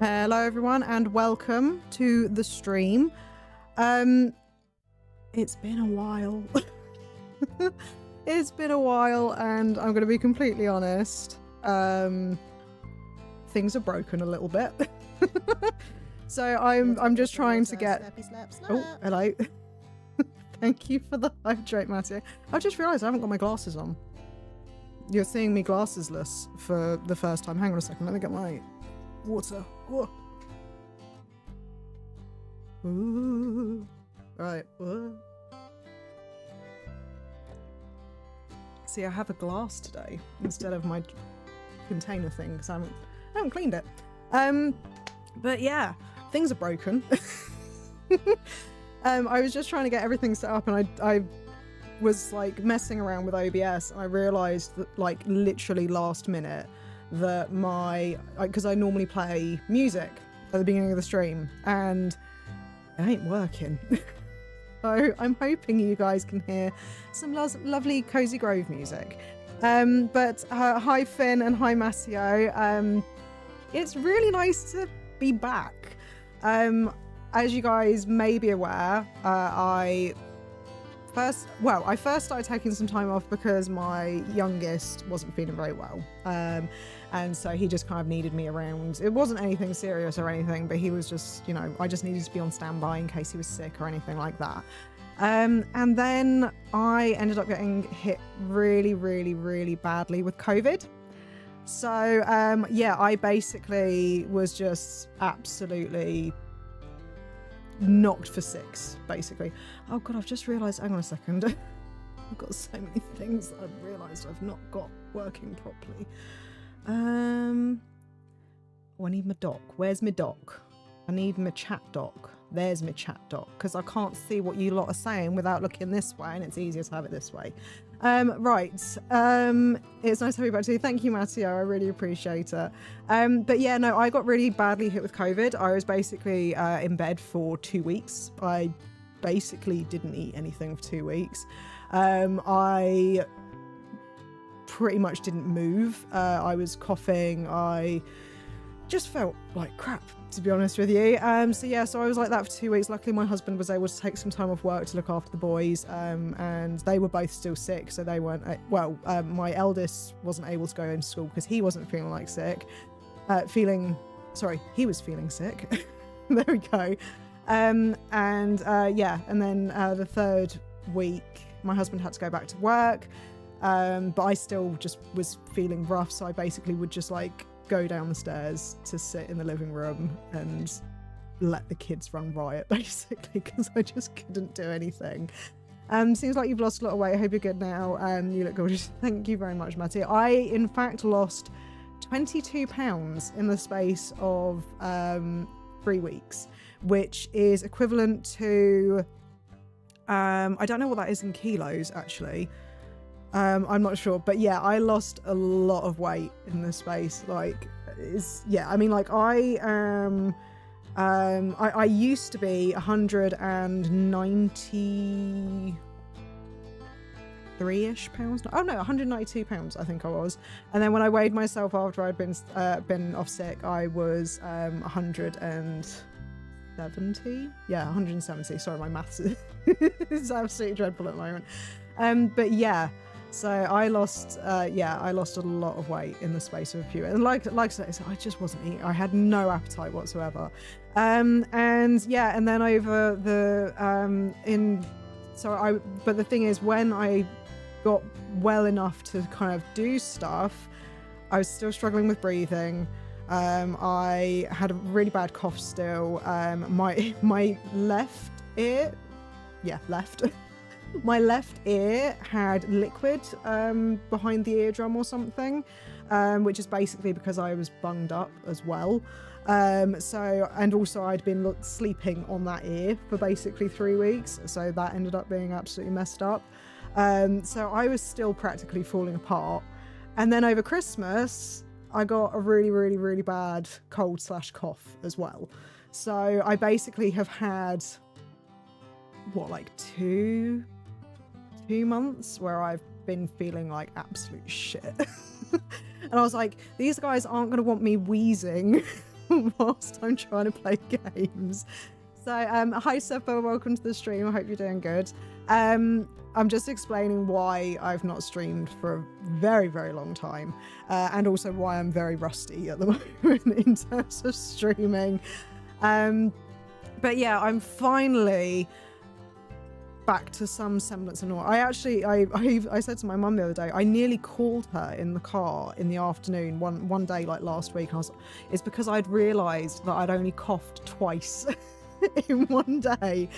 Hello everyone and welcome to the stream. It's been a while. It's been a while and I'm going to be completely honest. Things are broken a little bit. So I'm just trying to get... Oh, hello. Thank you for the hydrate, Matthew. I just realised I haven't got my glasses on. You're seeing me glassesless for the first time. Hang on a second, let me get my water. Whoa. Ooh. Right. Whoa. See, I have a glass today instead of my container thing because I haven't cleaned it. But yeah, things are broken. I was just trying to get everything set up and I was like messing around with OBS and I realised that like literally last minute that because I normally play music at the beginning of the stream and it ain't working. So I'm hoping you guys can hear some lovely Cozy Grove music. But hi Finn and hi Massio. It's really nice to be back. As you guys may be aware, I first started taking some time off because my youngest wasn't feeling very well. And so he just kind of needed me around. It wasn't anything serious or anything, but he was just, you know, I just needed to be on standby in case he was sick or anything like that. And then I ended up getting hit really, really, really badly with COVID. So, yeah, I basically was just absolutely knocked for six, basically. Oh God, I've just realised, hang on a second. I've got so many things that I've realised I've not got working properly. Oh, I need my dock. Where's my dock? I need my chat dock. There's my chat dock because I can't see what you lot are saying without looking this way, and it's easier to have it this way. Right. It's nice to have you back too. Thank you, Matteo. I really appreciate it. But yeah, no, I got really badly hit with COVID. I was basically in bed for 2 weeks. I basically didn't eat anything for 2 weeks. I pretty much didn't move. I was coughing. I just felt like crap, to be honest with you. So yeah, so I was like that for 2 weeks. Luckily my husband was able to take some time off work to look after the boys, and they were both still sick, so they weren't my eldest wasn't able to go into school because he wasn't feeling like sick. He was feeling sick. There we go. Yeah, and then the third week my husband had to go back to work, but I still just was feeling rough, so I basically would just like go down the stairs to sit in the living room and let the kids run riot, basically, because I just couldn't do anything. Seems like you've lost a lot of weight. I hope you're good now. You look gorgeous. Thank you very much, Matty. I in fact lost 22 pounds in the space of 3 weeks, which is equivalent to I don't know what that is in kilos actually. I'm not sure, but yeah, I lost a lot of weight in this space. Like, I mean, like I used to be 193-ish pounds. Oh no, 192 pounds I think I was. And then when I weighed myself after I'd been off sick, I was 170. Yeah, 170. Sorry, my maths is absolutely dreadful at the moment. But yeah. So I lost a lot of weight in the space of a few, and like I said, I just wasn't eating. I had no appetite whatsoever. And yeah, and then over the but the thing is, when I got well enough to kind of do stuff, I was still struggling with breathing. I had a really bad cough still. My left ear, my left ear had liquid behind the eardrum or something, which is basically because I was bunged up as well. And also I'd been sleeping on that ear for basically 3 weeks, so that ended up being absolutely messed up. So I was still practically falling apart. And then over Christmas, I got a really, really, really bad cold/cough as well. So I basically have had, like 2 months where I've been feeling like absolute shit. And I was like, these guys aren't going to want me wheezing whilst I'm trying to play games. So, hi Seppo, welcome to the stream. I hope you're doing good. I'm just explaining why I've not streamed for a very, very long time, and also why I'm very rusty at the moment in terms of streaming. But yeah, I'm finally back to some semblance of normal. I said to my mum the other day, I nearly called her in the car in the afternoon one day, like last week. It's because I'd realised that I'd only coughed twice in one day.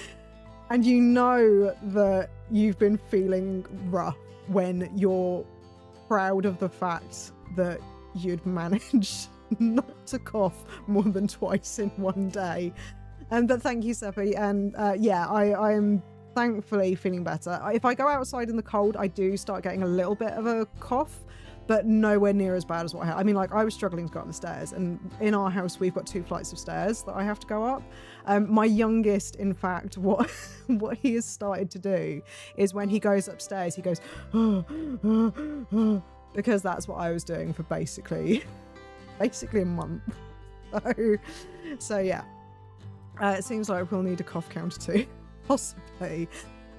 And you know that you've been feeling rough when you're proud of the fact that you'd managed not to cough more than twice in one day. But thank you, Seppi. And yeah, I'm thankfully feeling better. If I go outside in the cold, I do start getting a little bit of a cough, but nowhere near as bad as what I had. I mean, like, I was struggling to go up the stairs, and in our house we've got 2 flights of stairs that I have to go up. My youngest, in fact, what he has started to do is when he goes upstairs, he goes because that's what I was doing for basically a month. So yeah, it seems like we'll need a cough counter too, possibly.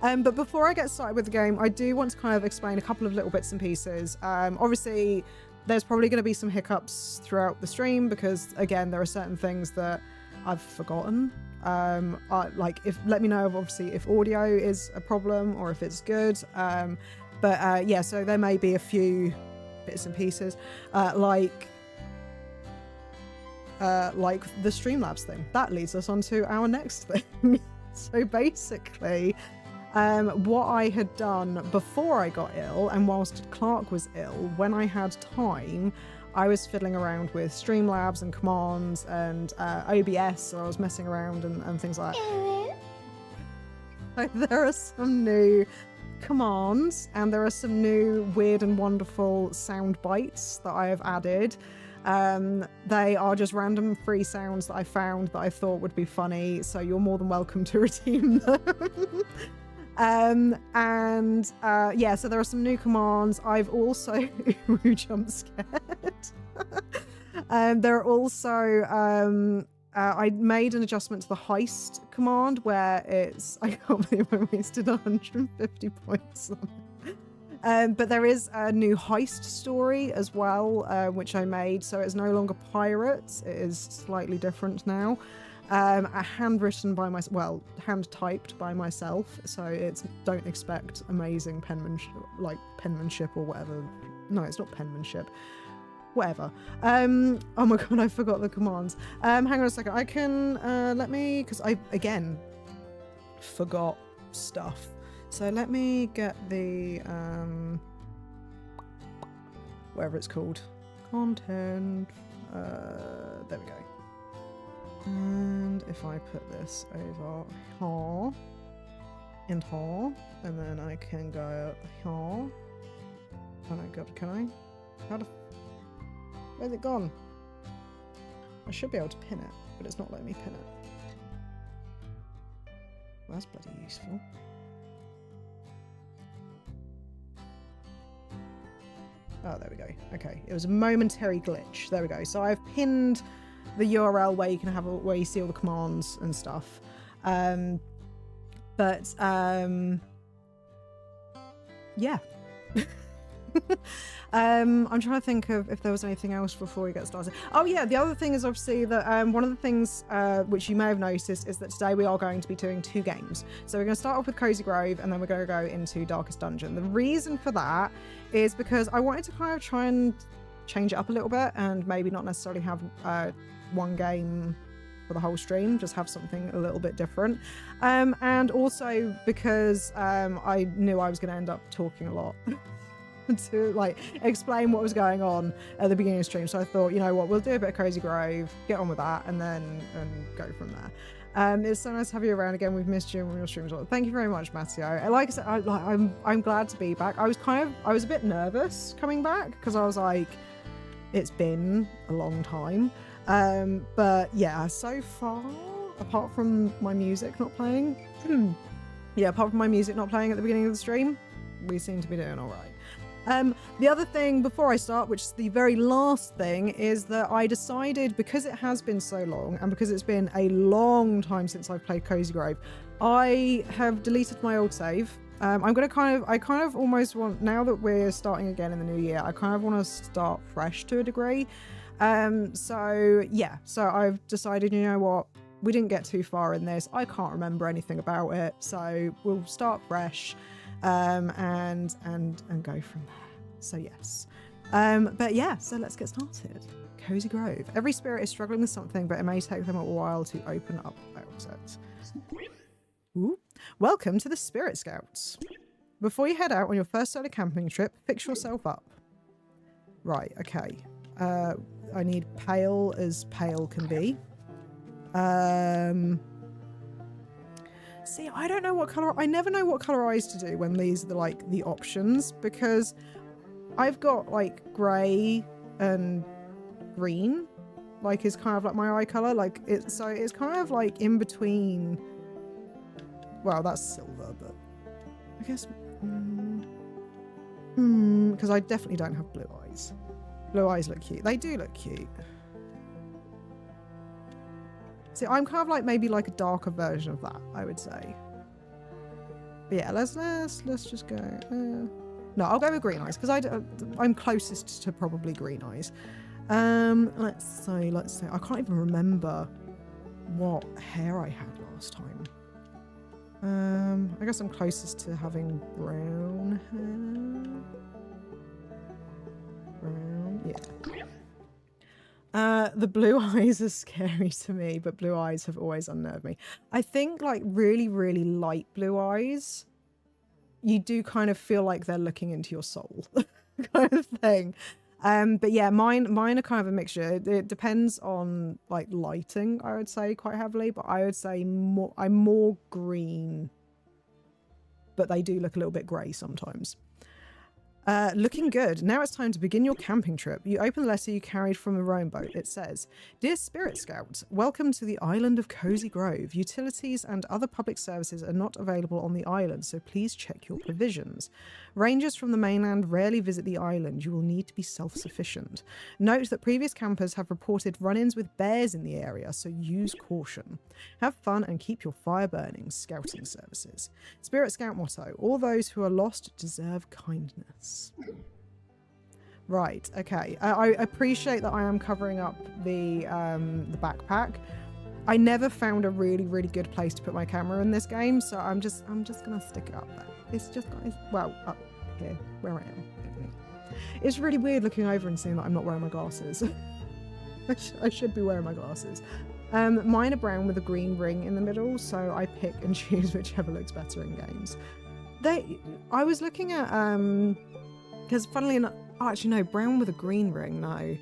But before I get started with the game, I do want to kind of explain a couple of little bits and pieces. Obviously, there's probably going to be some hiccups throughout the stream because, again, there are certain things that I've forgotten. Let me know, obviously, if audio is a problem or if it's good. Yeah, so there may be a few bits and pieces, like the Streamlabs thing. That leads us on to our next thing. So basically, what I had done before I got ill, and whilst Clark was ill, when I had time, I was fiddling around with Streamlabs and commands and OBS, so I was messing around and things like that. There are some new commands, and there are some new weird and wonderful sound bites that I have added. They are just random free sounds that I found that I thought would be funny, so you're more than welcome to redeem them. Yeah, so there are some new commands. I've also jump scared. There are also I made an adjustment to the heist command where it's, I can't believe I wasted 150 points on it. But there is a new heist story as well, which I made, so it's no longer pirates, it is slightly different now. Handwritten by myself, well, hand typed by myself, so it's, don't expect amazing penmanship or whatever. No, it's not penmanship. Whatever. Oh my god, I forgot the commands. Hang on a second. I can let me, because I again forgot stuff. So let me get the whatever it's called. Content. There we go. And if I put this over here and here, and then I can go here. Oh my god, can I? How the... Where's it gone? I should be able to pin it, but it's not letting me pin it. Well, that's bloody useful. Oh, there we go. Okay, it was a momentary glitch. There we go. So I've pinned the URL where you can have where you see all the commands and stuff. Yeah. I'm trying to think of if there was anything else before we get started. Oh yeah, the other thing is obviously that one of the things which you may have noticed is that today we are going to be doing 2 games. So we're going to start off with Cozy Grove, and then we're going to go into Darkest Dungeon. The reason for that is because I wanted to kind of try and change it up a little bit, and maybe not necessarily have one game for the whole stream, just have something a little bit different. And also because I knew I was going to end up talking a lot. To like explain what was going on at the beginning of the stream, so I thought, you know what, we'll do a bit of Cozy Grove, get on with that, and then go from there. It's so nice to have you around again. We've missed you on your streams. Thank you very much, Matteo. Like I said, I'm glad to be back. I was a bit nervous coming back because I was like, it's been a long time, but yeah, so far, apart from my music not playing, yeah, apart from my music not playing at the beginning of the stream, we seem to be doing all right. The other thing before I start, which is the very last thing, is that I decided, because it has been so long and because it's been a long time since I've played Cozy Grove, I have deleted my old save. I'm going to I kind of almost want, now that we're starting again in the new year, I kind of want to start fresh to a degree. So yeah, so I've decided, you know what, we didn't get too far in this. I can't remember anything about it. So we'll start fresh. And go from there. So yes. But yeah, so let's get started. Cozy Grove. Every spirit is struggling with something, but it may take them a while to open up about it. Ooh. Welcome to the Spirit Scouts. Before you head out on your first solo camping trip, fix yourself up. Right, okay. I need pale as pale can be. See, I don't know what colour... I never know what colour eyes to do when these are the options, because I've got like grey and green, like is kind of like my eye colour. Like so it's kind of like in between. Well, that's silver, but I guess because I definitely don't have blue eyes. Blue eyes look cute. They do look cute. See, I'm kind of like maybe like a darker version of that, I would say. But yeah, let's just go. No, I'll go with green eyes because I'm closest to probably green eyes. Let's say I can't even remember what hair I had last time. I guess I'm closest to having brown hair. Brown, yeah. The blue eyes are scary to me, but blue eyes have always unnerved me. I think like really, really light blue eyes, you do kind of feel like they're looking into your soul kind of thing. But yeah, mine are kind of a mixture. It depends on like lighting, I would say quite heavily, but I would say I'm more green, but they do look a little bit grey sometimes. Looking good. Now it's time to begin your camping trip. You open the letter you carried from the rowing boat. It says, "Dear Spirit Scout, welcome to the island of Cozy Grove. Utilities and other public services are not available on the island, so please check your provisions. Rangers from the mainland rarely visit the island. You will need to be self-sufficient. Note that previous campers have reported run-ins with bears in the area, so use caution. Have fun and keep your fire burning. Scouting services." Spirit Scout motto: all those who are lost deserve kindness. Right, okay. I appreciate that I am covering up the backpack. I never found a really, really good place to put my camera in this game, so I'm just gonna stick it up there. It's just, well, up here, where I am. It's really weird looking over and seeing that I'm not wearing my glasses. I should be wearing my glasses. Mine are brown with a green ring in the middle, so I pick and choose whichever looks better in games. I was looking at, because funnily enough, oh, actually no, brown with a green ring, no.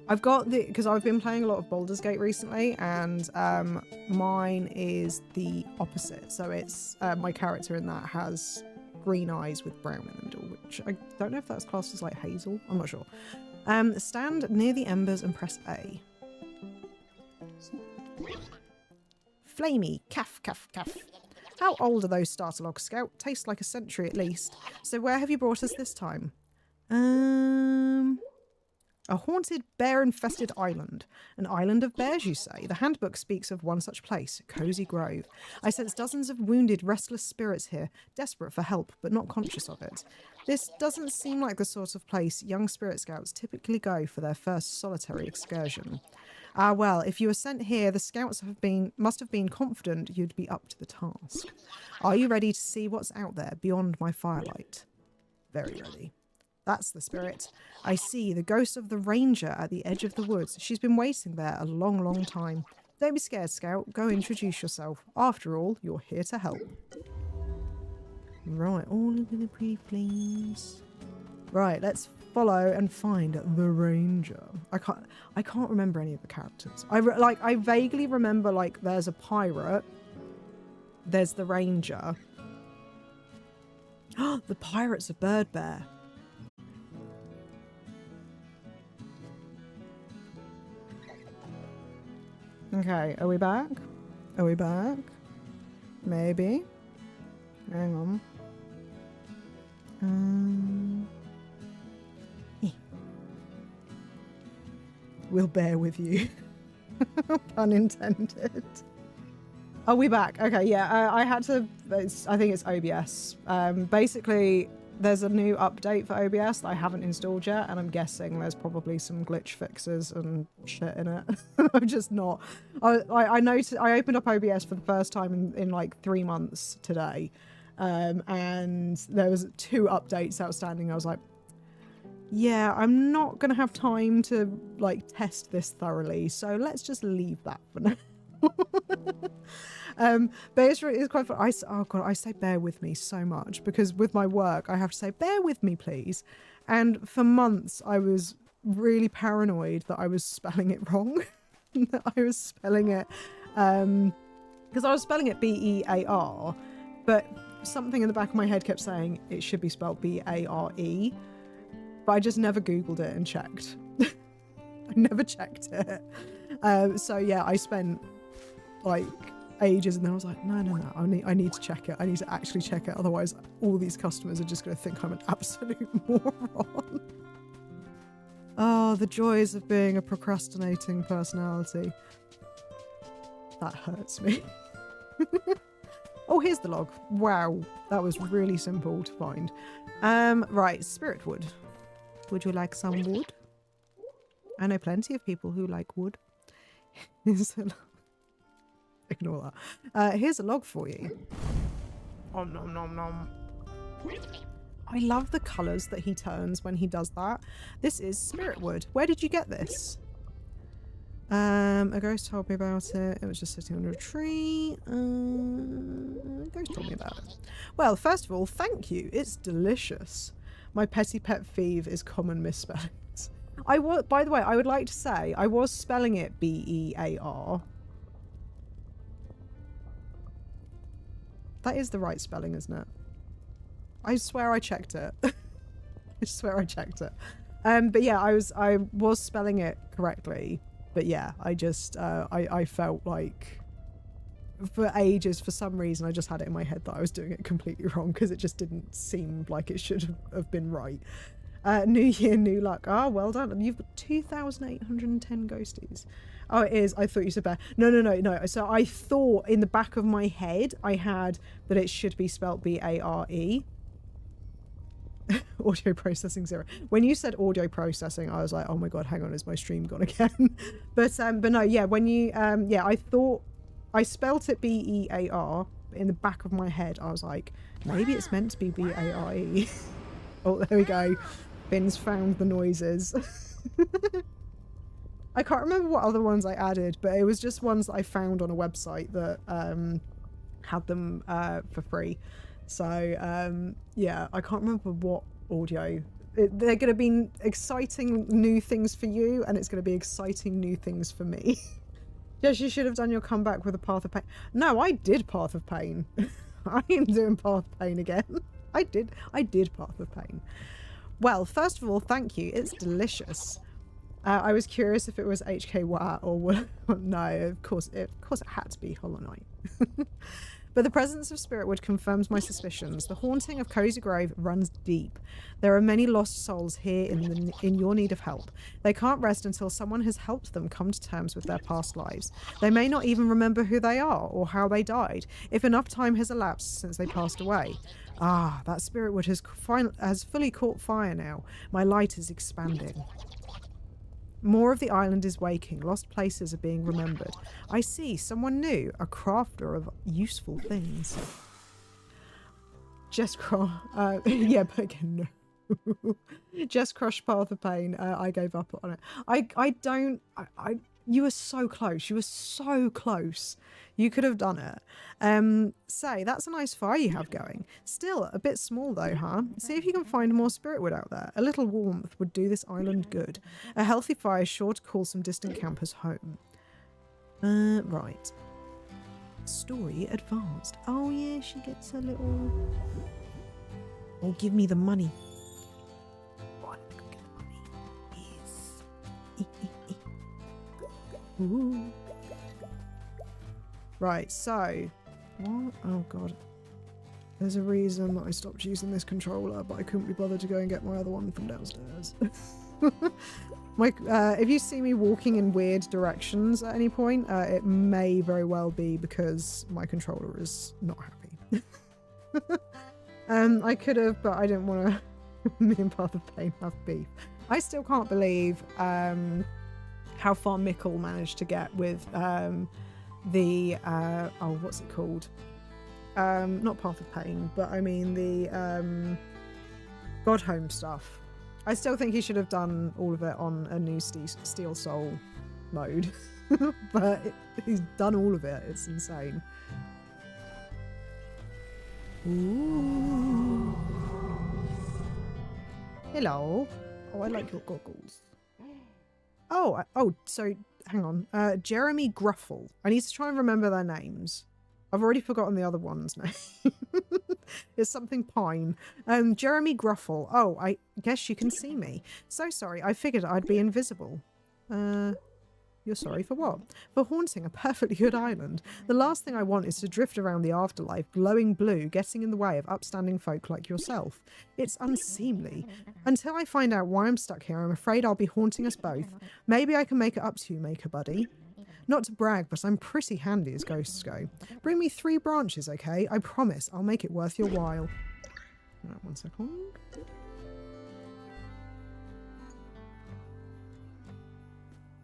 I've got because I've been playing a lot of Baldur's Gate recently, and mine is the opposite. So it's, my character in that has green eyes with brown in the middle, which I don't know if that's classed as like hazel, I'm not sure. Stand near the embers and press A. Flamey, caff, caff, caff. How old are those starter logs, Scout? Taste like a century at least. So where have you brought us this time? A haunted, bear-infested island. An island of bears, you say? The handbook speaks of one such place, Cozy Grove. I sense dozens of wounded, restless spirits here, desperate for help, but not conscious of it. This doesn't seem like the sort of place young Spirit Scouts typically go for their first solitary excursion. Ah, well, if you were sent here, the Scouts must have been confident you'd be up to the task. Are you ready to see what's out there beyond my firelight? Very ready. That's the spirit. I see the ghost of the ranger at the edge of the woods. She's been waiting there a long, long time. Don't be scared, Scout. Go introduce yourself. After all, you're here to help. Right, all of the pretty flames. Right, let's follow and find the ranger. I can't remember any of the characters. I vaguely remember, like, there's a pirate. There's the ranger. Oh, the pirate's a bird bear. Okay, are we back? Are we back? Maybe. Hang on. we'll bear with you. Pun intended. Are we back? Okay, yeah, I had to, I think it's OBS. Basically, there's a new update for OBS that I haven't installed yet, and I'm guessing there's probably some glitch fixes and shit in it. I'm just not. I noticed, I opened up OBS for the first time in like 3 months today, and there was 2 updates outstanding. I was like, yeah, I'm not going to have time to like test this thoroughly, so let's just leave that for now. But it's quite fun. Oh god, I say bear with me so much because with my work I have to say bear with me please, and for months I was really paranoid that I was spelling it wrong. That I was spelling it because I was spelling it B-E-A-R, but something in the back of my head kept saying it should be spelled B-A-R-E, but I just never googled it and checked. I never checked it. So yeah, I spent like ages, and then I was like, no, I need to check it. I need to actually check it, otherwise all these customers are just going to think I'm an absolute moron. Oh, the joys of being a procrastinating personality. That hurts me. Oh, here's the log. Wow, that was really simple to find. Right, spirit wood. Would you like some wood? I know plenty of people who like wood. Ignore that. Here's a log for you. Oh, nom nom nom. I love the colours that he turns when he does that. This is spirit wood. Where did you get this? A ghost told me about it. It was just sitting under a tree. A ghost told me about it. Well, first of all, thank you. It's delicious. My petty pet peeve is common misspellings. By the way, I would like to say I was spelling it B-E-A-R. That is the right spelling, isn't it? I swear I checked it. I swear I checked it. But yeah, I was spelling it correctly. But yeah, I just I felt like for ages, for some reason, I just had it in my head that I was doing it completely wrong because it just didn't seem like it should have been right. New year, new luck. Ah, well done. You've got 2,810 ghosties. Oh, it is. I thought you said bear. No. So I thought in the back of my head I had that it should be spelt B-A-R-E. Audio processing 0. When you said audio processing, I was like, oh my god, hang on, is my stream gone again? but no, yeah, when you yeah, I thought I spelt it B-E-A-R, but in the back of my head I was like, maybe it's meant to be B-A-R-E. Oh, there we go. Finn's found the noises. I can't remember what other ones I added, but it was just ones that I found on a website that had them for free. So yeah, I can't remember what audio. They're going to be exciting new things for you, and it's going to be exciting new things for me. Yes, you should have done your comeback with a Path of Pain. No, I did Path of Pain. I am doing Path of Pain again. I did Path of Pain. Well, first of all, thank you. It's delicious. I was curious if it was HK or what. No, of course it had to be Hollow Knight. But the presence of Spiritwood confirms my suspicions. The haunting of Cozy Grove runs deep. There are many lost souls here in your need of help. They can't rest until someone has helped them come to terms with their past lives. They may not even remember who they are or how they died, if enough time has elapsed since they passed away. Ah, that Spiritwood has fully caught fire now. My light is expanding. More of the island is waking. Lost places are being remembered. I see someone new, a crafter of useful things. Just yeah, but again, no. Just crushed Path of Pain. I gave up on it. You were so close. You were so close. You could have done it. Say, that's a nice fire you have going. Still, a bit small though, huh? See if you can find more spiritwood out there. A little warmth would do this island good. A healthy fire is sure to call some distant campers home. Right. Story advanced. Oh yeah, she gets a little... Oh, give me the money. Go get the money. Yes. Ooh. Right, so what? Oh god, there's a reason that I stopped using this controller, but I couldn't be bothered to go and get my other one from downstairs. If you see me walking in weird directions at any point, it may very well be because my controller is not happy. I could have, but I didn't want to. Me and Path of Pain have beef. I still can't believe how far Mickle managed to get with the what's it called? Not Path of Pain, but I mean the God Home stuff. I still think he should have done all of it on a new Steel Soul mode, but he's done all of it. It's insane. Ooh. Hello. Oh, I like your goggles. Oh, so hang on. Jeremy Gruffle. I need to try and remember their names. I've already forgotten the other one's name. It's something Pine. Jeremy Gruffle. Oh, I guess you can see me. So sorry, I figured I'd be invisible. You're sorry for what? For haunting a perfectly good island. The last thing I want is to drift around the afterlife, glowing blue, getting in the way of upstanding folk like yourself. It's unseemly. Until I find out why I'm stuck here, I'm afraid I'll be haunting us both. Maybe I can make it up to you, Maker Buddy. Not to brag, but I'm pretty handy as ghosts go. Bring me 3 branches, okay? I promise I'll make it worth your while. Right, 1 second.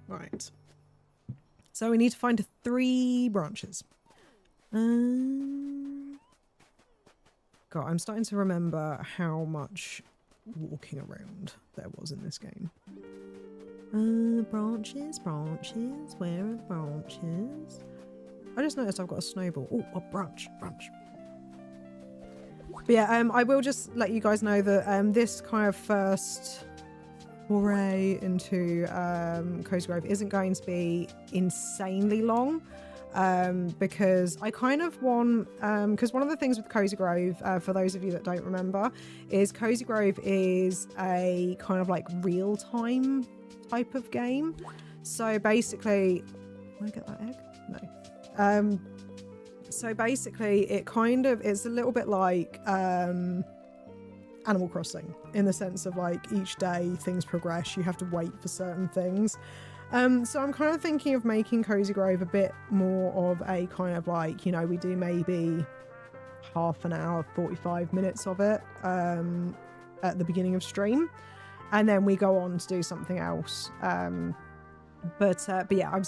Right. So we need to find 3 branches. God, I'm starting to remember how much walking around there was in this game. Branches, where are branches? I just noticed I've got a snowball. Oh, a branch. But yeah, I will just let you guys know that this kind of first foray into Cozy Grove isn't going to be insanely long, because I kind of want, because one of the things with Cozy Grove, for those of you that don't remember, is Cozy Grove is a kind of like real-time type of game. So basically, can I get that egg? No. So basically it's a little bit like Animal Crossing, in the sense of like each day things progress, you have to wait for certain things. So I'm kind of thinking of making Cozy Grove a bit more of a kind of like, you know, we do maybe half an hour, 45 minutes of it at the beginning of stream, and then we go on to do something else. But yeah,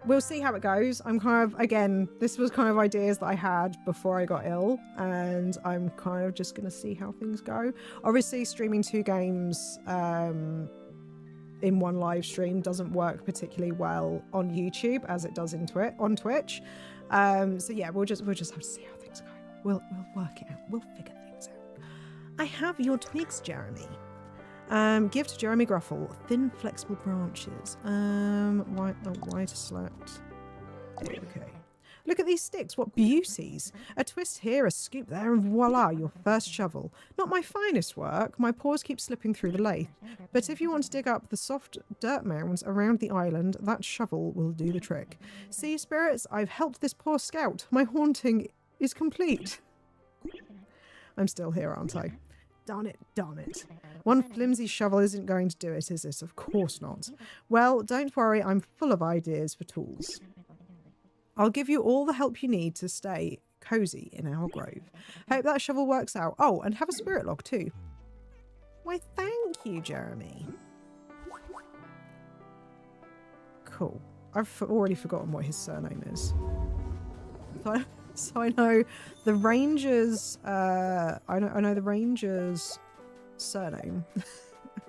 we'll see how it goes. I'm kind of, again, this was kind of ideas that I had before I got ill, and I'm kind of just going to see how things go. Obviously, streaming 2 games in one live stream doesn't work particularly well on YouTube as it does on Twitch. So yeah, we'll just have to see how things go. We'll work it out. We'll figure things out. I have your twigs, Jeremy. Give to Jeremy Gruffle thin, flexible branches. Why to select? Okay. Look at these sticks. What beauties! A twist here, a scoop there, and voila, your first shovel. Not my finest work. My paws keep slipping through the lathe. But if you want to dig up the soft dirt mounds around the island, that shovel will do the trick. See, spirits, I've helped this poor scout. My haunting is complete. I'm still here, aren't I? Darn it. One flimsy shovel isn't going to do it, is it? Of course not. Well, don't worry, I'm full of ideas for tools. I'll give you all the help you need to stay cozy in our grove. Hope that shovel works out. Oh, and have a spirit log too. Why, thank you, Jeremy. Cool. I've already forgotten what his surname is. So I know the ranger's, I know the ranger's surname.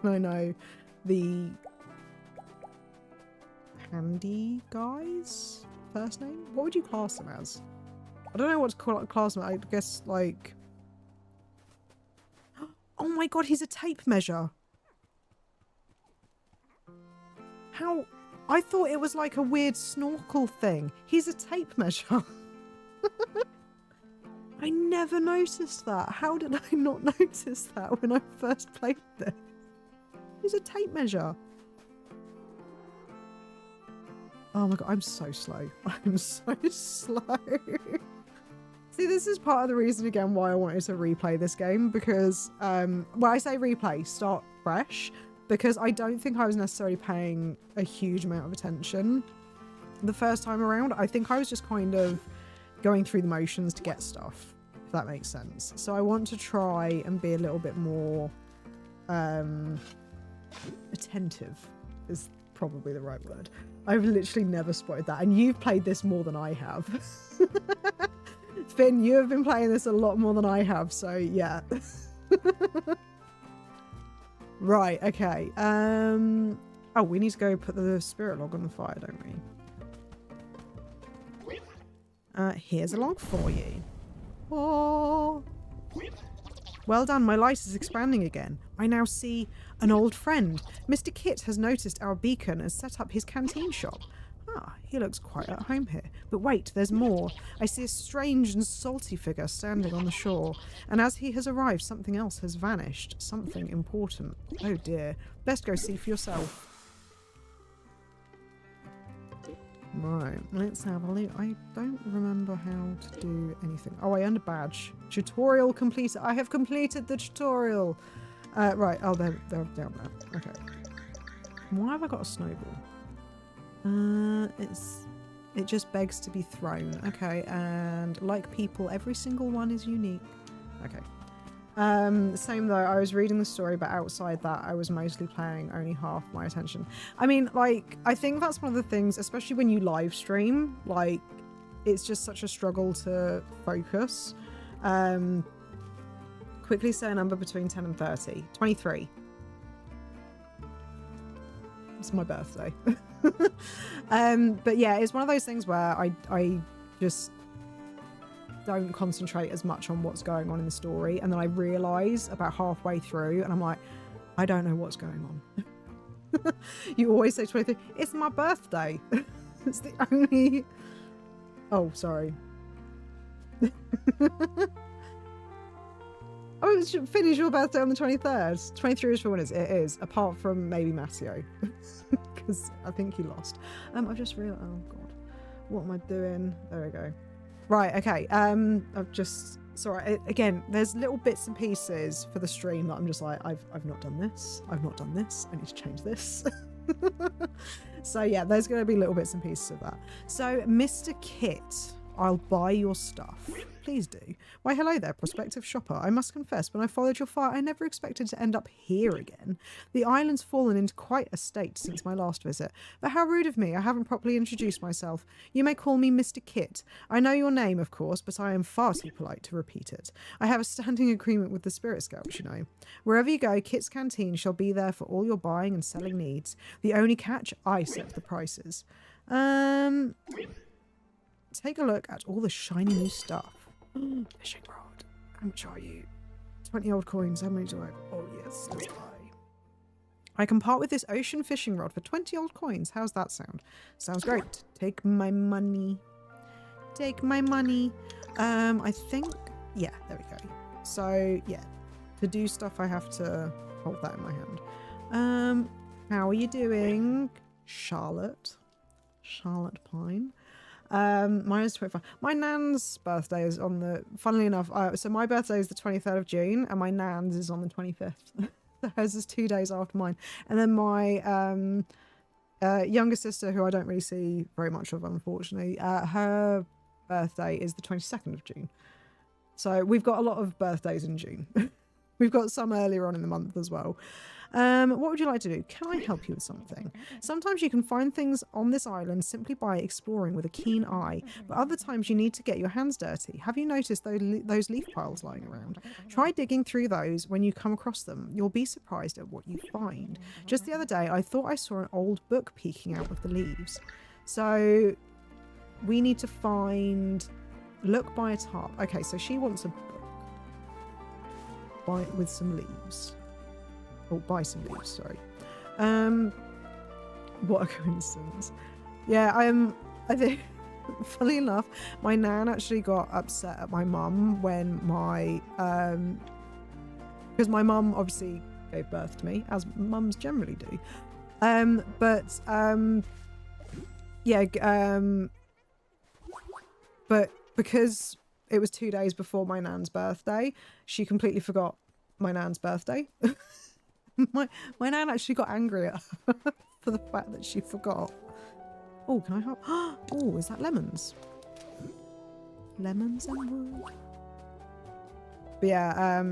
And I know the handy guy's first name. What would you class him as? I don't know what to class him. I guess like, oh my god, he's a tape measure. How? I thought it was like a weird snorkel thing. He's a tape measure. I never noticed that. How did I not notice that when I first played this? He's a tape measure. Oh my god, I'm so slow. I'm so slow. See, this is part of the reason again why I wanted to replay this game, because well, I say replay, start fresh, because I don't think I was necessarily paying a huge amount of attention the first time around. I think I was just kind of going through the motions to get stuff, if that makes sense. So I want to try and be a little bit more attentive is probably the right word. I've literally never spotted that, and you've played this more than I have. Finn, you have been playing this a lot more than I have, so yeah. Right, okay. Oh, we need to go put the spirit log on the fire, don't we? Here's a log for you. Oh. Well done, my light is expanding again. I now see an old friend. Mr. Kit has noticed our beacon and set up his canteen shop. Ah, he looks quite at home here. But wait, there's more. I see a strange and salty figure standing on the shore. And as he has arrived, something else has vanished. Something important. Oh dear. Best go see for yourself. Right, let's have a look. I don't remember how to do anything. Oh, I earned a badge. Tutorial completed. I have completed the tutorial. Right, oh, they're down there. Okay. Why have I got a snowball? It just begs to be thrown. Okay, and like people, every single one is unique. Okay. Same though, I was reading the story, but outside that, I was mostly paying only half my attention. I mean, like, I think that's one of the things, especially when you live stream, like, it's just such a struggle to focus. Quickly say a number between 10 and 30. 23. It's my birthday. But yeah, it's one of those things where I just don't concentrate as much on what's going on in the story, and then I realise about halfway through and I'm like, I don't know what's going on. You always say 23. It's my birthday. It's the only... Oh, sorry. Oh, it should finish your birthday on the 23rd. 23 is for winners. It is, apart from maybe Matteo, because I think he lost. I've just realised. Oh god, what am I doing? There we go. Right, okay. I've just... Sorry, again, there's little bits and pieces for the stream that I'm just like, I've not done this. I've not done this. I need to change this. So yeah, there's going to be little bits and pieces of that. So, Mr. Kit, I'll buy your stuff. Please do. Why, hello there, prospective shopper. I must confess, when I followed your fire, I never expected to end up here again. The island's fallen into quite a state since my last visit. But how rude of me, I haven't properly introduced myself. You may call me Mr. Kit. I know your name, of course, but I am far too polite to repeat it. I have a standing agreement with the Spirit Scouts, you know. Wherever you go, Kit's Canteen shall be there for all your buying and selling needs. The only catch, I set the prices. Take a look at all the shiny new stuff. Fishing rod. How much are you? 20 old coins. How many do I... Oh, yes. Let's buy. I can part with this ocean fishing rod for 20 old coins. How's that sound? Sounds great. Take my money. Take my money. I think... Yeah, there we go. So, yeah. To do stuff, I have to hold that in my hand. How are you doing? Charlotte. Charlotte Pine. Mine is 25. My nan's birthday is on the... Funnily enough, so my birthday is the 23rd of June, and my nan's is on the 25th. So hers is 2 days after mine. And then my younger sister, who I don't really see very much of, unfortunately, her birthday is the 22nd of June. So we've got a lot of birthdays in June. We've got some earlier on in the month as well. What would you like to do? Can I help you with something? Sometimes you can find things on this island simply by exploring with a keen eye, but other times you need to get your hands dirty. Have you noticed those leaf piles lying around? Try digging through those when you come across them. You'll be surprised at what you find. Just the other day, I thought I saw an old book peeking out of the leaves. So we need to find... Look by a tarp. Okay, so she wants a book. With some leaves. Oh, buy some leaves, sorry. What a coincidence. Yeah, I think, funny enough, my nan actually got upset at my mum when my, because my mum obviously gave birth to me, as mums generally do. But because it was 2 days before my nan's birthday, she completely forgot my nan's birthday. my nan actually got angry at her for the fact that she forgot. Oh, can I help? Oh, is that lemons? Lemons and wood. But yeah,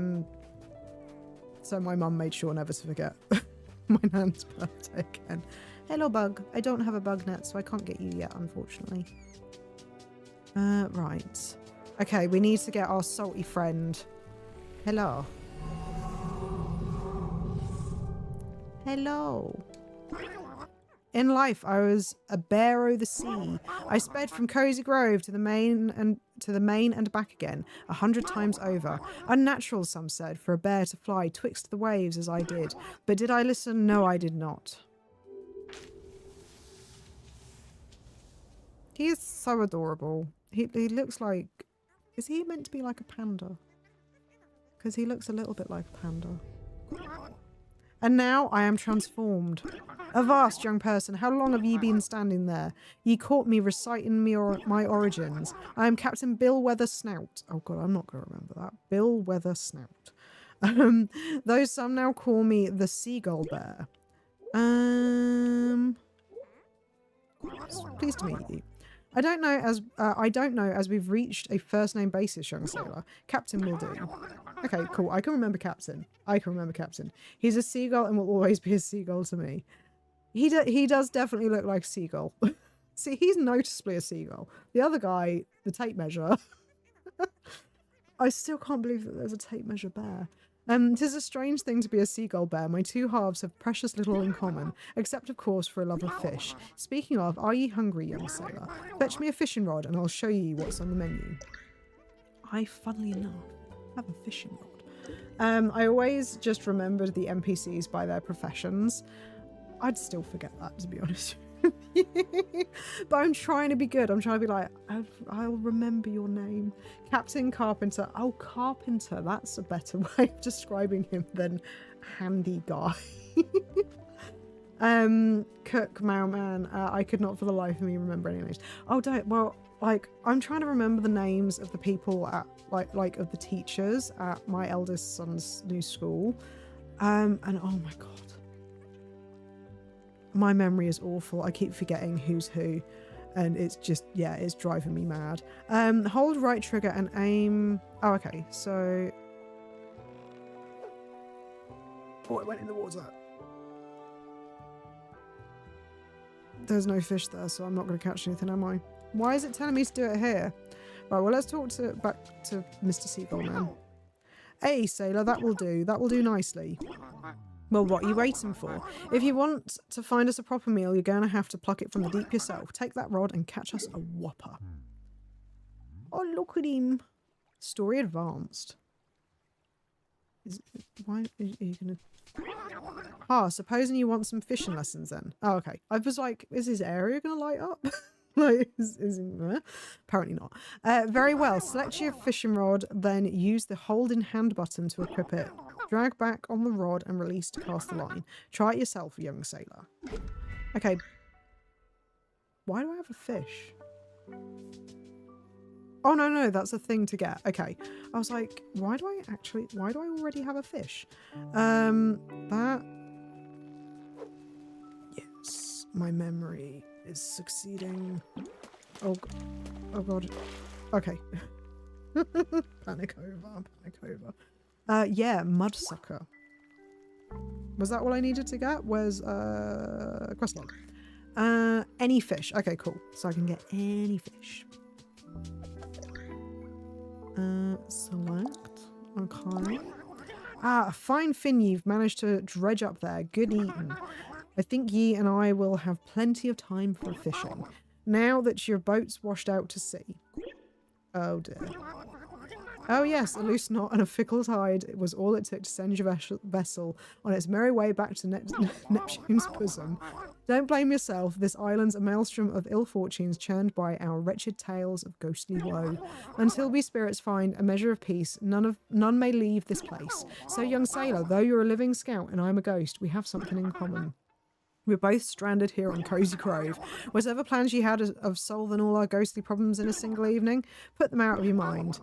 so my mum made sure never to forget my nan's birthday again. Hello, bug. I don't have a bug net, so I can't get you yet, unfortunately. Right. Okay, we need to get our salty friend. Hello. Hello. In life, I was a bear o' the sea. I sped from Cozy Grove to the main and back again, 100 times over. Unnatural, some said, for a bear to fly twixt the waves as I did. But did I listen? No, I did not. He is so adorable. He looks like... Is he meant to be like a panda? Because he looks a little bit like a panda. And now I am transformed. Avast, young person, how long have ye been standing there? Ye caught me reciting my origins. I am Captain Bill Weather Snout. Oh god, I'm not going to remember that. Bill Weather Snout. Though some now call me the Seagull Bear. Pleased to meet you. I don't know as we've reached a first name basis, young sailor. Captain will do. Okay, cool. I can remember Captain. He's a seagull and will always be a seagull to me. He does definitely look like a seagull. See, he's noticeably a seagull. The other guy, the tape measure. I still can't believe that there's a tape measure bear. 'Tis a strange thing to be a seagull bear. My two halves have precious little in common, except of course for a love of fish. Speaking of, are ye hungry, young sailor? Fetch me a fishing rod and I'll show you what's on the menu. I, funnily enough, have a fishing rod. I always just remembered the NPCs by their professions. I'd still forget that, to be honest. But I'm trying to be good. I'm trying to be like, I'll remember your name. Captain Carpenter. Oh, Carpenter. That's a better way of describing him than handy guy. Cook, mailman. I could not for the life of me remember any names. Oh, don't. Well, like, I'm trying to remember the names of the people at, like of the teachers at my eldest son's new school. And oh my god. My memory is awful. I keep forgetting who's who. And it's just, yeah, it's driving me mad. Hold right trigger and aim. Oh, okay. So... Oh, it went in the water. There's no fish there, so I'm not going to catch anything, am I? Why is it telling me to do it here? Right, well, let's talk back to Mr. Seagull now. Hey, sailor, that will do. That will do nicely. Well, what are you waiting for? If you want to find us a proper meal, you're going to have to pluck it from the deep yourself. Take that rod and catch us a whopper. Oh, look at him. Story advanced. Why are you going to... Ah, supposing you want some fishing lessons then. Oh, okay. I was like, is his area going to light up? Like, apparently not. Very well. Select your fishing rod, then use the hold in hand button to equip it. Drag back on the rod and release to cast the line. Try it yourself, young sailor. Okay. Why do I have a fish? Oh, no, that's a thing to get. Okay. I was like, why do I already have a fish? That... Yes, my memory is succeeding. Oh god. Okay. Panic over. Yeah, mudsucker. Was that all I needed to get? Where's quest log? Any fish. Okay, cool. So I can get any fish. Select. Okay. Ah, a fine fin you've managed to dredge up there. Good eating. I think ye and I will have plenty of time for fishing. Now that your boat's washed out to sea. Oh dear. Oh yes, a loose knot and a fickle tide was all it took to send your vessel on its merry way back to Neptune's bosom. Don't blame yourself, this island's a maelstrom of ill fortunes churned by our wretched tales of ghostly woe. Until we spirits find a measure of peace, none may leave this place. So young sailor, though you're a living scout and I'm a ghost, we have something in common. We're both stranded here on Cozy Grove. Whatever plans you had of solving all our ghostly problems in a single evening, put them out of your mind.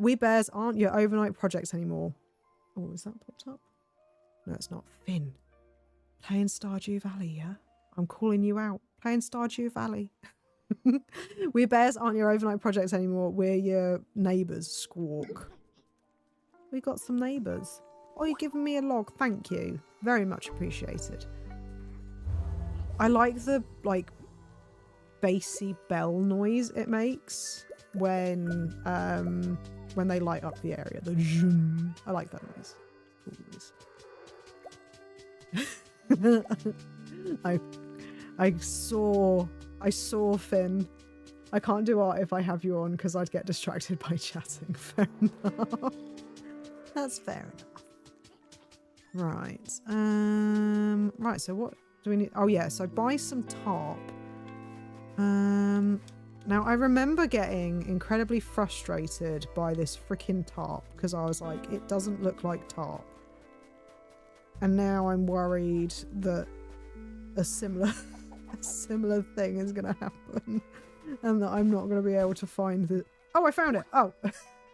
We bears aren't your overnight projects anymore. Oh, is that popped up? No, it's not. Finn. Playing Stardew Valley, yeah? I'm calling you out. Playing Stardew Valley. We bears aren't your overnight projects anymore. We're your neighbours, Squawk. We got some neighbours. Oh, you're giving me a log. Thank you. Very much appreciated. I like the, like, bassy bell noise it makes when they light up the area. The zoom. I like that noise. Cool noise. I saw Finn. I can't do art if I have you on because I'd get distracted by chatting. Fair enough. That's fair enough. Right. Right, so what do we need? Oh yeah, so buy some tarp. Now I remember getting incredibly frustrated by this freaking tarp because I was like, it doesn't look like tarp. And now I'm worried that a similar thing is going to happen and that I'm not going to be able to find the... Oh, I found it. Oh,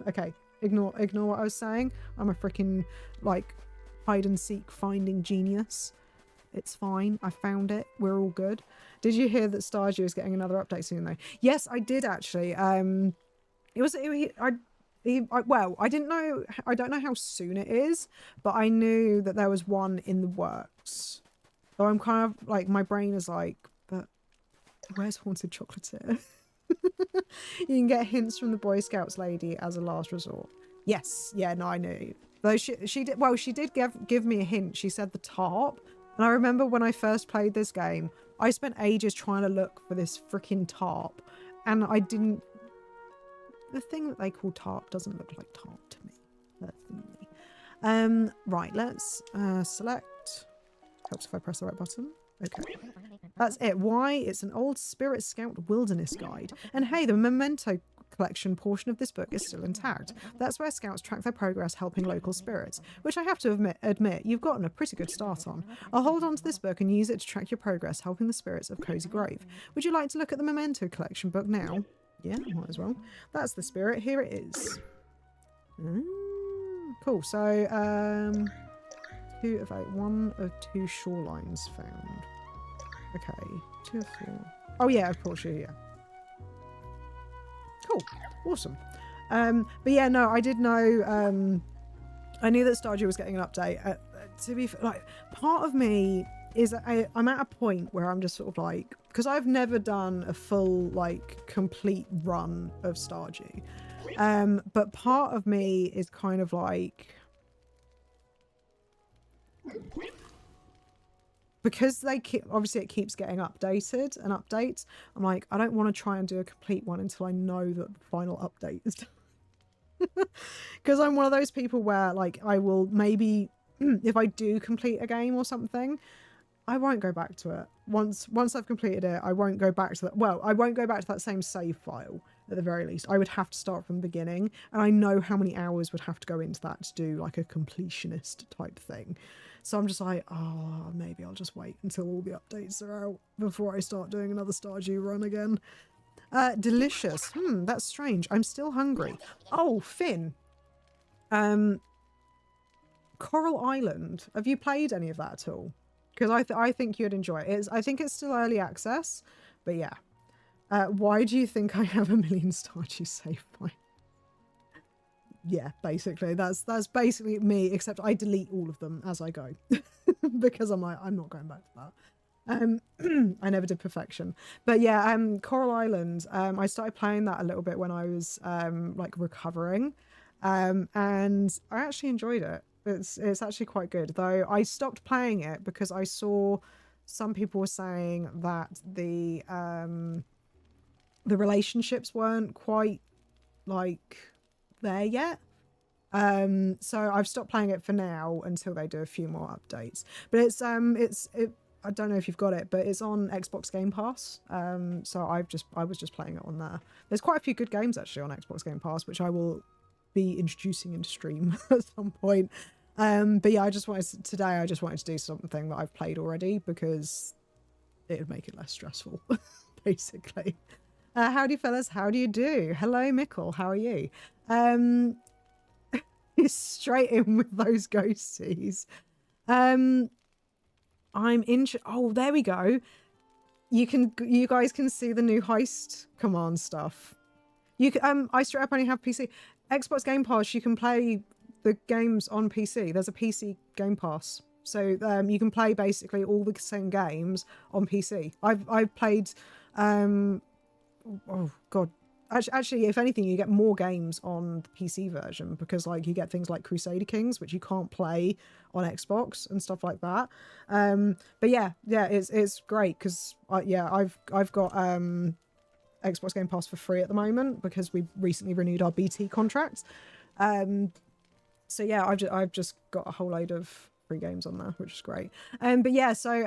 okay. Ignore what I was saying. I'm a freaking, like, hide and seek finding genius. It's fine. I found it. We're all good. Did you hear that Stardew is getting another update soon though? Yes, I did actually. Well, I didn't know. I don't know how soon it is, but I knew that there was one in the works. So I'm kind of like, my brain is like, but where's Haunted Chocolatier? You can get hints from the Boy Scouts lady as a last resort. Yes, yeah, no, I knew. Though she did, well, she did give me a hint. She said the tarp. And I remember when I first played this game, I spent ages trying to look for this freaking tarp. And I didn't... The thing that they call tarp doesn't look like tarp to me, personally. Right, let's select. Helps if I press the right button. Okay. That's it. Why? It's an old Spirit Scout wilderness guide. And hey, the memento collection portion of this book is still intact. That's where scouts track their progress helping local spirits, which I have to admit you've gotten a pretty good start on. I'll hold on to this book and use it to track your progress helping the spirits of Cozy Grove. Would you like to look at the memento collection book now? Yeah, might as well. That's the spirit. Here it is. Cool. So, 2 of 8. 1 of 2 shorelines found. Okay. 2 of 4. Oh yeah, of course, yeah. Cool. Awesome. But yeah, no, I did know, I knew that Stardew was getting an update. To be like, part of me is I'm at a point where I'm just sort of like, because I've never done a full, like, complete run of Stardew. But part of me is kind of like, because they keep, obviously it keeps getting updated and updates. I'm like, I don't want to try and do a complete one until I know that the final update is done. Because I'm one of those people where, like, I will maybe, if I do complete a game or something, I won't go back to it. Once I've completed it, I won't go back to that. Well, I won't go back to that same save file at the very least. I would have to start from the beginning, and I know how many hours would have to go into that to do like a completionist type thing. So I'm just like, oh, maybe I'll just wait until all the updates are out before I start doing another Stardew run again. Delicious. That's strange. I'm still hungry. Oh, Finn. Coral Island. Have you played any of that at all? Because I think you'd enjoy it. I think it's still early access, but yeah. Why do you think I have 1 million Stardew save point? Yeah, basically. That's basically me, except I delete all of them as I go. Because I'm like, I'm not going back to that. I never did perfection. But yeah, Coral Island, I started playing that a little bit when I was like recovering. And I actually enjoyed it. It's actually quite good, though I stopped playing it because I saw some people were saying that the relationships weren't quite like there yet. So I've stopped playing it for now until they do a few more updates. But I don't know if you've got it, but it's on Xbox Game Pass. So I was just playing it on there. There's quite a few good games actually on Xbox Game Pass, which I will be introducing into stream at some point. But yeah, I just wanted to do something that I've played already because it would make it less stressful, basically. Howdy fellas, how do you do? Hello Mickle, how are you? Straight in with those ghosties. I'm oh, there we go. You guys can see the new heist command stuff. You can, I straight up only have PC. Xbox Game Pass, you can play the games on PC. There's a PC Game Pass. So you can play basically all the same games on PC. I've played, oh God. Actually, if anything, you get more games on the PC version because like you get things like Crusader Kings, which you can't play on Xbox and stuff like that. But yeah, it's great because I've got Xbox Game Pass for free at the moment because we recently renewed our BT contracts. So yeah, I've just got a whole load of free games on there, which is great. But yeah, so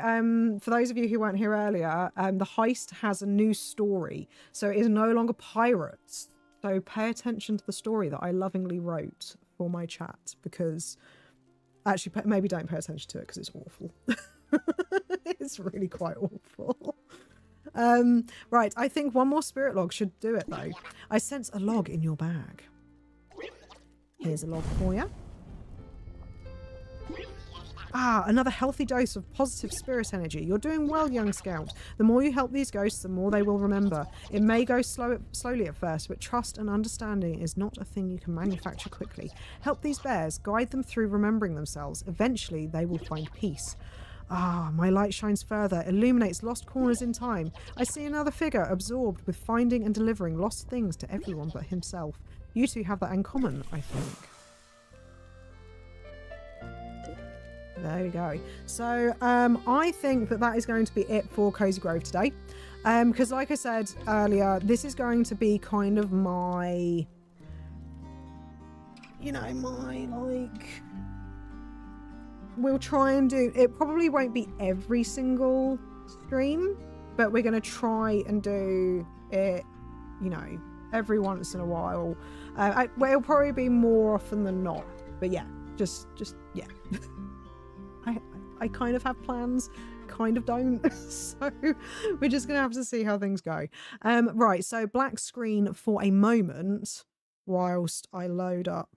for those of you who weren't here earlier, the heist has a new story. So it is no longer pirates. So pay attention to the story that I lovingly wrote for my chat because actually maybe don't pay attention to it because it's awful. It's really quite awful. Right, I think one more spirit log should do it though. I sense a log in your bag. Here's a log for you. Ah, another healthy dose of positive spirit energy. You're doing well, young scout. The more you help these ghosts, the more they will remember. It may go slowly at first, but trust and understanding is not a thing you can manufacture quickly. Help these bears, guide them through remembering themselves. Eventually, they will find peace. Ah, my light shines further, illuminates lost corners in time. I see another figure absorbed with finding and delivering lost things to everyone but himself. You two have that in common, I think. There we go. So I think that is going to be it for Cozy Grove today. Because like I said earlier, this is going to be kind of my, you know, my like, we'll try and do, it probably won't be every single stream, but we're going to try and do it, you know, every once in a while. Well, it'll probably be more often than not, but yeah, just yeah. I kind of have plans, kind of don't. So we're just going to have to see how things go. Right, so black screen for a moment whilst I load up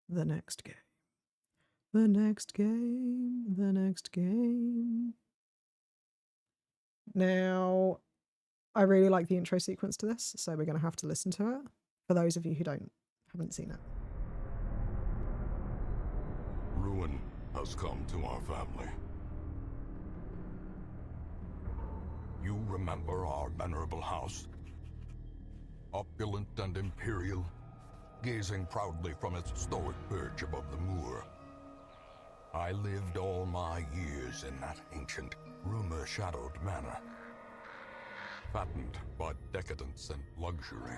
the next game. The next game, the next game. Now, I really like the intro sequence to this, so we're going to have to listen to it for those of you who haven't seen it. Ruin has come to our family. You remember our venerable house? Opulent and imperial, gazing proudly from its stoic perch above the moor. I lived all my years in that ancient, rumor-shadowed manor, fattened by decadence and luxury.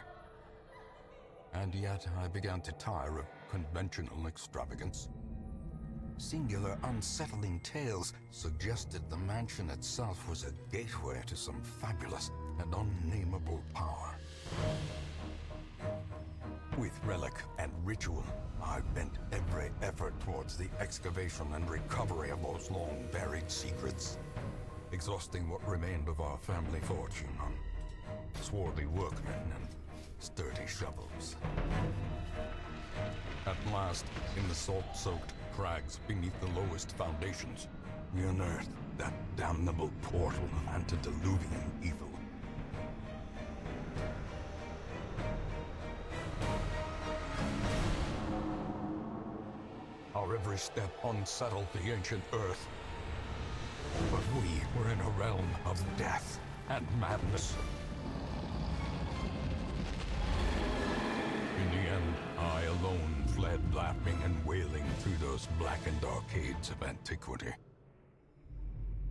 And yet I began to tire of conventional extravagance. Singular, unsettling tales suggested the mansion itself was a gateway to some fabulous and unnameable power. With relic and ritual, I bent every effort towards the excavation and recovery of those long-buried secrets, exhausting what remained of our family fortune on swarthy workmen and sturdy shovels. At last, in the salt-soaked crags beneath the lowest foundations, we unearthed that damnable portal of antediluvian evil. Our every step unsettled the ancient earth, but we were in a realm of death and madness. In the end, I alone fled laughing and wailing through those blackened arcades of antiquity,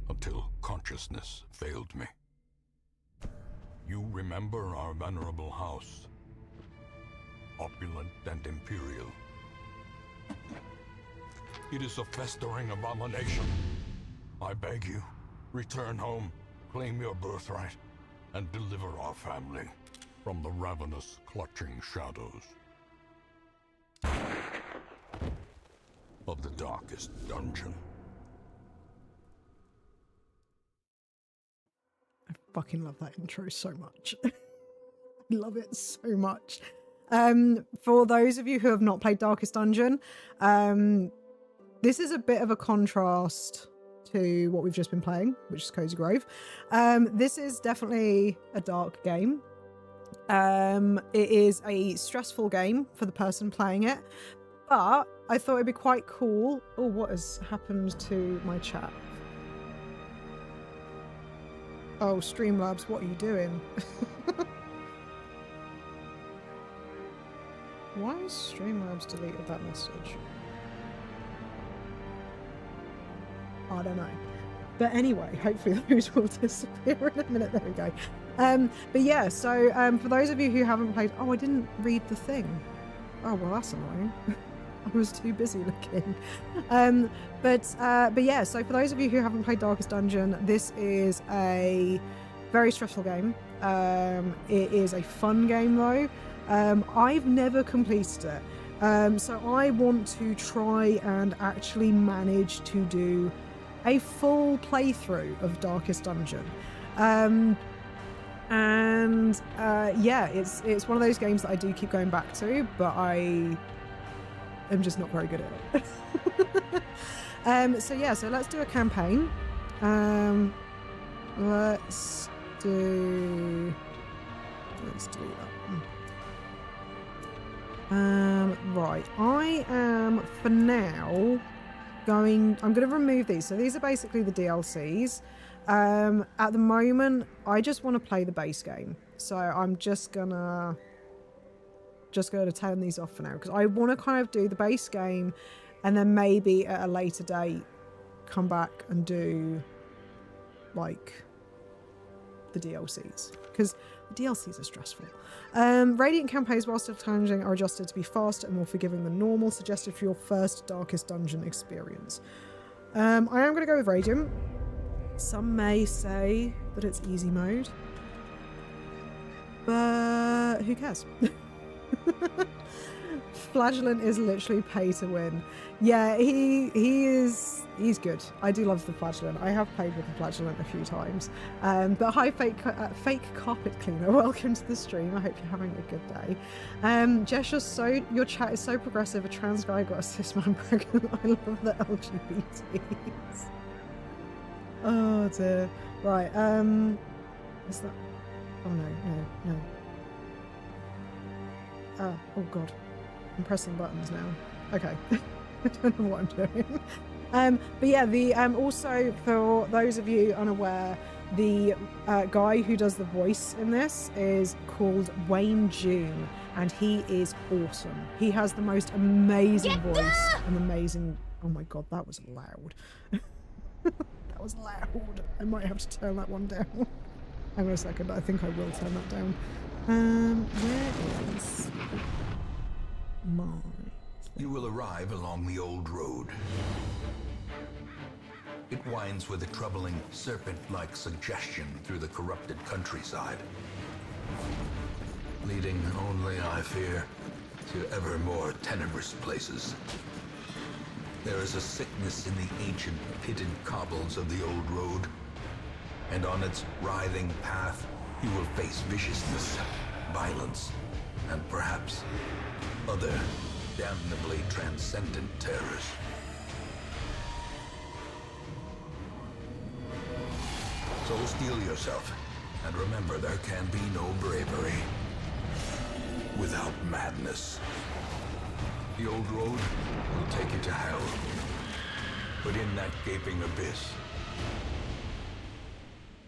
until consciousness failed me. You remember our venerable house, opulent and imperial. It is a festering abomination. I beg you, return home, claim your birthright, and deliver our family from the ravenous, clutching shadows of the darkest dungeon. I fucking love that intro so much. I love it so much. For those of you who have not played Darkest Dungeon, this is a bit of a contrast to what we've just been playing, which is Cozy Grove. This is definitely a dark game. It is a stressful game for the person playing it, but I thought it'd be quite cool. Oh, what has happened to my chat? Oh, Streamlabs, what are you doing? Why has Streamlabs deleted that message? I don't know. But anyway, hopefully those will disappear in a minute. There we go. But yeah, so for those of you who haven't played... Oh, I didn't read the thing. Oh, well, that's annoying. I was too busy looking. But yeah, so for those of you who haven't played Darkest Dungeon, this is a very stressful game. It is a fun game though. I've never completed it. So I want to try and actually manage to do a full playthrough of Darkest Dungeon. Yeah, it's one of those games that I do keep going back to, but I'm just not very good at it. So yeah, so let's do a campaign. Let's do that one. Right, I am for now I'm going to remove these. So these are basically the DLCs. At the moment, I just want to play the base game. So I'm just gonna turn these off for now because I want to kind of do the base game and then maybe at a later date come back and do like the DLCs because the DLCs are stressful. Radiant campaigns, while still challenging, are adjusted to be faster and more forgiving than normal, suggested for your first Darkest Dungeon experience. I am going to go with Radiant. Some may say that it's easy mode, but who cares? Flagellant is literally pay to win. Yeah, he's good. I do love the Flagellant. I have played with the Flagellant a few times. But hi, fake carpet cleaner. Welcome to the stream. I hope you're having a good day. Jess, your chat is so progressive. A trans guy got a cis man pregnant. I love the LGBTs. Oh dear. Right. Is that? Oh no. Oh god. I'm pressing buttons now. Okay. I don't know what I'm doing. But yeah, also for those of you unaware, the guy who does the voice in this is called Wayne June, and he is awesome. He has the most amazing voice and amazing. Oh my god, that was loud. That was loud. I might have to turn that one down. Hang on a second. I think I will turn that down. Where is my... You will arrive along the old road. It winds with a troubling serpent-like suggestion through the corrupted countryside, leading only, I fear, to ever more tenebrous places. There is a sickness in the ancient pitted cobbles of the old road, and on its writhing path you will face viciousness, violence, and perhaps other damnably transcendent terrors. So steel yourself, and remember there can be no bravery without madness. The old road will take you to hell, but in that gaping abyss,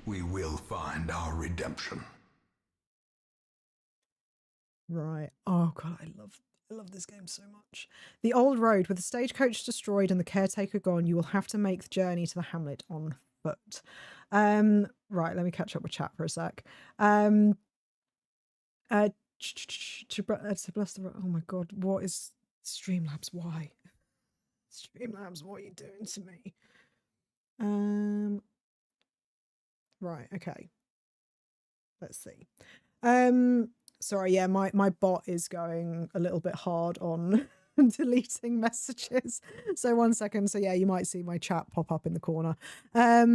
we will find our redemption. Right. Oh god, I love this game so much. The old road, with the stagecoach destroyed and the caretaker gone, you will have to make the journey to the hamlet on foot. Right, let me catch up with chat for a sec. To bless the... Oh my god, what is Streamlabs? Why? Streamlabs, what are you doing to me? Right, okay. Let's see. Sorry, yeah, my bot is going a little bit hard on deleting messages. So 1 second. So yeah, you might see my chat pop up in the corner. Let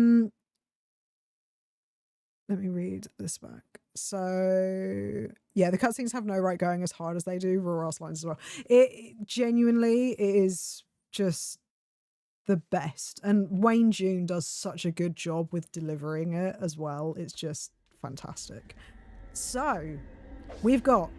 me read this back. So yeah, the cutscenes have no right going as hard as they do raw ass lines as well. It genuinely is just the best. And Wayne June does such a good job with delivering it as well. It's just fantastic. So we've got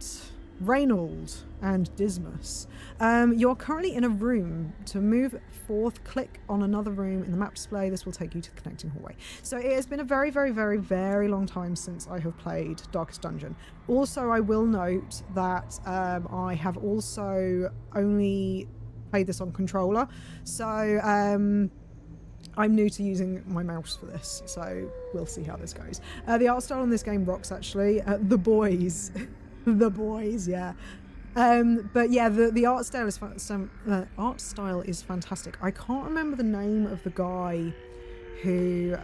Reynold and Dismas. You're currently in a room. To move forth, click on another room in the map display. This will take you to the connecting hallway. So it has been a very, very, very, very long time since I have played Darkest Dungeon. Also, I will note that I have also only played this on controller, so I'm new to using my mouse for this, so we'll see how this goes. The art style in this game rocks, actually. The boys the boys, yeah. But yeah, the art style is fantastic. I can't remember the name of the guy who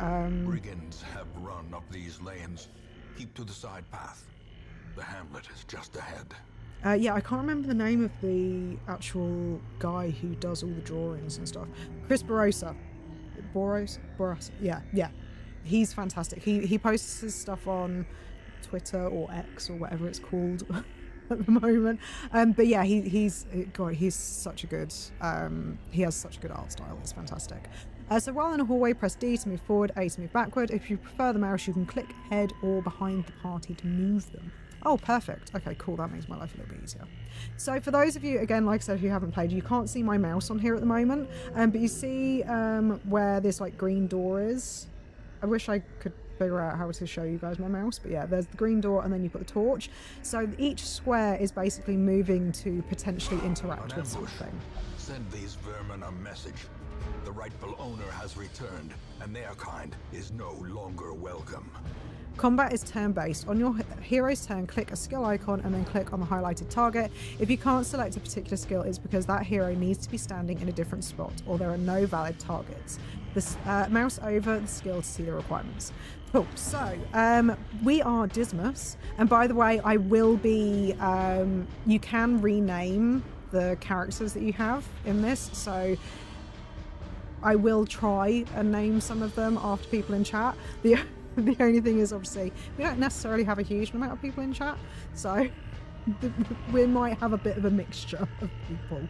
Brigands have run up these lanes. Keep to the side path. The hamlet is just ahead. Yeah, I can't remember the name of the actual guy who does all the drawings and stuff. Chris Barossa. Boros? Yeah. He's fantastic. He posts his stuff on Twitter or X or whatever it's called at the moment. But yeah, he's such a good, he has such a good art style. It's fantastic. So while in a hallway, press D to move forward, A to move backward. If you prefer the mouse, you can click head or behind the party to move them. Oh, perfect. Okay, cool. That makes my life a little bit easier. So for those of you, again, like I said, who haven't played, you can't see my mouse on here at the moment, but you see where this like green door is. I wish I could figure out how to show you guys my mouse, but yeah, there's the green door and then you've got the torch. So each square is basically moving to potentially interact with something. Send these vermin a message. The rightful owner has returned, and their kind is no longer welcome. Combat is turn-based. On your hero's turn, click a skill icon and then click on the highlighted target. If you can't select a particular skill, it's because that hero needs to be standing in a different spot or there are no valid targets. Mouse over the skill to see the requirements. Cool. So we are Dismas, and by the way, I will be you can rename the characters that you have in this, so I will try and name some of them after people in chat. The only thing is, obviously, we don't necessarily have a huge amount of people in chat, so we might have a bit of a mixture of people.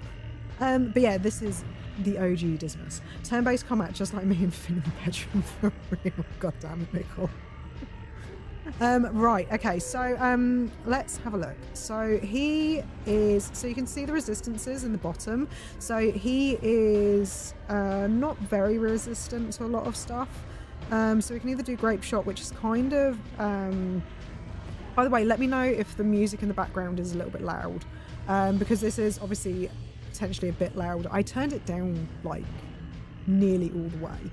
But yeah, this is the OG Dismas. Turn-based combat, just like me and Finn in the bedroom, for real. Goddamn pickle. Right, okay, so let's have a look. So he is, so you can see the resistances in the bottom. So he is not very resistant to a lot of stuff. So we can either do Grape Shot, which is kind of... by the way, let me know if the music in the background is a little bit loud, because this is obviously potentially a bit loud. I turned it down like nearly all the way.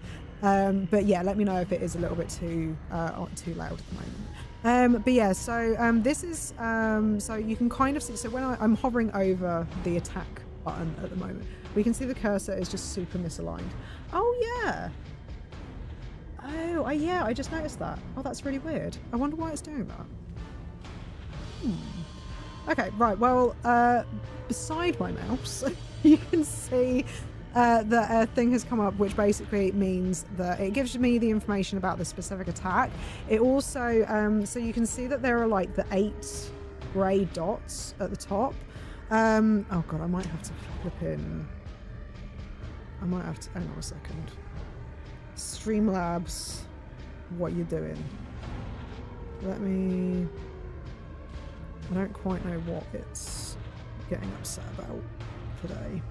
But yeah, let me know if it is a little bit too loud at the moment. But yeah, so this is... so you can kind of see... So when I'm hovering over the attack button at the moment, we can see the cursor is just super misaligned. Oh yeah! Oh, yeah, I just noticed that. Oh, that's really weird. I wonder why it's doing that. Okay, right, well, beside my mouse, you can see that a thing has come up, which basically means that it gives me the information about the specific attack. It also, so you can see that there are like the 8 grey dots at the top. Oh God, I might have to flip in. I might have to, hang on a second. Streamlabs, what you doing? Let me... I don't quite know what it's getting upset about today.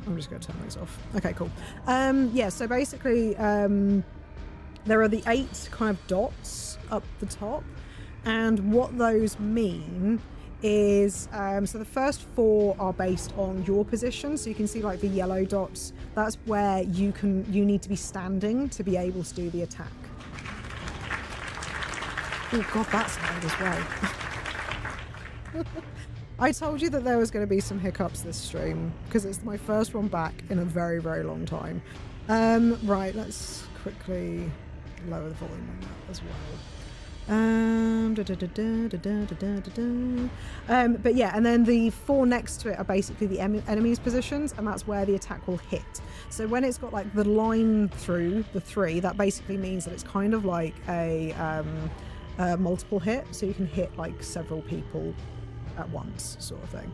I'm just going to turn these off. Okay, cool. Yeah, so basically there are the 8 kind of dots up the top, and what those mean is so the first 4 are based on your position. So you can see like the yellow dots, that's where you need to be standing to be able to do the attack. Oh God, that's loud as well. I told you that there was going to be some hiccups this stream because it's my first one back in a very, very long time. Right, let's quickly lower the volume on that as well. But yeah, and then the 4 next to it are basically the enemy's positions, and that's where the attack will hit. So when it's got like the line through the 3, that basically means that it's kind of like a multiple hit, so you can hit like several people at once, sort of thing.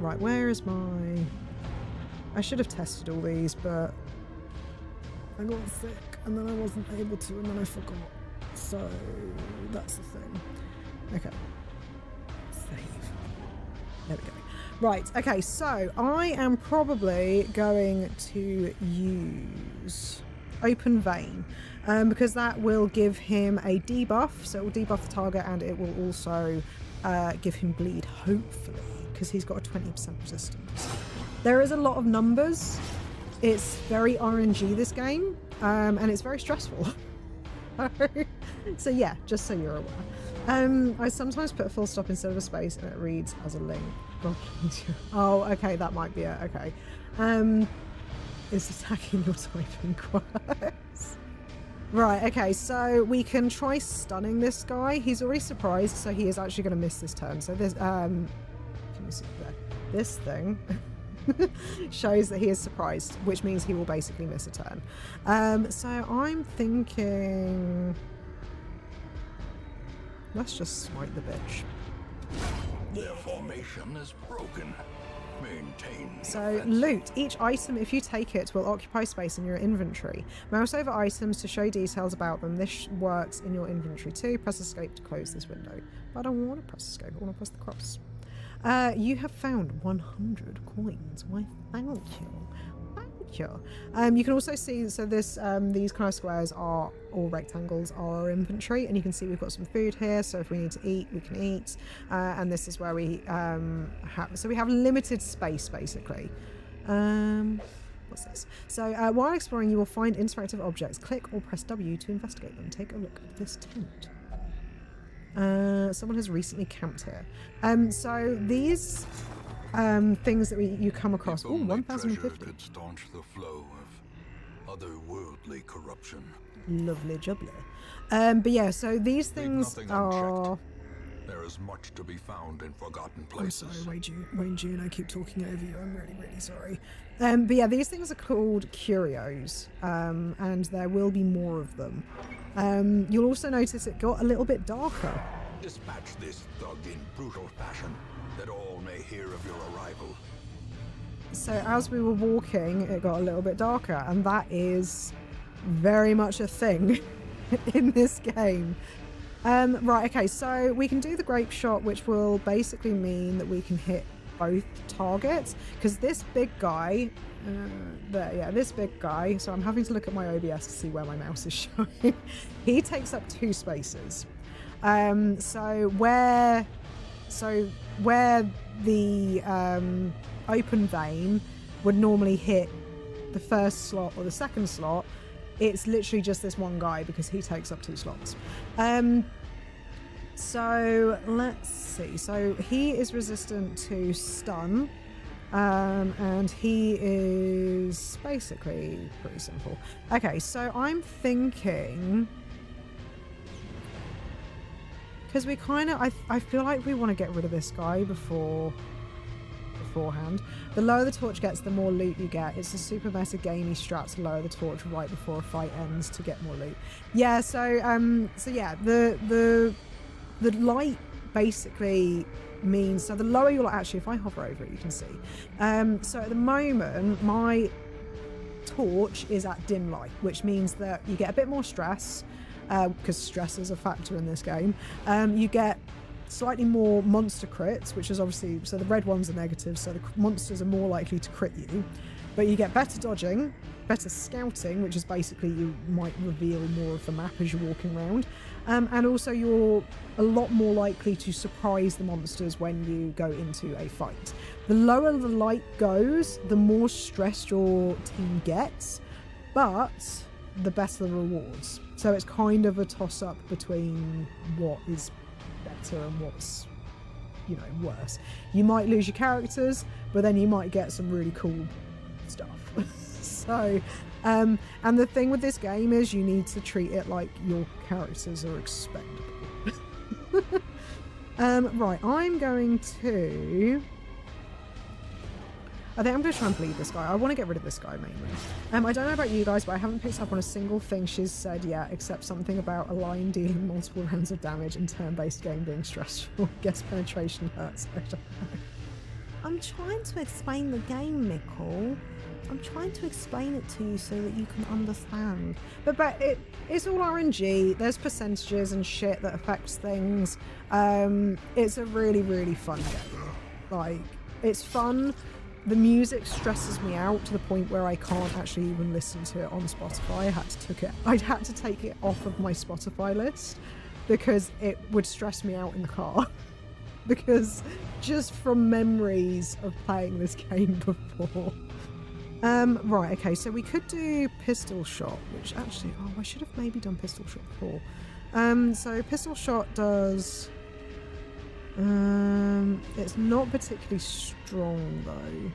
Right, where is my... I should have tested all these, but I got sick and then I wasn't able to, and then I forgot. So that's the thing. Okay. Save. There we go. Right, okay, so I am probably going to use Open Vein because that will give him a debuff, so it will debuff the target, and it will also give him bleed, hopefully, because he's got a 20% resistance. There is a lot of numbers. It's very RNG, this game, and it's very stressful. So yeah, just so you're aware. I sometimes put a full stop instead of a space, and it reads as a link. Oh, okay, that might be it. Okay. Is attacking your typing quirks. Right, okay, so we can try stunning this guy. He's already surprised, so he is actually going to miss this turn. So this, can you see there? This thing shows that he is surprised, which means he will basically miss a turn. So I'm thinking, let's just smite the bitch. Their formation is broken. Maintain. So loot. Each item, if you take it, will occupy space in your inventory. Mouse over items to show details about them. This works in your inventory too. Press escape to close this window. But I don't want to press escape. I want to press the cross. You have found 100 coins. Why, thank you. Thank you. You can also see, so this these kind of squares are, or rectangles, are our inventory, and you can see we've got some food here, so if we need to eat, we can eat. And this is where we have, so we have limited space, basically. What's this? So while exploring, you will find interactive objects. Click or press W to investigate them. Take a look at this tent. Someone has recently camped here. So these things that you come across. Oh, 1,050. Could staunch the flow of otherworldly corruption. Lovely jubbly. But yeah, so these things are. There is much to be found in forgotten places. I'm sorry, Wayne June, I keep talking over you. I'm really, really sorry. But yeah, these things are called curios, and there will be more of them. You'll also notice it got a little bit darker. Dispatch this thug in brutal fashion, that all may hear of your arrival. So as we were walking, it got a little bit darker, and that is very much a thing in this game. Right, okay, so we can do the grape shot, which will basically mean that we can hit both targets, because this big guy, this big guy, so I'm having to look at my OBS to see where my mouse is showing. He takes up 2 spaces. So where the open vein would normally hit the first slot or the second slot, it's literally just this one guy because he takes up 2 slots. So let's see. So he is resistant to stun, and he is basically pretty simple. Okay, so I'm thinking, because we kind of, I feel like we want to get rid of this guy beforehand. The lower the torch gets, the more loot you get. It's a super meta gamey strat to lower the torch right before a fight ends to get more loot. Yeah, so yeah, the light basically means, so the lower you'll, actually if I hover over it you can see. So at the moment my torch is at dim light, which means that you get a bit more stress, because stress is a factor in this game. You get slightly more monster crits, which is obviously, so the red ones are negative, so the monsters are more likely to crit you, but you get better dodging, better scouting, which is basically you might reveal more of the map as you're walking around, and also you're a lot more likely to surprise the monsters when you go into a fight. The lower the light goes, the more stressed your team gets, but the better the rewards. So it's kind of a toss-up between what is better and what's, you know, worse. You might lose your characters, but then you might get some really cool stuff. So, and the thing with this game is you need to treat it like your characters are expendable. Right, I'm going to... I think I'm going to try and bleed this guy. I want to get rid of this guy mainly. I don't know about you guys, but I haven't picked up on a single thing she's said yet, except something about a line dealing multiple rounds of damage and turn-based game being stressful. Guess penetration hurts. I don't know. I'm trying to explain the game, Mickle. I'm trying to explain it to you so that you can understand. But it's all RNG. There's percentages and shit that affects things. It's a really, really fun game. Like, it's fun. The music stresses me out to the point where I can't actually even listen to it on Spotify. I'd had to take it off of my Spotify list because it would stress me out in the car. Because just from memories of playing this game before. Right, okay, so we could do pistol shot, which actually, I should have maybe done pistol shot before. So pistol shot does, it's not particularly strong though.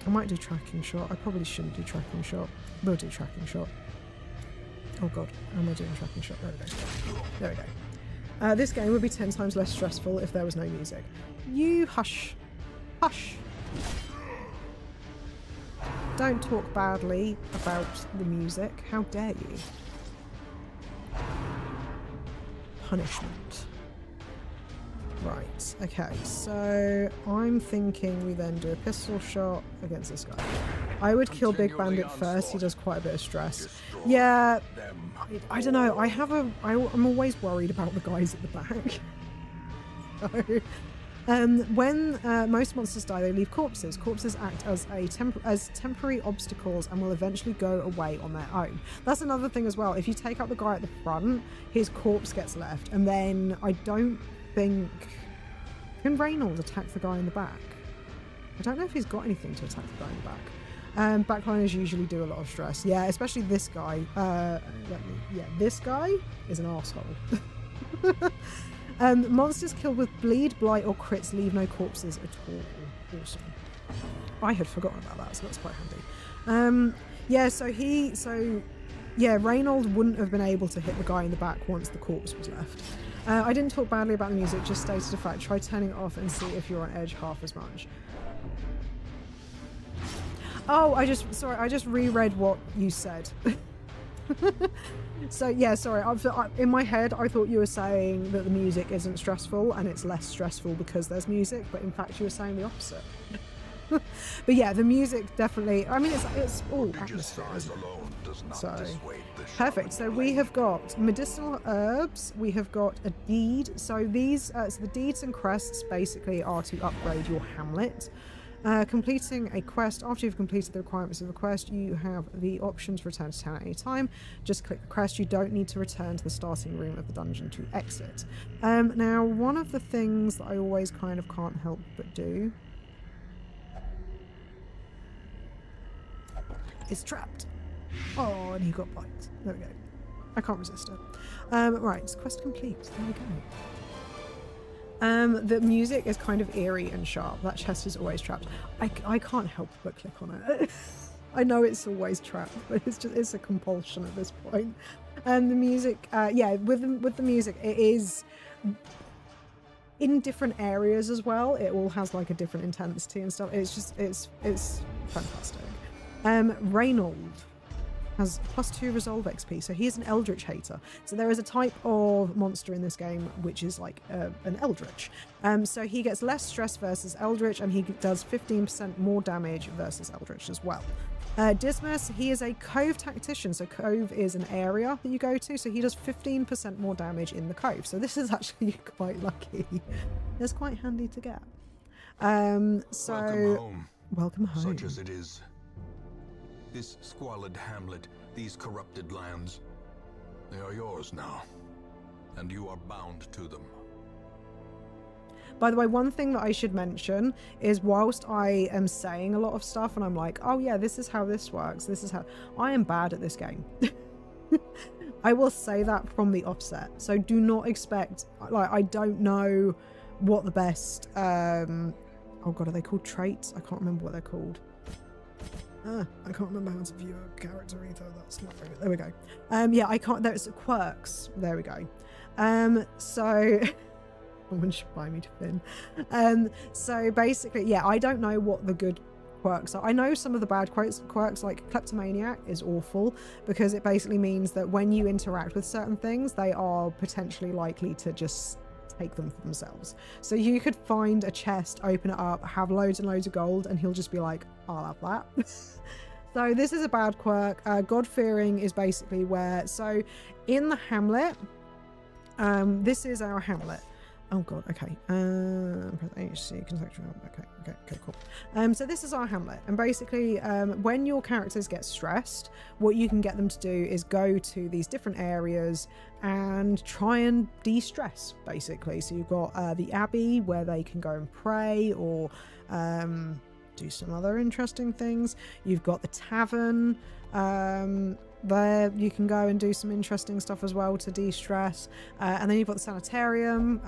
I might do tracking shot. I probably shouldn't do tracking shot. We'll do tracking shot. Oh god, how am I doing tracking shot? There we go. There we go. This game would be 10 times less stressful if there was no music. You hush. Hush. Don't talk badly about the music. How dare you? Punishment. Right, okay, so I'm thinking we then do a pistol shot against this guy. I would kill Big Bandit first, he does quite a bit of stress. Yeah, I don't know, I'm always worried about the guys at the back. So, when most monsters die, they leave corpses. Corpses act as temporary obstacles and will eventually go away on their own. That's another thing as well. If you take out the guy at the front, his corpse gets left, and then I don't think... Can Reynold attack the guy in the back? I don't know if he's got anything to attack the guy in the back. Backliners usually do a lot of stress. Yeah, especially this guy. This guy is an arsehole. Monsters killed with bleed, blight, or crits leave no corpses at all. Awesome. I had forgotten about that, so that's quite handy. Reynold wouldn't have been able to hit the guy in the back once the corpse was left. I didn't talk badly about the music, just stated the fact. Try turning it off and see if you're on edge half as much. Oh, I just reread what you said. So yeah, sorry. In my head, I thought you were saying that the music isn't stressful and it's less stressful because there's music, but in fact, you were saying the opposite. But yeah, the music definitely. I mean, it's all atmosphere. So perfect. So we have got medicinal herbs. We have got a deed. So these, so the deeds and quests basically are to upgrade your hamlet. Completing a quest. After you've completed the requirements of the quest, you have the option to return to town at any time. Just click the quest. You don't need to return to the starting room of the dungeon to exit. Now, one of the things that I always kind of can't help but do is trapped. Oh, and he got bites. There we go. I can't resist it. Right, quest complete. There we go. The music is kind of eerie and sharp. That chest is always trapped. I can't help but click on it. I know it's always trapped, but it's a compulsion at this point. And the music, with the music, it is in different areas as well. It all has like a different intensity and stuff. It's fantastic. Reynold has +2 resolve XP, so he is an Eldritch hater. So there is a type of monster in this game which is like an Eldritch. So he gets less stress versus Eldritch, and he does 15% more damage versus Eldritch as well. Dismas, he is a Cove tactician, so Cove is an area that you go to, so he does 15% more damage in the Cove. So this is actually quite lucky. It's quite handy to get. Welcome home. Welcome home. Such as it is. This squalid hamlet, these corrupted lands, they are yours now, and you are bound to them. By the way, one thing that I should mention is whilst I am saying a lot of stuff and I'm like, oh yeah, this is how this works, this is how... I am bad at this game. I will say that from the offset. So do not expect... Like, I don't know what the best... oh god, are they called traits? I can't remember what they're called. I can't remember how to view a character either. That's not very good. There we go. Yeah, I can't. There's quirks. There we go. So someone should buy me to Finn. So basically, yeah, I don't know what the good quirks are. I know some of the bad quirks, like kleptomaniac is awful because it basically means that when you interact with certain things, they are potentially likely to just take them for themselves. So you could find a chest, open it up, have loads and loads of gold, and he'll just be like, I'll have that. So this is a bad quirk. God-fearing is basically where, so in the hamlet, this is our hamlet. Oh god, okay. HC, okay, cool. So this is our hamlet, and basically, when your characters get stressed, what you can get them to do is go to these different areas and try and de-stress, basically. So you've got the Abbey, where they can go and pray, or do some other interesting things. You've got the tavern, there you can go and do some interesting stuff as well to de-stress, and then you've got the sanitarium.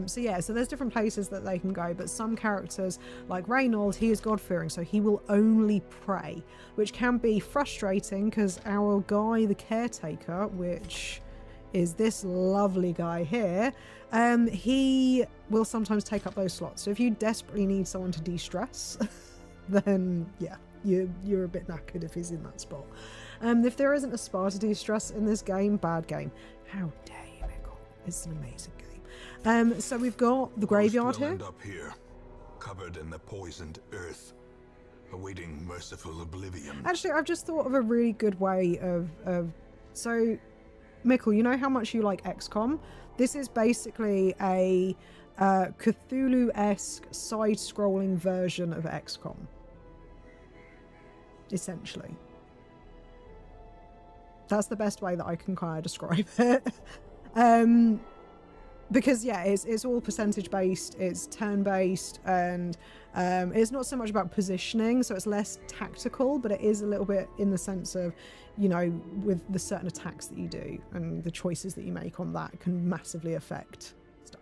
So yeah, so there's different places that they can go, but some characters like Reynold, he is God-fearing, so he will only pray, which can be frustrating because our guy, the caretaker, which is this lovely guy here, he will sometimes take up those slots. So if you desperately need someone to de-stress, then yeah, you're a bit knackered if he's in that spot. If there isn't a spa to de-stress in this game, bad game. How dare you, Michael? It's an amazing game. So we've got the graveyard here. End up here, covered in the poisoned earth, awaiting merciful oblivion. Actually, I've just thought of a really good way of so, Michael, you know how much you like XCOM? This is basically a Cthulhu-esque side-scrolling version of XCOM, essentially. That's the best way that I can kind of describe it. Because yeah, it's all percentage based, it's turn based, and it's not so much about positioning, so it's less tactical, but it is a little bit in the sense of, you know, with the certain attacks that you do and the choices that you make on that can massively affect stuff.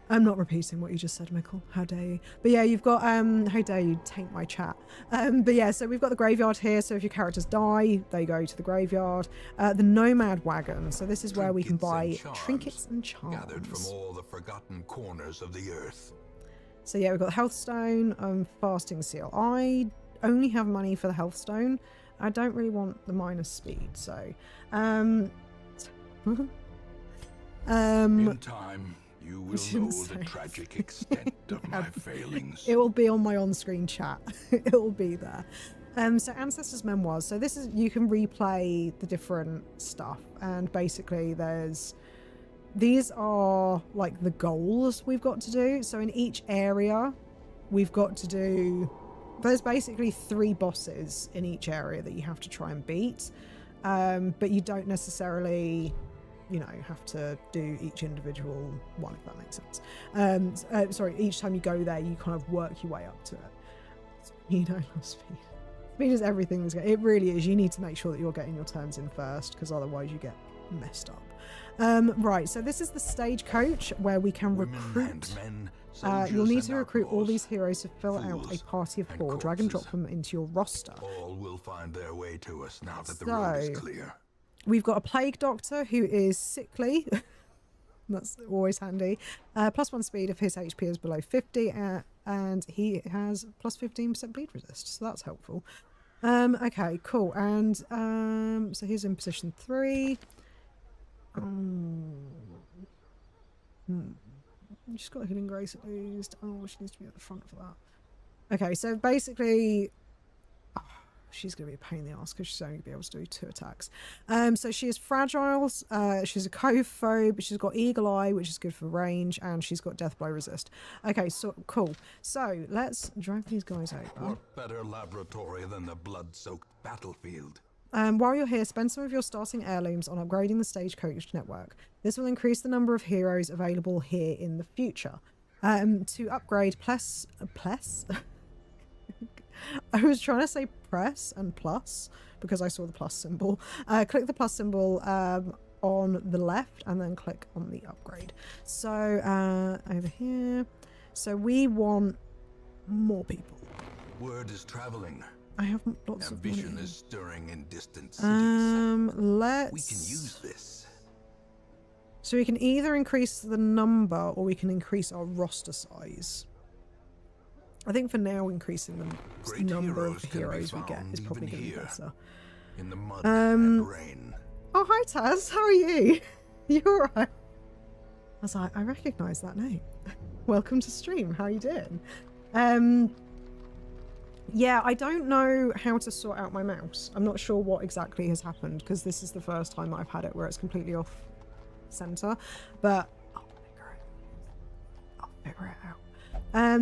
I'm not repeating what you just said, Michael. How dare you? But yeah, you've got how dare you taint my chat. But yeah, so we've got the graveyard here. So if your characters die, they go to the graveyard. The nomad wagon. So this is where we can buy trinkets and charms gathered from all the forgotten corners of the earth. So yeah, we've got the health stone and fasting seal. I only have money for the health stone. I don't really want the minus speed. So in time, you will know the tragic extent of my failings. It will be on my on-screen chat. It will be there. So Ancestors Memoirs. So this is, you can replay the different stuff, and basically these are like the goals we've got to do. So in each area, we've got to do. There's basically 3 bosses in each area that you have to try and beat, but you don't necessarily, you know, have to do each individual one, if that makes sense. Sorry, each time you go there, you kind of work your way up to it. Speed, I love speed. Speed is everything. It really is. You need to make sure that you're getting your turns in first, because otherwise you get messed up. Right, so this is the stagecoach where we can recruit. You'll need to recruit all these heroes to fill out a party of 4. Drag and drop them into your roster. All will find their way to us now that the road is clear. We've got a plague doctor who is sickly. That's always handy. +1 speed if his HP is below 50, and he has +15% bleed resist, so that's helpful. Okay, cool. And so he's in position 3. She's got a hidden grace at least. Oh, she needs to be at the front for that. Okay, so basically, she's going to be a pain in the ass because she's only going to be able to do 2 attacks. So she is fragile. She's a cophobe. She's got eagle eye, which is good for range, and she's got death blow resist. Okay, so cool. So let's drag these guys over. What better laboratory than the blood-soaked battlefield? While you're here, spend some of your starting heirlooms on upgrading the stagecoach network. This will increase the number of heroes available here in the future. To upgrade, plus. I was trying to say press and plus because I saw the plus symbol. Click the plus symbol on the left and then click on the upgrade. So over here. So we want more people. Word is traveling. I have lots of money. Ambition is stirring in distant cities. Let's. We can use this. So we can either increase the number or we can increase our roster size. I think for now, increasing the Great number of heroes can be heroes we get found is probably even going to be here. better. In the mud and rain. Oh, hi Taz, how are you? You alright? I was like, I recognise that name. Welcome to stream, how are you doing? Yeah, I don't know how to sort out my mouse. I'm not sure what exactly has happened, because this is the first time that I've had it where it's completely off center, but I'll figure it out.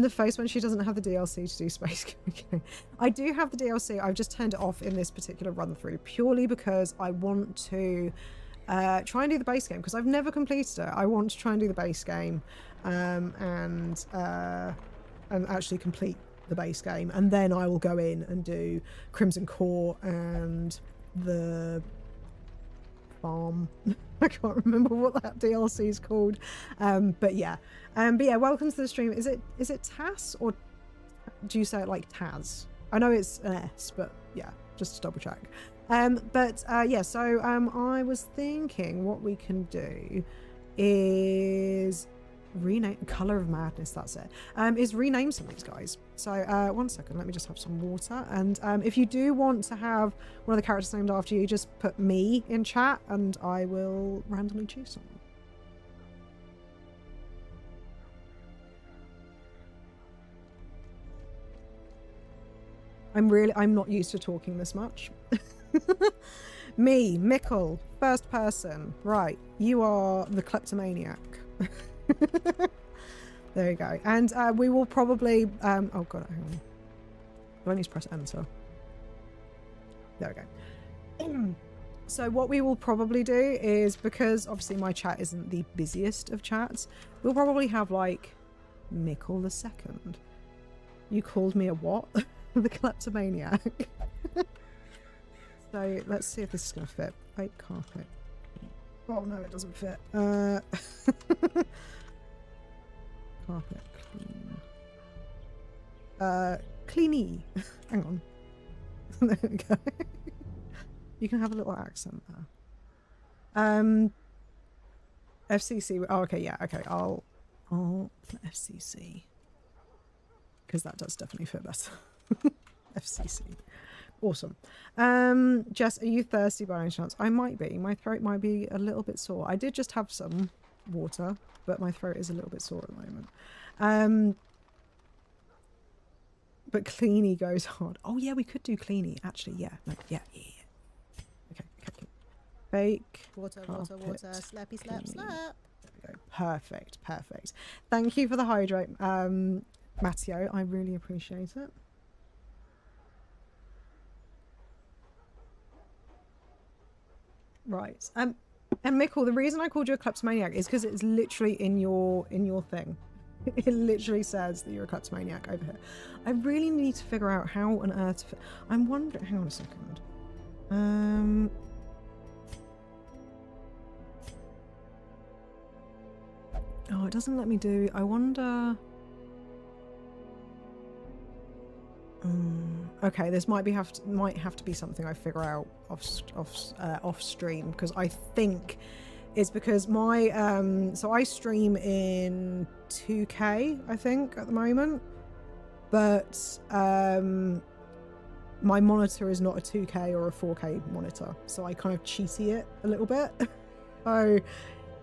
The face when she doesn't have the DLC to do Space Cooking. I do have the DLC, I've just turned it off in this particular run through, purely because I want to try and do the base game, because I've never completed it. I want to try and do the base game and actually complete the base game, and then I will go in and do Crimson Court and the farm. I can't remember what that DLC is called, but yeah, welcome to the stream. Is it Taz, or do you say it like Taz? I know it's an S, but yeah, just to double check. Yeah, so I was thinking what we can do is rename Color of Madness, that's it, is rename some of these guys. So 1 second, let me just have some water, and if you do want to have one of the characters named after you, just put me in chat and I will randomly choose someone. I'm not used to talking this much. Me, Mikkel, first person, right, you are the kleptomaniac. There you go, and we will probably oh god, hang on, do I need to press enter? There we go. So what we will probably do is, because obviously my chat isn't the busiest of chats, we'll probably have like Mikkel the second. You called me a what? The kleptomaniac. So let's see if this is gonna fit. White carpet. Oh no, it doesn't fit. Carpet clean. Cleany. Hang on. There we go. You can have a little accent there. FCC. Oh, okay, yeah, okay. I'll put FCC, because that does definitely fit better. FCC. Awesome. Jess, are you thirsty by any chance? I might be. My throat might be a little bit sore. I did just have some water, but my throat is a little bit sore at the moment. But Cleany goes hard. Oh yeah, we could do Cleany. Actually, yeah. No, yeah. Okay. Fake. Water, slappy, slap, slap. There we go. Perfect. Thank you for the hydrate, Matteo. I really appreciate it. Right. And Mikkel, the reason I called you a kleptomaniac is because it's literally in your thing. It literally says that you're a kleptomaniac over here. I really need to figure out how on earth to I'm wondering, hang on a second. Oh, it doesn't let me do, I wonder. Okay, this might have to be something I figure out off stream, because I think it's because my so I stream in 2K, I think, at the moment, but my monitor is not a 2K or a 4K monitor, so I kind of cheaty it a little bit. So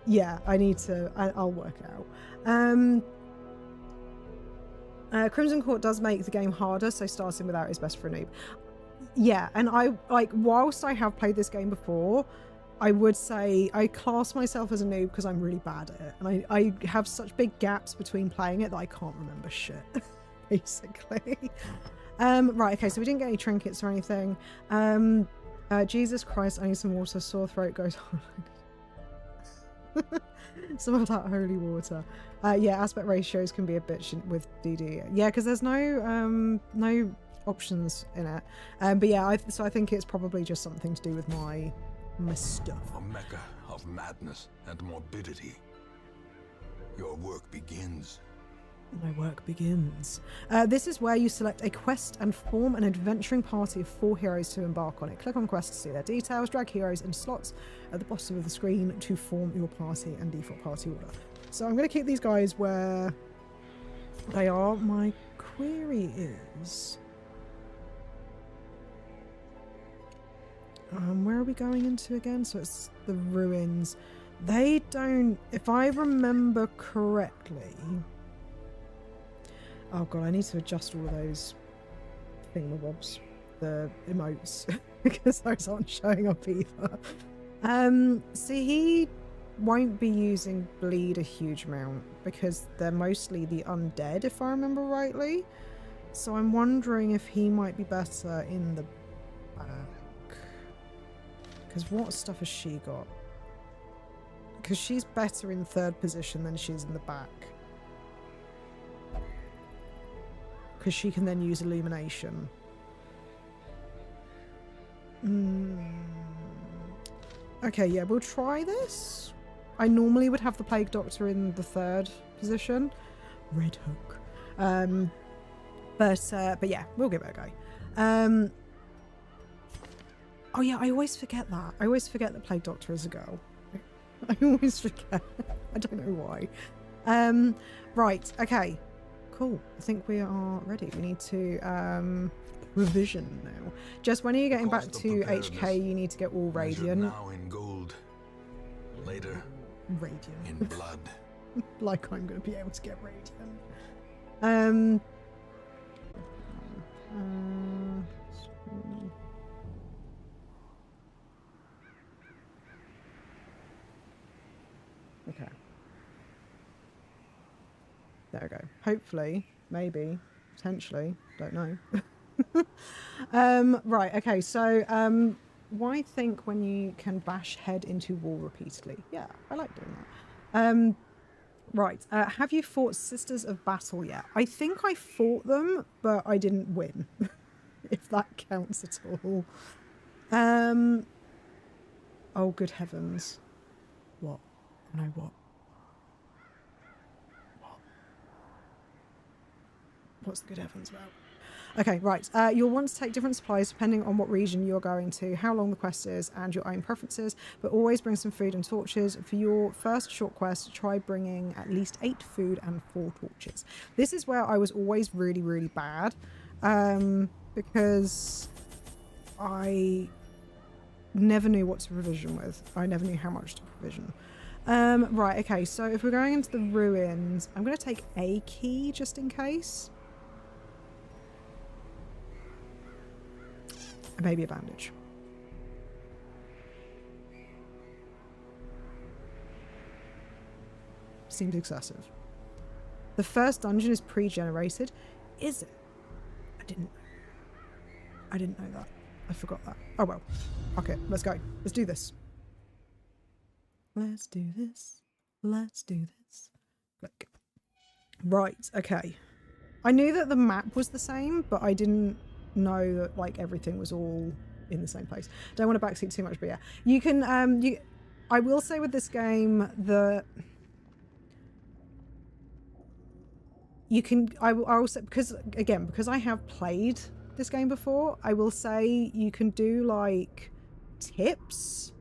yeah, I'll work it out. Crimson Court does make the game harder, so starting without is best for a noob. Yeah, and whilst I have played this game before, I would say I class myself as a noob because I'm really bad at it, and I have such big gaps between playing it that I can't remember shit, basically. Right, okay, so we didn't get any trinkets or anything. Jesus Christ, I need some water. Sore throat goes on. Some of that holy water. Yeah, aspect ratios can be a bitch with DD. Yeah, because there's no options in it. But yeah, so I think it's probably just something to do with my stuff. A mecca of madness and morbidity. Your work begins. My work begins. This is where you select a quest and form an adventuring party of 4 heroes to embark on it. Click on quest to see their details, drag heroes into slots at the bottom of the screen to form your party and default party order. So I'm going to keep these guys where they are. My query is... where are we going into again? So it's the ruins. They don't... If I remember correctly... Oh god, I need to adjust all of those thingamabobs. The emotes. Because those aren't showing up either. See, he won't be using bleed a huge amount because they're mostly the undead, if I remember rightly. So I'm wondering if he might be better in the back. Because what stuff has she got? Because she's better in third position than she is in the back. Because she can then use illumination. Okay, yeah, we'll try this. I normally would have the Plague Doctor in the third position. Red Hook. But yeah, we'll give it a go. Oh yeah, I always forget that. I always forget that Plague Doctor is a girl. I always forget. I don't know why. Right, okay. Cool. I think we are ready. We need to revision now. Just when are you getting back to HK, you need to get all radiant. Now in gold. Later Radiant. in blood. Like I'm going to be able to get radiant. Okay. There we go. Hopefully, maybe, potentially, don't know. Right, okay, so why think when you can bash head into wall repeatedly? Yeah, I like doing that. Right, have you fought Sisters of Battle yet? I think I fought them, but I didn't win, if that counts at all. Oh, good heavens. What? No, what? What's the good heavens about? Okay, right. You'll want to take different supplies depending on what region you're going to, how long the quest is, and your own preferences, but always bring some food and torches. For your first short quest, try bringing at least 8 food and 4 torches. This is where I was always really, really bad, because I never knew what to provision with. I never knew how much to provision. Right, okay, so if we're going into the ruins, I'm going to take a key just in case. Maybe a bandage. Seems excessive. The first dungeon is pre-generated. Is it? I didn't know that. I forgot that. Oh well. Okay, let's go. Let's do this. Let's do this. Let's do this. Click. Right, okay. I knew that the map was the same, but I didn't know that like everything was all in the same place. Don't want to backseat too much, but yeah. You can I will say with this game that you can I will say, because again, because I have played this game before, I will say you can do like tips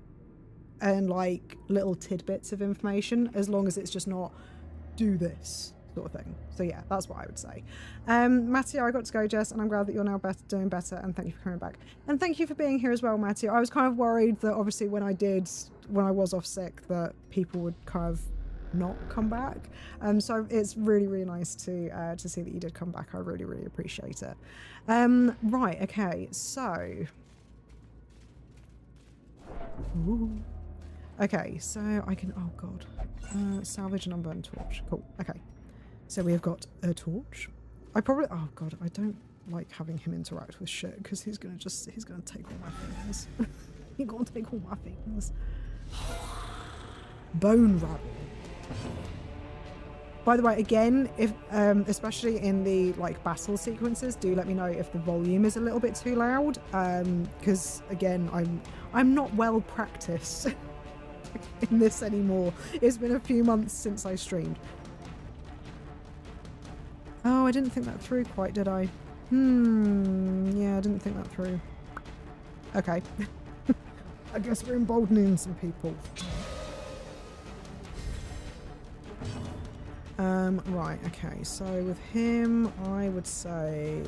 and like little tidbits of information as long as it's just not do this sort of thing. So yeah, that's what I would say. Mattia, I got to go, Jess, and I'm glad that you're now doing better, and thank you for coming back. And thank you for being here as well, Mattia. I was kind of worried that obviously when I was off sick that people would kind of not come back. So it's really, really nice to see that you did come back. I really, really appreciate it. Right, okay, so ooh. Okay, so I can, oh god, salvage an unburned torch. Cool. Okay, so we have got a torch. I probably, oh god, I don't like having him interact with shit because he's gonna take all my things. He's gonna take all my things. Bone rabble. By the way, again, if especially in the like battle sequences, do let me know if the volume is a little bit too loud, because again, I'm not well practiced in this anymore. It's been a few months since I streamed. Oh, I didn't think that through quite, did I? Yeah, I didn't think that through. Okay. I guess we're emboldening some people. Right, okay, so with him, I would say,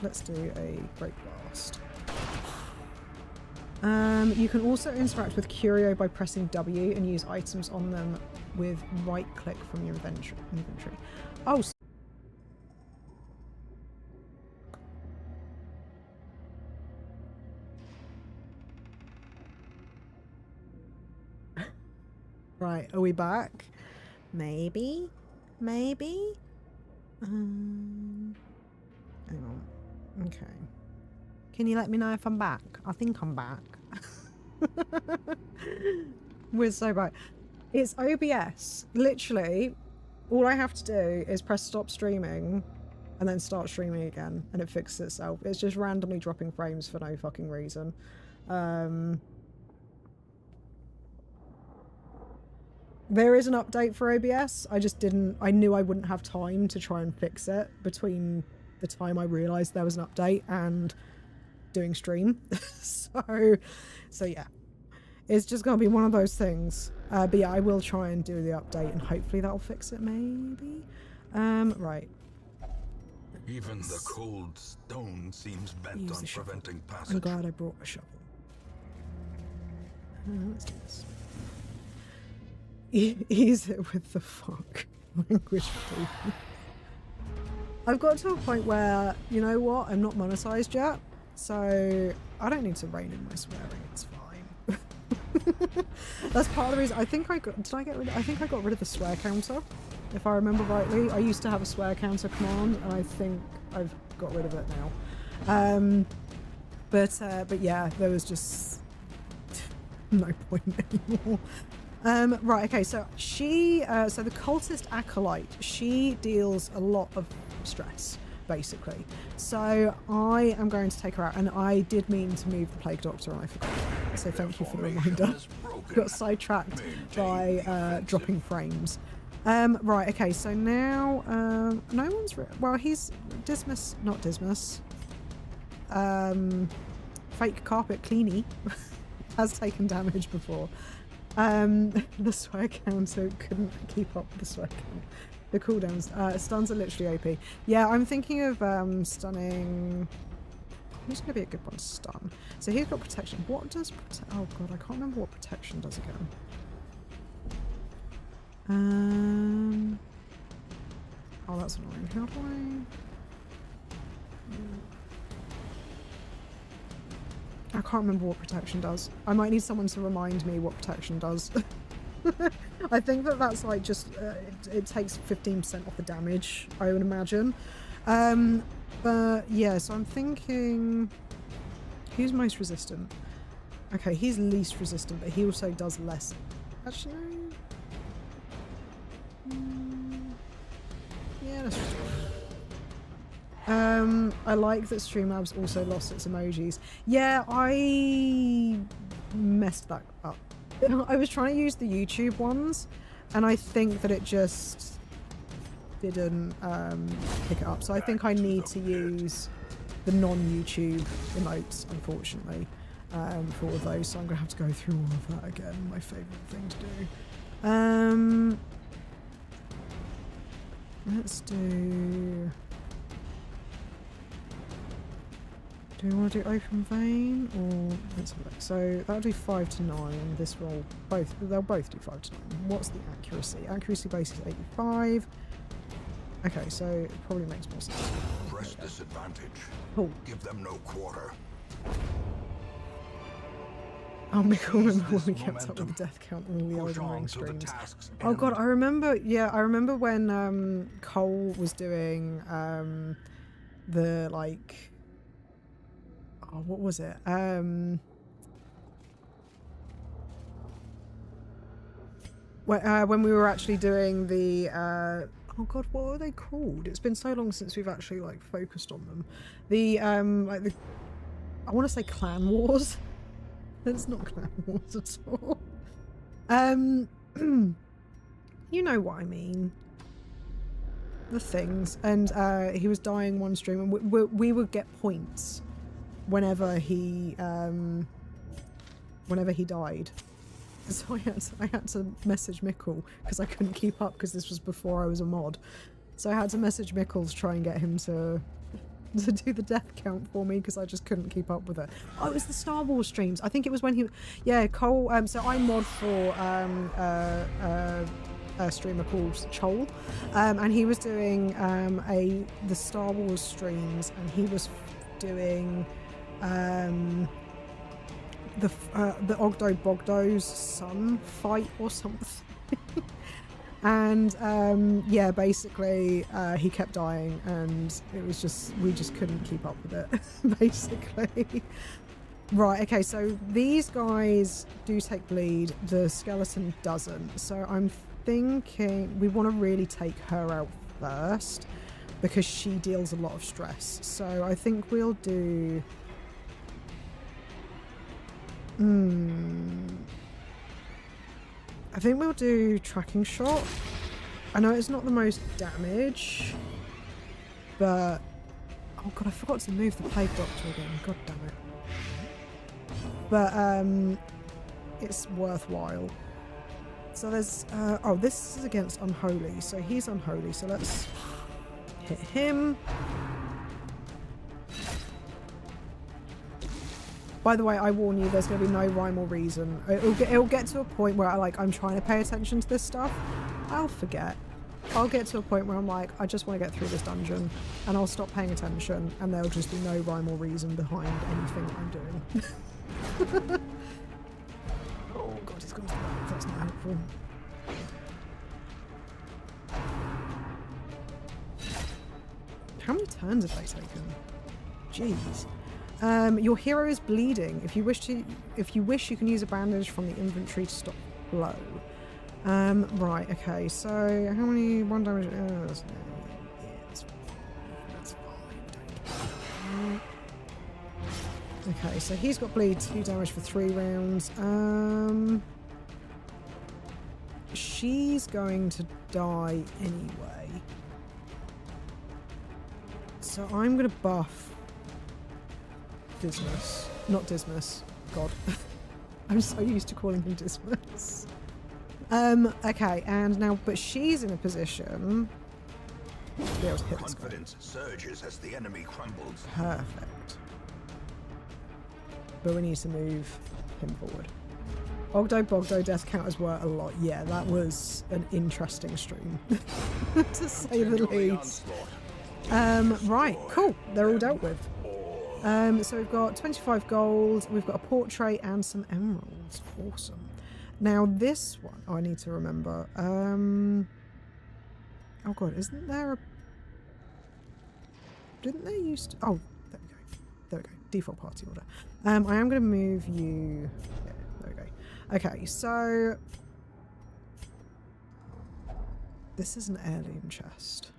let's do a Great Blast. You can also interact with Curio by pressing W and use items on them with right click from your inventory. Oh, right, are we back? Maybe? Maybe? Hang on. Okay. Can you let me know if I'm back? I think I'm back. We're so back. It's OBS. Literally, all I have to do is press stop streaming and then start streaming again and it fixes itself. It's just randomly dropping frames for no fucking reason. There is an update for OBS. I knew I wouldn't have time to try and fix it between the time I realised there was an update and doing stream. so yeah. It's just gonna be one of those things. But yeah, I will try and do the update and hopefully that'll fix it, maybe? Right. Even the cold stone seems bent on preventing passage. I'm glad I brought a shovel. Let's do this. Ease it with the fuck language, please. I've got to a point where, you know what, I'm not monetized yet, so I don't need to rein in my swearing, it's fine. That's part of the reason. I think I got rid of the swear counter, if I remember rightly. I used to have a swear counter command, and I think I've got rid of it now. But yeah, there was just no point anymore. Right, okay, so so the cultist acolyte, she deals a lot of stress, basically. So I am going to take her out, and I did mean to move the Plague Doctor, and I forgot. So thank you for the reminder. Got sidetracked by dropping frames. Right, okay, so now, no one's, well, he's not Dismas. Fake Carpet Cleanie has taken damage before. The swear counter couldn't keep up with the swear count. The cooldowns. Stuns are literally OP. Yeah, I'm thinking of stunning. Who's going to be a good one to stun? So he's got protection. What does oh god, I can't remember what protection does again. Oh, that's annoying. How do I can't remember what protection does. I might need someone to remind me what protection does. I think that's like just it takes 15% off the damage, I would imagine. But yeah, so I'm thinking who's most resistant? Okay, he's least resistant, but he also does less. Actually, yeah, let's just I like that Streamlabs also lost its emojis. Yeah, I messed that up. I was trying to use the YouTube ones, and I think that it just didn't pick it up. So I think I need to use the non-YouTube emotes, unfortunately, for all of those. So I'm going to have to go through all of that again. My favourite thing to do. Let's do... Do we want to do open vein or let's have a look. So that'll do 5 to 9. This roll they'll both do 5 to 9. What's the accuracy? Accuracy base is 85. Okay, so it probably makes more sense. Press disadvantage. Cool. Give them no quarter. I'll remember when we kept up with the death count on all the Elden Ring streams. Oh god, I remember when Cole was doing the like what was it? When we were actually doing the oh god, what were they called? It's been so long since we've actually like focused on them. The like the I want to say Clan Wars. It's not Clan Wars at all. You know what I mean. The things, and he was dying one stream, and we would get points whenever he died. So I had to message Mickle because I couldn't keep up because this was before I was a mod. So I had to message Mickle to try and get him to do the death count for me because I just couldn't keep up with it. Oh, it was the Star Wars streams. I think it was when he, yeah, Cole. So I mod for a streamer called Chol, and he was doing the Star Wars streams, and he was doing the Ogdo Bogdo's son fight or something. And yeah, basically he kept dying, and it was just, we just couldn't keep up with it. Basically. Right, okay, so these guys do take bleed, the skeleton doesn't, so I'm thinking we want to really take her out first because she deals a lot of stress. So I think we'll do I think we'll do tracking shot. I know it's not the most damage, but oh god, I forgot to move the plague doctor again. God damn it. But it's worthwhile. So there's oh, this is against Unholy, so he's Unholy, so let's hit him. By the way, I warn you, there's going to be no rhyme or reason. It'll get to a point where I'm trying to pay attention to this stuff. I'll forget. I'll get to a point where I'm like, I just want to get through this dungeon, and I'll stop paying attention, and there'll just be no rhyme or reason behind anything I'm doing. Oh god, he's gone to the back. That's not helpful. How many turns have they taken? Jeez. Your hero is bleeding. If you wish, you can use a bandage from the inventory to stop blow. Right. Okay. So how many one damage? That's fine. Okay. So he's got bleed 2 damage for 3 rounds. She's going to die anyway. So I'm going to buff Dismas. Not Dismas. God. I'm so used to calling him Dismas. Okay, and now, but she's in a position to be able to hit this guy. Confidence surges as the enemy crumbles. Perfect. But we need to move him forward. Ogdo Bogdo death counters were a lot. Yeah, that was an interesting stream, to say the least. Right, cool. They're all dealt with. So we've got 25 gold, we've got a portrait and some emeralds. Awesome. Now this one, oh, I need to remember. Oh god, isn't there a... Didn't they used to... Oh, there we go. There we go. Default party order. I am going to move you... Yeah, there we go. Okay, so... This is an heirloom chest.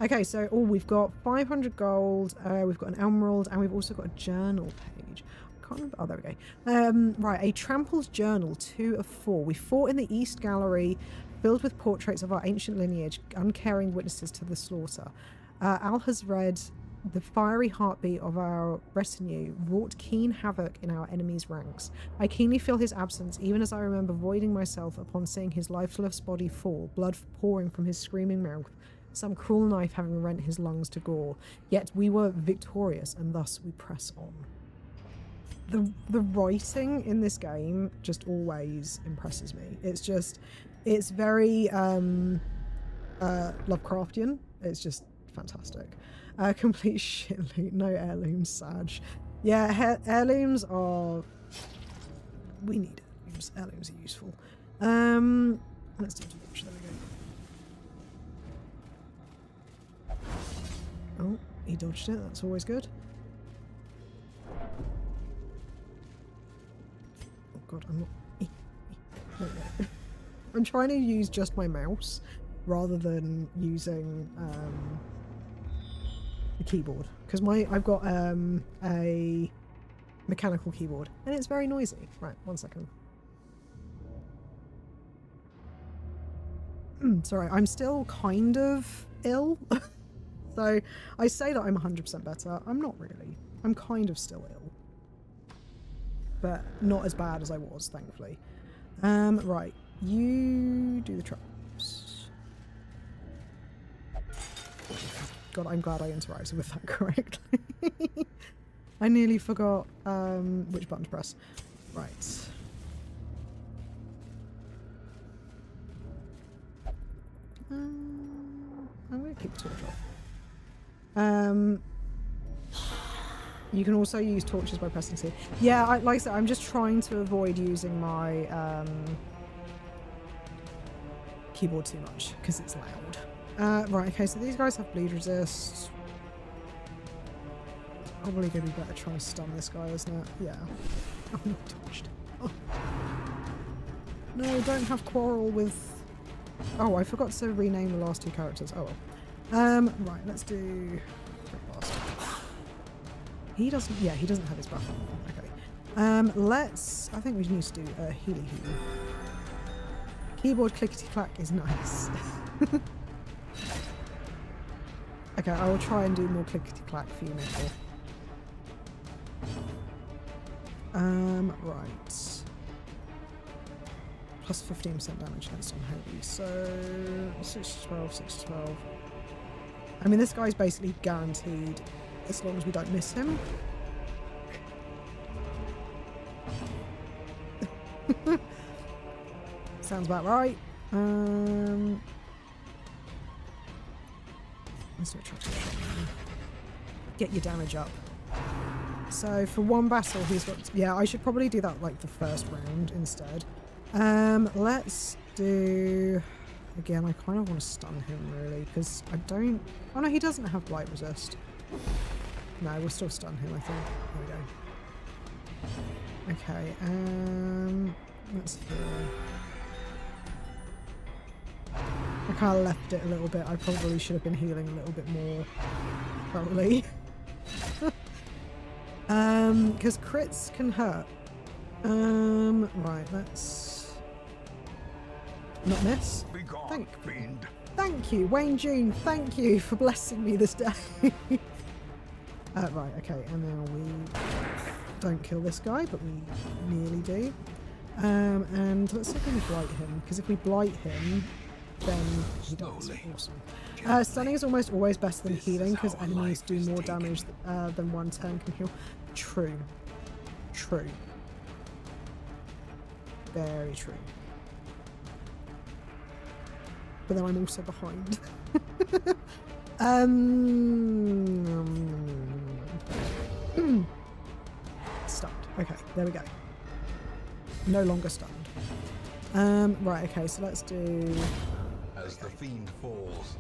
Okay, so we've got 500 gold, we've got an emerald, and we've also got a journal page. I can't remember. Oh, there we go. Right, a trampled journal, 2 of 4. We fought in the East Gallery, filled with portraits of our ancient lineage, uncaring witnesses to the slaughter. Al has read the fiery heartbeat of our retinue, wrought keen havoc in our enemies' ranks. I keenly feel his absence, even as I remember voiding myself upon seeing his lifeless body fall, blood pouring from his screaming mouth, some cruel knife having rent his lungs to gore. Yet we were victorious, and thus we press on. The writing in this game just always impresses me. It's very Lovecraftian. It's just fantastic. Complete shit loot, no heirlooms, Sag. Yeah, heirlooms are... We need heirlooms. Heirlooms are useful. Let's do a watch, there we go. Oh, he dodged it. That's always good. Oh god, I'm not... There we go. I'm trying to use just my mouse rather than using the keyboard, because I've got a mechanical keyboard and it's very noisy. Right, 1 second. Sorry, I'm still kind of ill. So I say that I'm 100% better. I'm not really. I'm kind of still ill. But not as bad as I was, thankfully. Right. You do the traps. God, I'm glad I interacted with that correctly. I nearly forgot which button to press. Right. I'm going to keep the torch off. You can also use torches by pressing C. Yeah, like I said, I'm just trying to avoid using my keyboard too much because it's loud. Right, okay, so these guys have bleed resist. Probably going to be better trying to stun this guy, isn't it? Yeah. Oh, no, torched. Oh. No, don't have quarrel with... Oh, I forgot to rename the last two characters. Oh well. Right, let's do... He doesn't... Yeah, he doesn't have his buff on. Okay. Let's... I think we need to do a healy heal. Keyboard clickety-clack is nice. Okay, I will try and do more clickety-clack for you, Nickel. Right. Plus 15% damage against on heavy. So 6 to 12, 6 to 12. I mean, this guy's basically guaranteed as long as we don't miss him. Sounds about right. Let's do a try to get your damage up. So for one battle, he's got... Yeah, I should probably do that like the first round instead. Let's do... Again, I kind of want to stun him really, because I don't... Oh no, he doesn't have blight resist. No, we'll still stun him, I think. There we go. Okay, let's heal. I kind of left it a little bit. I probably should have been healing a little bit more. Probably. Because crits can hurt. Right, let's... Not miss. Thank you, Wayne June. Thank you for blessing me this day. Right, okay, and now we don't kill this guy, but we nearly do. And let's see if we can blight him, because if we blight him, then he dies. Awesome. Stunning is almost always better than healing, because enemies do more damage than one turn can heal. True. True. Very true. But then I'm also behind. Stunned. Okay, there we go. No longer stunned. Right, okay, so let's do... As the fiend falls.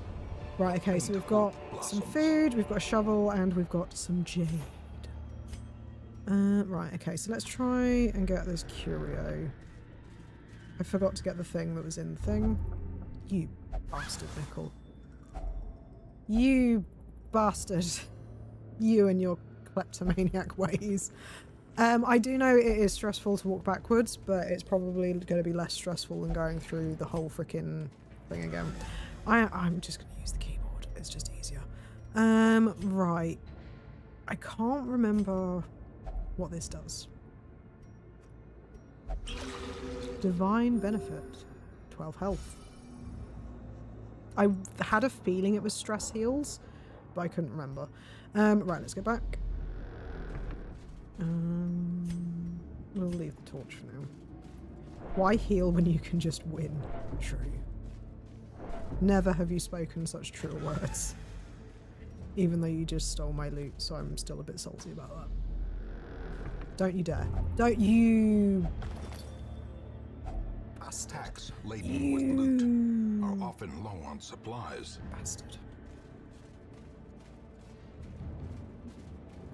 Right, okay, so we've got some food, we've got a shovel, and we've got some jade. Right, okay, so let's try and get this curio. I forgot to get the thing that was in the thing. You bastard, Nickel. You bastard. You and your kleptomaniac ways. I do know it is stressful to walk backwards, but it's probably going to be less stressful than going through the whole freaking thing again. I'm just going to use the keyboard. It's just easier. Right. I can't remember what this does. Divine benefit. 12 health. I had a feeling it was stress heals, but I couldn't remember. Right, let's go back. We'll leave the torch for now. Why heal when you can just win? True. Never have you spoken such true words. Even though you just stole my loot, so I'm still a bit salty about that. Don't you dare. Don't you... Packs laden with loot are often low on supplies. Bastard.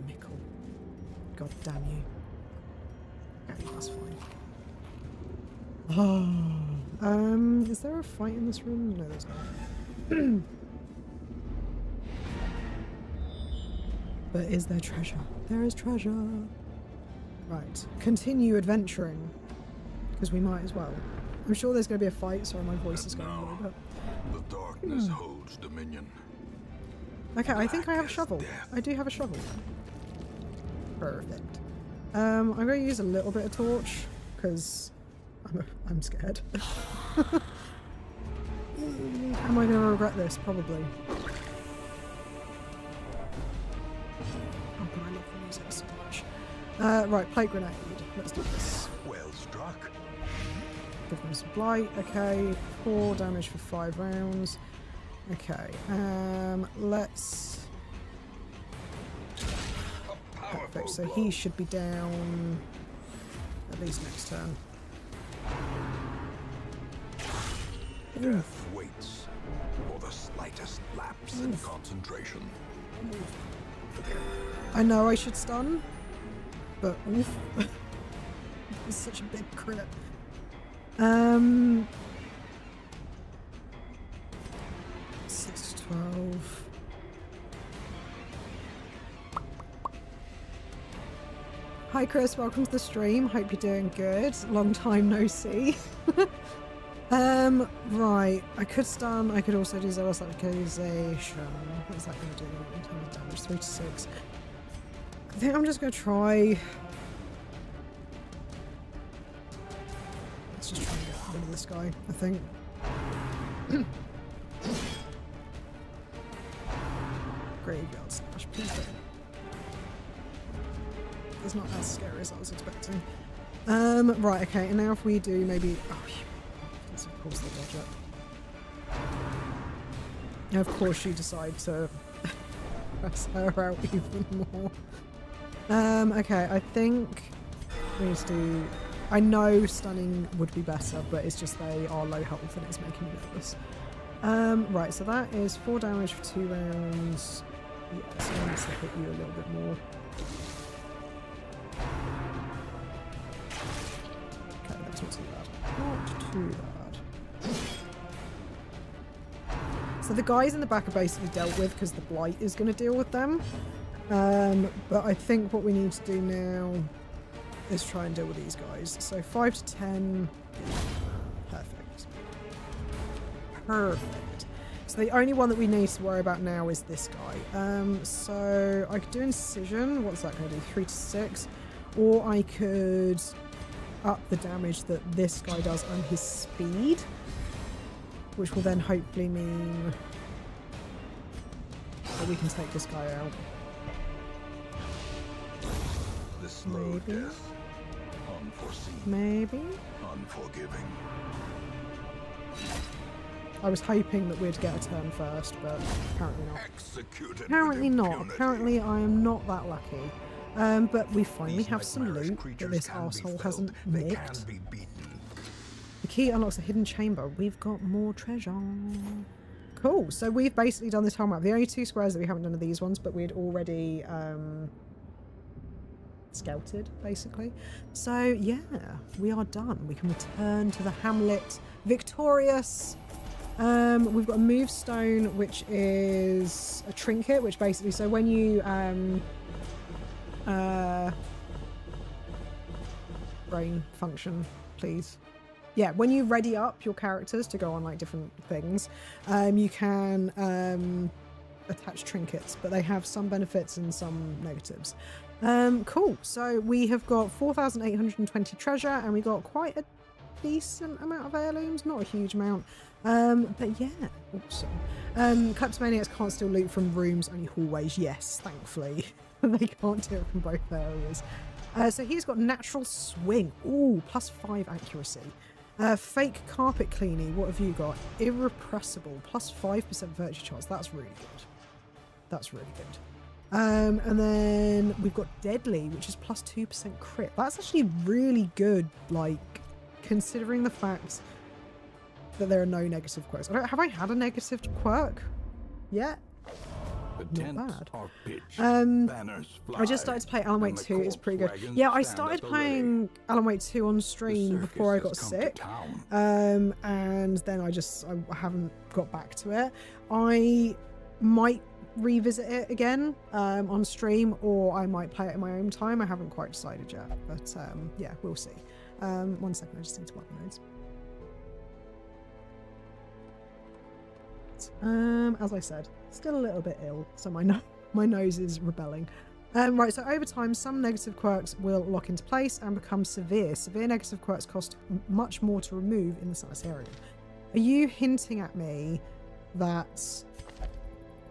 Mickle. God damn you. Okay, that's fine. Oh, is there a fight in this room? No, there's not. But is there treasure? There is treasure. Right. Continue adventuring. Because we might as well. I'm sure there's going to be a fight, sorry my voice is going a little bit. The darkness holds dominion. Okay, I think I have a Black as shovel. death. I do have a shovel. Perfect. I'm going to use a little bit of torch because I'm scared. Am I going to regret this? Probably. Oh, but I love the music so much. Right, plate grenade. Let's do this. Well struck. Give them some blight. Okay, 4 damage for 5 rounds. Okay, let's... Perfect, so he should be down at least next turn. Death waits for the slightest lapse in concentration. I know I should stun, but oof. It's such a big crit. 6 to 12. Hi Chris, welcome to the stream. Hope you're doing good. Long time no see. Right. I could stun. I could also do Zealous Accusation. What's that going to do in terms of damage? 3 to 6. I think I'm just going to try. Let's just try and get rid of this guy, I think. Graveyard Slash, please don't. It's not as scary as I was expecting. Right, okay, and now if we do maybe... Oh, yes, of course they dodge it. And of course you decide to press her out even more. Okay, I think we need to do... I know stunning would be better, but it's just they are low health and it's making me nervous. Right, so that is 4 damage for 2 rounds. Yeah, so I need to hit you a little bit more. Okay, that's not too bad. Not too bad. So the guys in the back are basically dealt with because the blight is going to deal with them. But I think what we need to do now is try and deal with these guys. So 5 to 10. Perfect. Perfect. So the only one that we need to worry about now is this guy. So I could do Incision. What's that going to do? 3 to 6. Or I could up the damage that this guy does and his speed, which will then hopefully mean that we can take this guy out. The slow Maybe. death. Unforeseen. Maybe? Unforgiving. I was hoping that we'd get a turn first, but apparently not. Executed Apparently with not. impunity. Apparently I am not that lucky. But we finally These have some nightmarish loot that creatures this can be asshole felled. hasn't They nicked. can be beaten. The key unlocks a hidden chamber. We've got more treasure. Cool. So we've basically done this whole map. The only 2 squares that we haven't done are these ones, but we'd already scouted, basically. So yeah, we are done. We can return to the hamlet victorious. We've got a move stone, which is a trinket, which basically, so when you brain function, please. Yeah, when you ready up your characters to go on like different things, you can attach trinkets, but they have some benefits and some negatives. Cool. So we have got 4,820 treasure, and we got quite a decent amount of heirlooms, not a huge amount. But yeah, awesome. Kleptomaniacs can't steal loot from rooms, only hallways. Yes, thankfully. They can't do it from both areas. So he's got natural swing. Ooh, +5 accuracy. Fake carpet cleaning. What have you got? Irrepressible. +5% virtue chance. That's really good. That's really good. And then we've got deadly, which is +2% crit. That's actually really good, like, considering the fact that there are no negative quirks. Have I had a negative quirk yet? The Not tents bad. are pitched, I banners fly, just started to play Alan Wake and the 2. It's pretty good. corpse Yeah, I wagons started stand at the ready. playing Alan Wake 2 on The stream circus before I has got come to sick. town. And then I haven't got back to it. I might revisit it again on stream, or I might play it in my own time. I haven't quite decided yet, but yeah, we'll see. 1 second, I just need to wipe my nose. As I said, still a little bit ill, so my nose is rebelling. Right, so over time, some negative quirks will lock into place and become severe. Severe negative quirks cost much more to remove in the Sanitarium. Are you hinting at me that...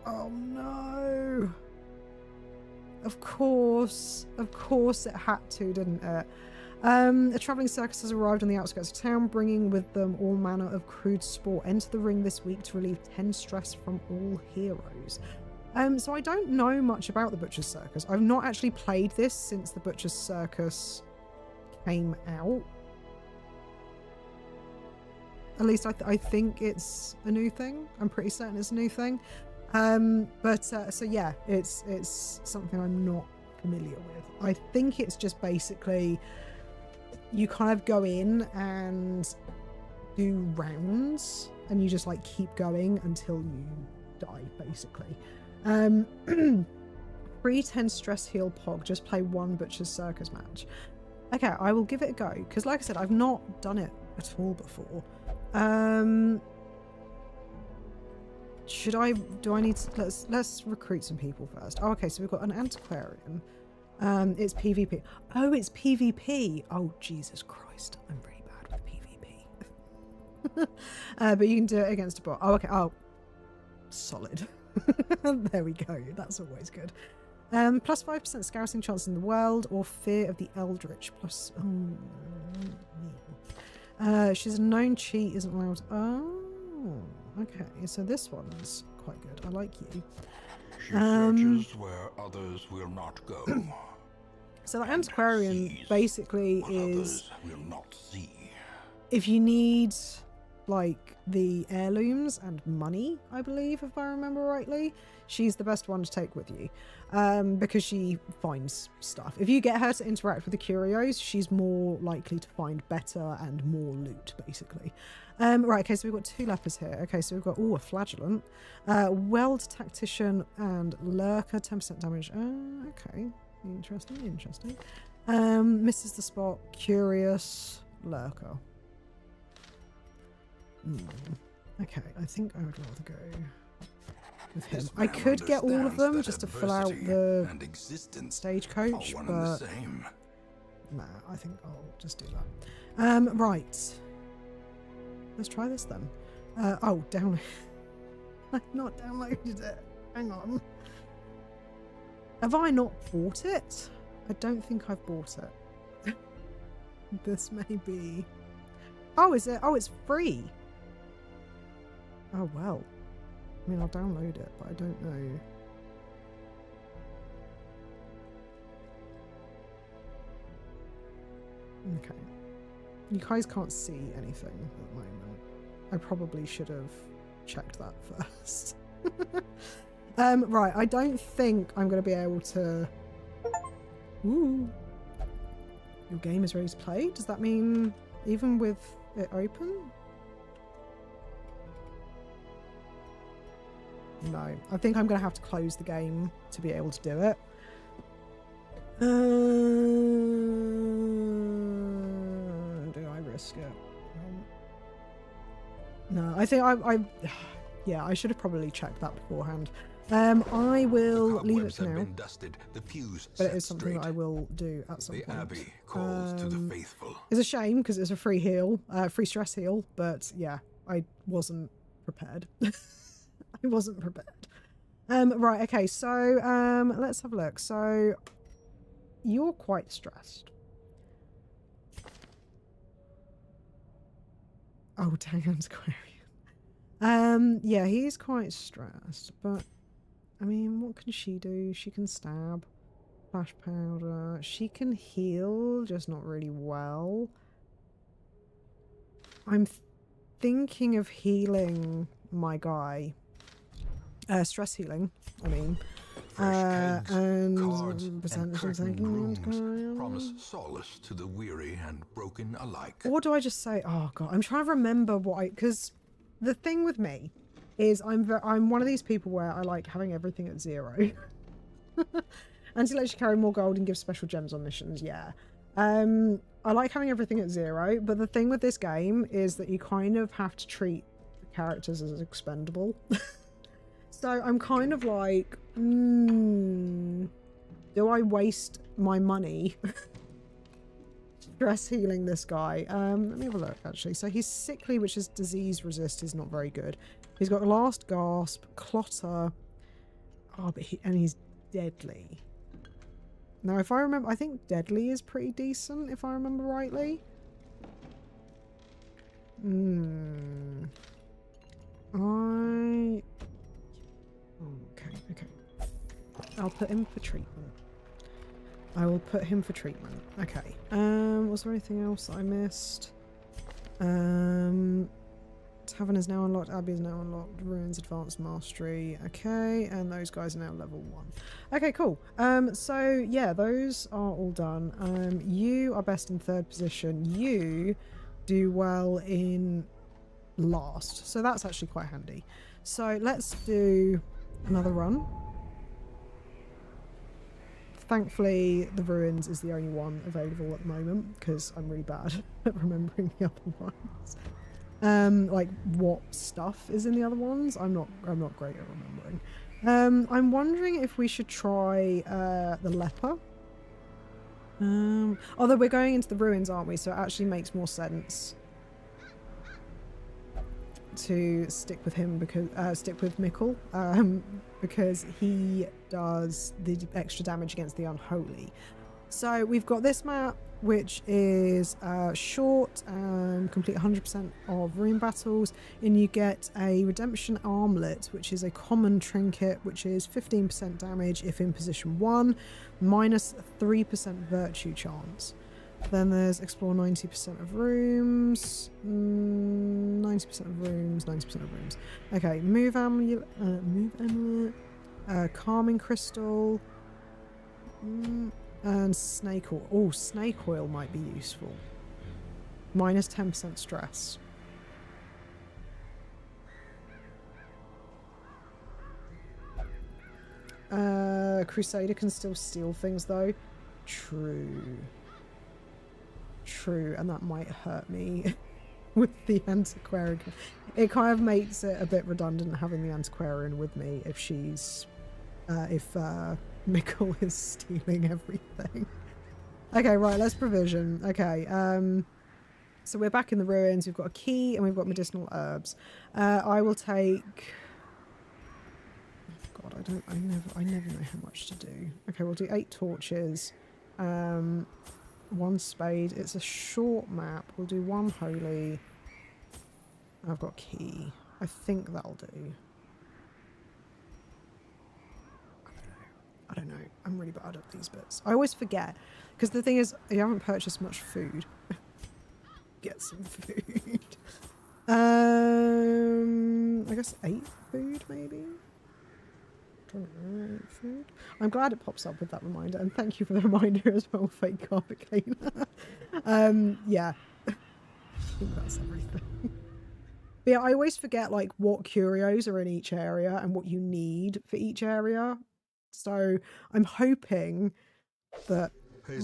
Oh no! Of course it had to, didn't it? A travelling circus has arrived on the outskirts of town, bringing with them all manner of crude sport. Enter the ring this week to relieve 10 stress from all heroes. So I don't know much about the Butcher's Circus. I've not actually played this since the Butcher's Circus came out. At least I think it's a new thing. I'm pretty certain it's a new thing. So yeah, it's something I'm not familiar with. I think it's just basically you kind of go in and do rounds and you just like keep going until you die, basically. Free 10 stress heal pog, just play one Butcher's Circus match. Okay, I will give it a go, because like I said, I've not done it at all before. Do I need to, let's recruit some people first. Oh, okay, so we've got an antiquarian. It's PvP. Oh, it's PvP. Oh, Jesus Christ. I'm really bad with PvP. But you can do it against a bot. Oh, okay. Oh, solid. There we go. That's always good. Plus 5% scouting chance in the world, or fear of the eldritch. Plus, she's a known cheat, isn't allowed. Oh, okay. So this one's quite good. I like you. She searches where others will not go. So the antiquarian basically is, others will not see. if you need like the heirlooms and money, I believe, if I remember rightly, she's the best one to take with you, because she finds stuff. If you get her to interact with the curios, she's more likely to find better and more loot, basically. Right, okay, so we've got 2 lepers here. Okay, so we've got, a flagellant, weld tactician and lurker, 10% damage. Okay, interesting. Misses the spot, curious, lurker. Okay, I think I would rather go with him. I could get all of them just to fill out the stagecoach, but nah, I think I'll just do that. Right. Let's try this then. Download. I've not downloaded it. Hang on. Have I not bought it? I don't think I've bought it. This may be... Oh, is it? Oh, it's free. Oh, well. I mean, I'll download it, but I don't know. Okay. You guys can't see anything at the moment. I probably should have checked that first. Right, I don't think I'm going to be able to... Ooh. Your game is ready to play? Does that mean even with it open? No, I think I'm going to have to close the game to be able to do it. Do I risk it? No, I think yeah, I should have probably checked that beforehand. I will leave it for now. But it is something that I will do at some point. The Abbey calls to the faithful. It's a shame because it's a free heal, free stress heal, but yeah, I wasn't prepared. I wasn't prepared. Right, okay, so let's have a look. So you're quite stressed. Oh, dang, Antiquarian. Yeah, he's quite stressed, but I mean, what can she do? She can stab, flash powder. She can heal, just not really well. I'm thinking of healing my guy. Stress healing, I mean. And cards and curtained rooms promise solace to the weary and broken alike. Or do I just say, oh god, I'm trying to remember what because the thing with me is I'm one of these people where I like having everything at 0. Until lets you carry more gold and give special gems on missions, yeah. I like having everything at 0, but the thing with this game is that you kind of have to treat characters as expendable. So I'm kind of like, do I waste my money stress healing this guy? Let me have a look, actually. So he's sickly, which is disease resist, is not very good. He's got last gasp, clotter. Oh, but he's deadly. Now, if I remember, I think deadly is pretty decent, if I remember rightly. Okay. I'll put him for treatment. I will put him for treatment. Okay. Was there anything else that I missed? Tavern is now unlocked. Abbey is now unlocked. Ruins advanced mastery. Okay, and those guys are now level 1. Okay, cool. So yeah, those are all done. You are best in 3rd position. You do well in last. So that's actually quite handy. So let's do another run. Thankfully, the ruins is the only one available at the moment because I'm really bad at remembering the other ones. Like what stuff is in the other ones. I'm not great at remembering. I'm wondering if we should try the leper. Although we're going into the ruins, aren't we? So it actually makes more sense to stick with him because stick with Mikkel because he does the extra damage against the unholy. So we've got this map, which is short, complete 100% of ruin battles, and you get a redemption armlet, which is a common trinket, which is 15% damage if in position 1, minus 3% virtue chance. Then there's explore 90% of rooms, 90% of rooms, 90% of rooms. Okay, move amulet, calming crystal, and snake oil. Oh, snake oil might be useful. Minus 10% stress. Crusader can still steal things though. True, and that might hurt me with the antiquarian. It kind of makes it a bit redundant having the antiquarian with me if she's if Mikkel is stealing everything. Okay, right, let's provision. Okay, so we're back in the ruins. We've got a key and we've got medicinal herbs. I will take, oh God, I never know how much to do. Okay, we'll do 8 torches, 1 spade. It's a short map. We'll do 1 holy. I've got key. I think that'll do. I don't know. I'm really bad at these bits. I always forget. Because the thing is, I haven't purchased much food. Get some food. I guess 8 food, maybe? Food. I'm glad it pops up with that reminder. And thank you for the reminder as well, fake carpet cleaner. Yeah. I think that's everything. But yeah, I always forget, like, what curios are in each area and what you need for each area. So I'm hoping that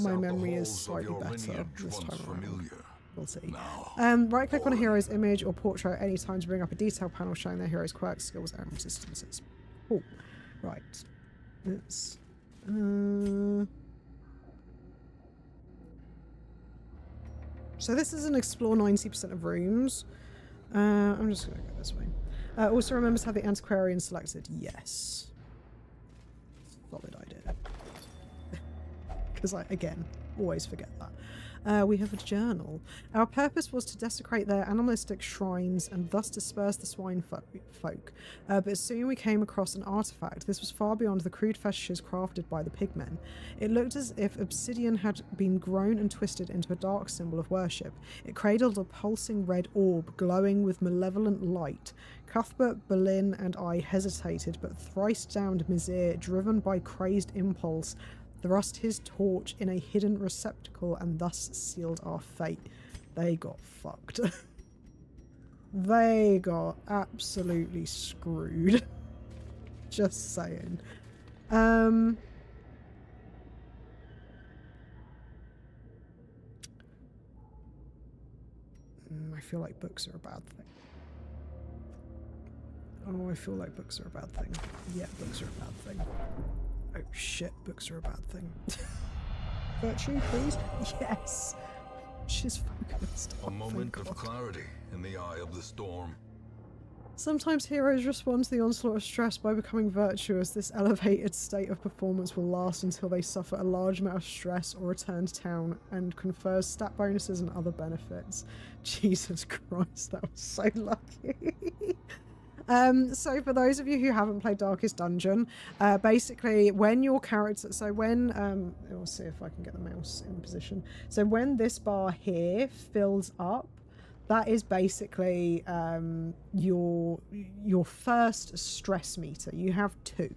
my memory is slightly better this time around. We'll see. Right click on a hero's image or portrait at any time to bring up a detail panel showing their hero's quirks, skills and resistances. Cool. Right. Let's so this is an explore 90% of rooms. I'm just gonna go this way. Also remember to have the antiquarian selected. Yes. Solid idea. Because I, again, always forget that. We have a journal. Our purpose was to desecrate their animalistic shrines and thus disperse the swine folk. But soon we came across an artifact. This was far beyond the crude fetishes crafted by the pigmen. It looked as if obsidian had been grown and twisted into a dark symbol of worship. It cradled a pulsing red orb, glowing with malevolent light. Cuthbert, Berlin, and I hesitated, but thrice-downed Mizir, driven by crazed impulse, thrust his torch in a hidden receptacle and thus sealed our fate. They got fucked. They got absolutely screwed. Just saying. I feel like books are a bad thing. Oh, I feel like books are a bad thing. Yeah, books are a bad thing. Oh shit, books are a bad thing. Virtue, please? Yes! She's focused. A Oh, moment thank of God. clarity in the eye of the storm. Sometimes heroes respond to the onslaught of stress by becoming virtuous. This elevated state of performance will last until they suffer a large amount of stress or return to town and confers stat bonuses and other benefits. Jesus Christ, that was so lucky. So for those of you who haven't played Darkest Dungeon, basically when your character, so when, we'll see if I can get the mouse in position. So when this bar here fills up, that is basically your first stress meter. You have two.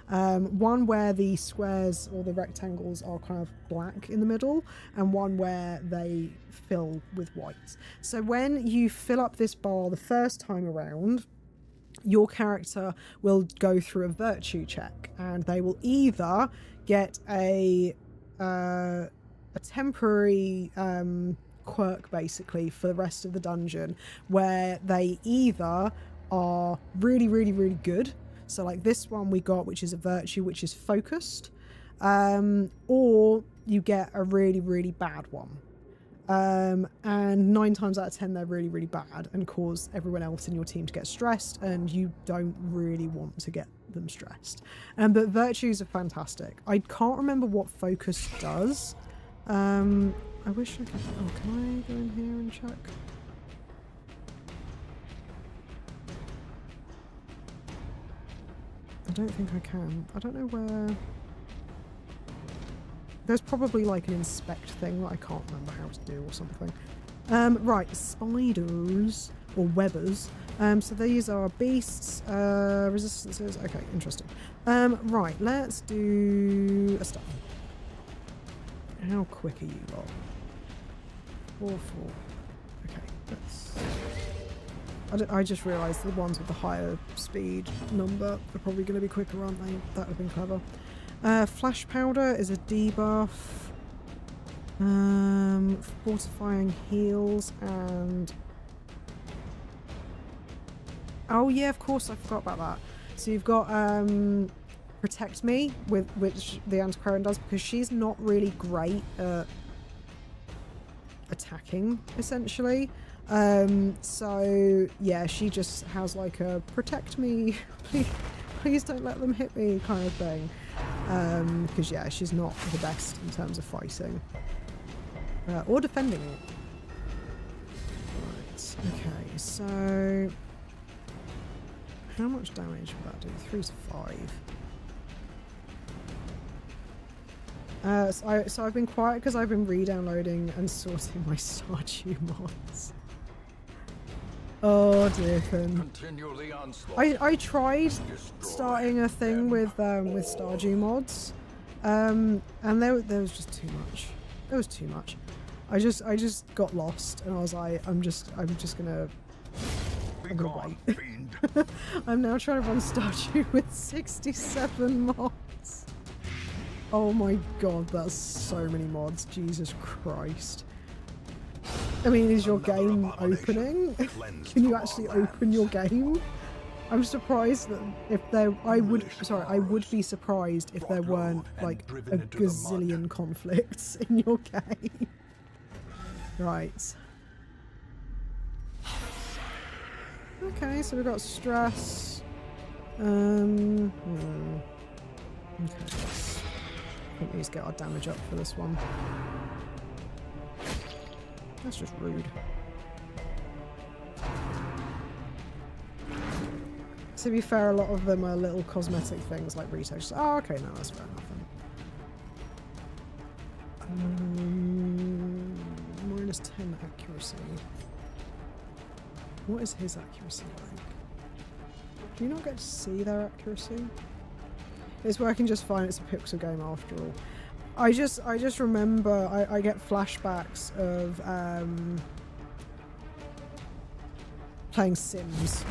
One where the squares or the rectangles are kind of black in the middle, and one where they fill with white. So when you fill up this bar the first time around, your character will go through a virtue check, and they will either get a temporary quirk basically for the rest of the dungeon, where they either are really, really, really good. So like this one we got, which is a virtue, which is focused, or you get a really, really bad one. And 9 times out of 10 they're really, really bad and cause everyone else in your team to get stressed, and you don't really want to get them stressed. But virtues are fantastic. I can't remember what focus does. I wish I could. Oh, can I go in here and check? I don't think I can. I don't know where. There's probably like an inspect thing that I can't remember how to do or something. Right, spiders or webbers. So these are beasts, resistances. Okay, interesting. Right, let's do a stuff. How quick are you lot? 4, 4. Okay, let's. I just realised the ones with the higher speed number are probably going to be quicker, aren't they? That would have been clever. Flash powder is a debuff. Fortifying heals and... Oh yeah, of course, I forgot about that. So you've got Protect Me, with which the Antiquarian does, because she's not really great at attacking, essentially. So yeah, she just has like a protect me, please don't let them hit me kind of thing. Because yeah, she's not the best in terms of fighting or defending it. Right, okay, so how much damage would that do? 3 to 5. So I've been quiet because I've been re-downloading and sorting my Stardew mods. Oh dear thing. I tried starting a thing with Stardew mods, and there was just too much. There was too much. I just got lost, and I was like, I'm just gonna wait. I'm now trying to run Stardew with 67 mods. Oh my god, that's so many mods. Jesus Christ. I mean, is your game opening? Can you actually open your game? I'm surprised that if there... I would be surprised if there weren't, like, a gazillion conflicts in your game. Right. Okay, so we've got stress. Okay, I think we need to get our damage up for this one. That's just rude. To be fair, a lot of them are little cosmetic things like retouch. Oh, okay, no, that's fair enough then. Minus 10 accuracy. What is his accuracy like? Do you not get to see their accuracy? It's working just fine. It's a pixel game after all. I just remember I get flashbacks of playing Sims.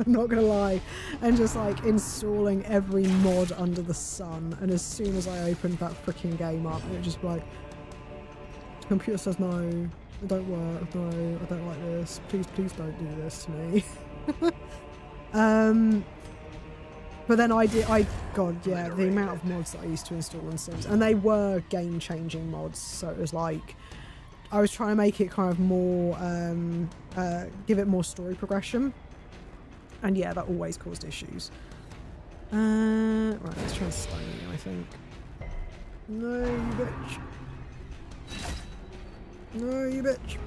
I'm not gonna lie, and just like installing every mod under the sun, and as soon as I opened that freaking game up, it would just be like, the computer says no, it don't work, no, I don't like this, please don't do this to me. But then God, yeah, the amount of mods that I used to install on Sims, and they were game-changing mods, so it was like, I was trying to make it kind of more, give it more story progression, and yeah, that always caused issues. Right, let's try and stun you, I think. No, you bitch. No, you bitch.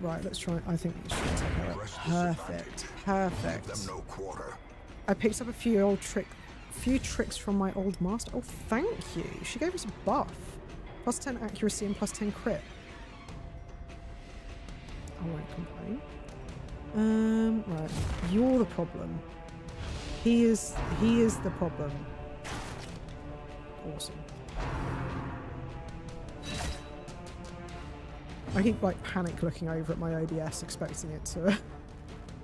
Right, let's try. I think we should take her out. Perfect. Perfect. I picked up a few tricks from my old master. Oh, thank you. She gave us a buff. Plus 10 accuracy and plus 10 crit. I won't complain. Right. You're the problem. He is the problem. Awesome. I keep like panic looking over at my OBS, expecting it to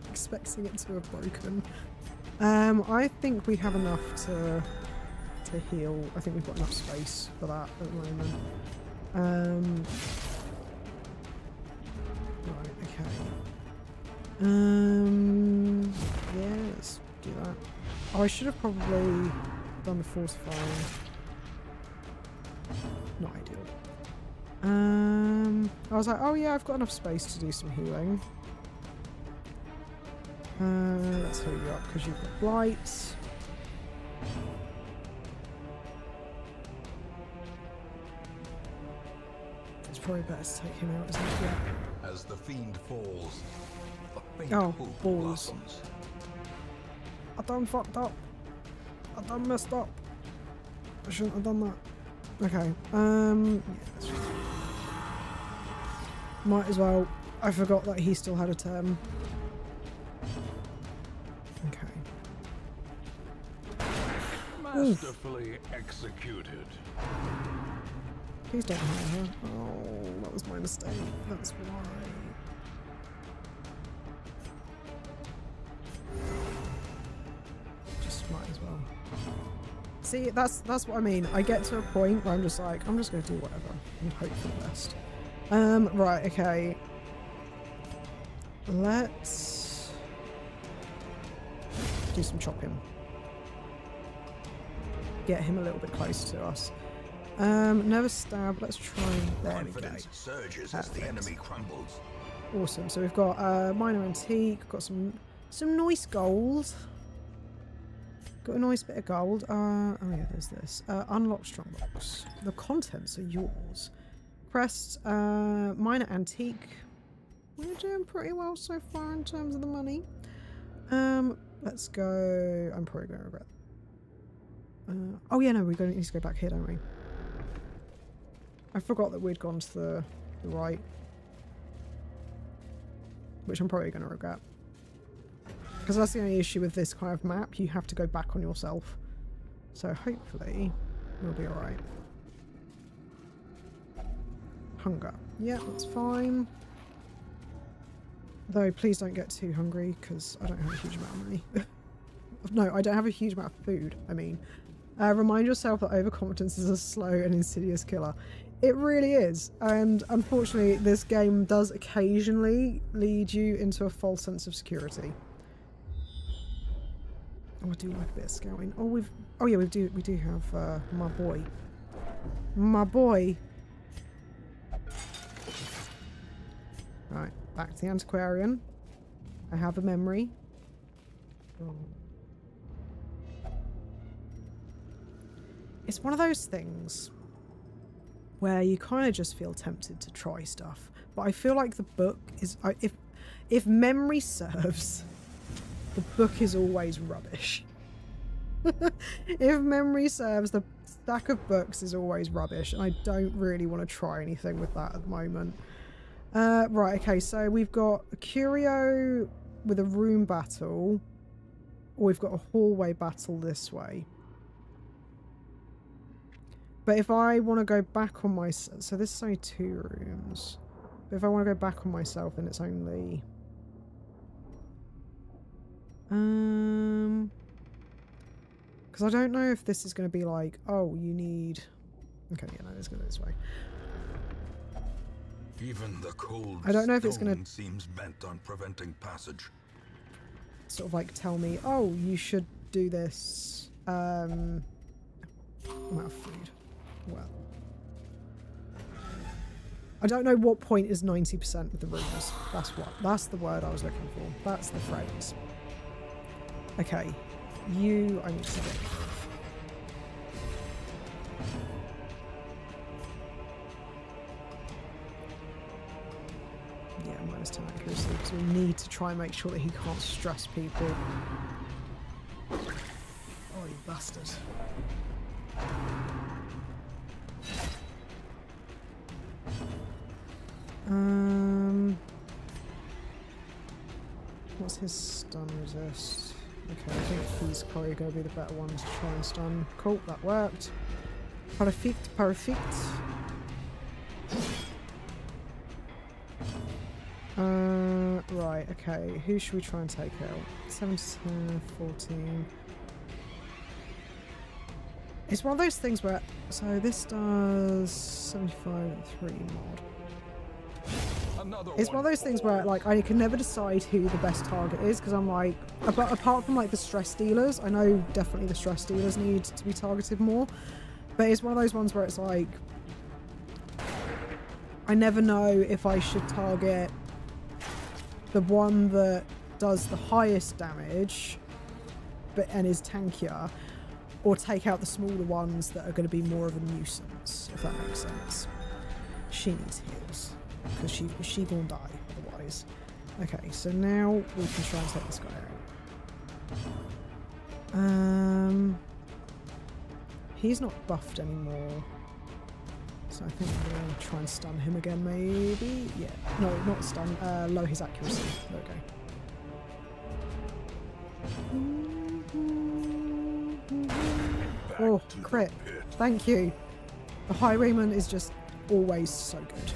have broken. I think we have enough to heal. I think we've got enough space for that at the moment. Right, okay. Yeah, let's do that. Oh, I should have probably done the fortifying. Not ideal. I was like, oh yeah, I've got enough space to do some healing. Let's heal you up because you've got blight. It's probably better to take him out, isn't it? Yeah. As the fiend falls, a faint Oh, hope balls. blossoms. I done fucked up. I done messed up. I shouldn't have done that. Okay, yeah, let's just... Might as well. I forgot that he still had a turn. Okay. Masterfully executed. Please don't hurt her. Oh, that was my mistake. That's why. Just might as well. See, that's what I mean. I get to a point where I'm just like, I'm just going to do whatever and hope for the best. Right, okay. Let's do some chopping. Get him a little bit closer to us. Never stab. Let's try. There we go. Confidence surges as the enemy crumbles. Awesome. So we've got minor antique. Got some nice gold. Got a nice bit of gold. Oh yeah, there's this. Unlock strongbox. The contents are yours. Crest, minor antique. We're doing pretty well so far in terms of the money. Let's go. I'm probably going to regret. Oh yeah, no, we're going to need to go back here, don't we? I forgot that we'd gone to the right, which I'm probably going to regret. Because that's the only issue with this kind of map. You have to go back on yourself. So hopefully we'll be alright. Hunger. Yeah, that's fine. Though please don't get too hungry because I don't have a huge amount of money. No, I don't have a huge amount of food, I mean. Remind yourself that overconfidence is a slow and insidious killer. It really is. And unfortunately, this game does occasionally lead you into a false sense of security. Oh, I do like a bit of scouting. Oh yeah, we do have my boy. My boy. Right, back to the antiquarian. I have a memory. Oh. It's one of those things where you kind of just feel tempted to try stuff, but I feel like the book is, if memory serves, the book is always rubbish. If memory serves, the stack of books is always rubbish, and I don't really want to try anything with that at the moment. Right, okay, so we've got a curio with a room battle, or we've got a hallway battle this way. But if I want to go back on myself, so this is only 2 rooms. But if I want to go back on myself, then it's only... Because I don't know if this is going to be like, oh, you need... Okay, yeah, no, let's go this way. Even the cold I don't know if it's going to seems bent on preventing passage. sort of like tell me, oh, you should do this. I'm out of food. Well, I don't know what point is 90% of the rooms. That's the word I was looking for. That's the phrase. Okay, I need to get. Yeah, -10 accuracy, because we need to try and make sure that he can't stress people. Oh, you bastard. What's his stun resist? Okay, I think he's probably going to be the better one to try and stun. Cool, that worked. Perfect, perfect. Right, okay. Who should we try and take out? 7 to 14. It's one of those things where... So this does 75 and 3 mod. It's one of those things where, like, I can never decide who the best target is, because I'm like... Apart from, like, the stress dealers, I know definitely the stress dealers need to be targeted more. But it's one of those ones where it's like... I never know if I should target the one that does the highest damage and is tankier, or take out the smaller ones that are going to be more of a nuisance, if that makes sense. She needs heals, because she gonna die otherwise. Okay, so now we can try and take this guy out. He's not buffed anymore. So I think I'm going to try and stun him again, maybe? Yeah. No, not stun. Lower his accuracy. There we go. Oh, crit. Thank you. The Highwayman is just always so good.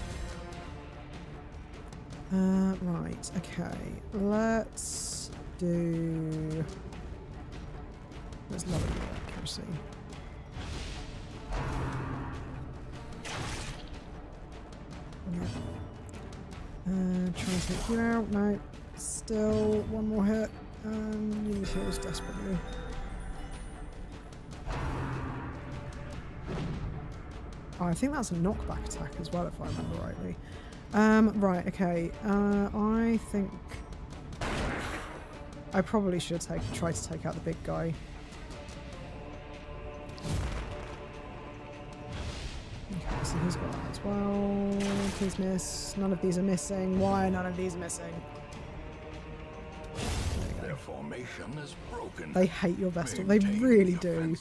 Right, okay. Let's lower your accuracy. Try and take you out. No. Still one more hit. You need heals desperately. Oh, I think that's a knockback attack as well, if I remember rightly. Right, okay. I think I probably should try to take out the big guy. Okay, so he's got that as well. Please miss. None of these are missing. Why are none of these missing? Their formation is broken. They hate your Vestal. They really do.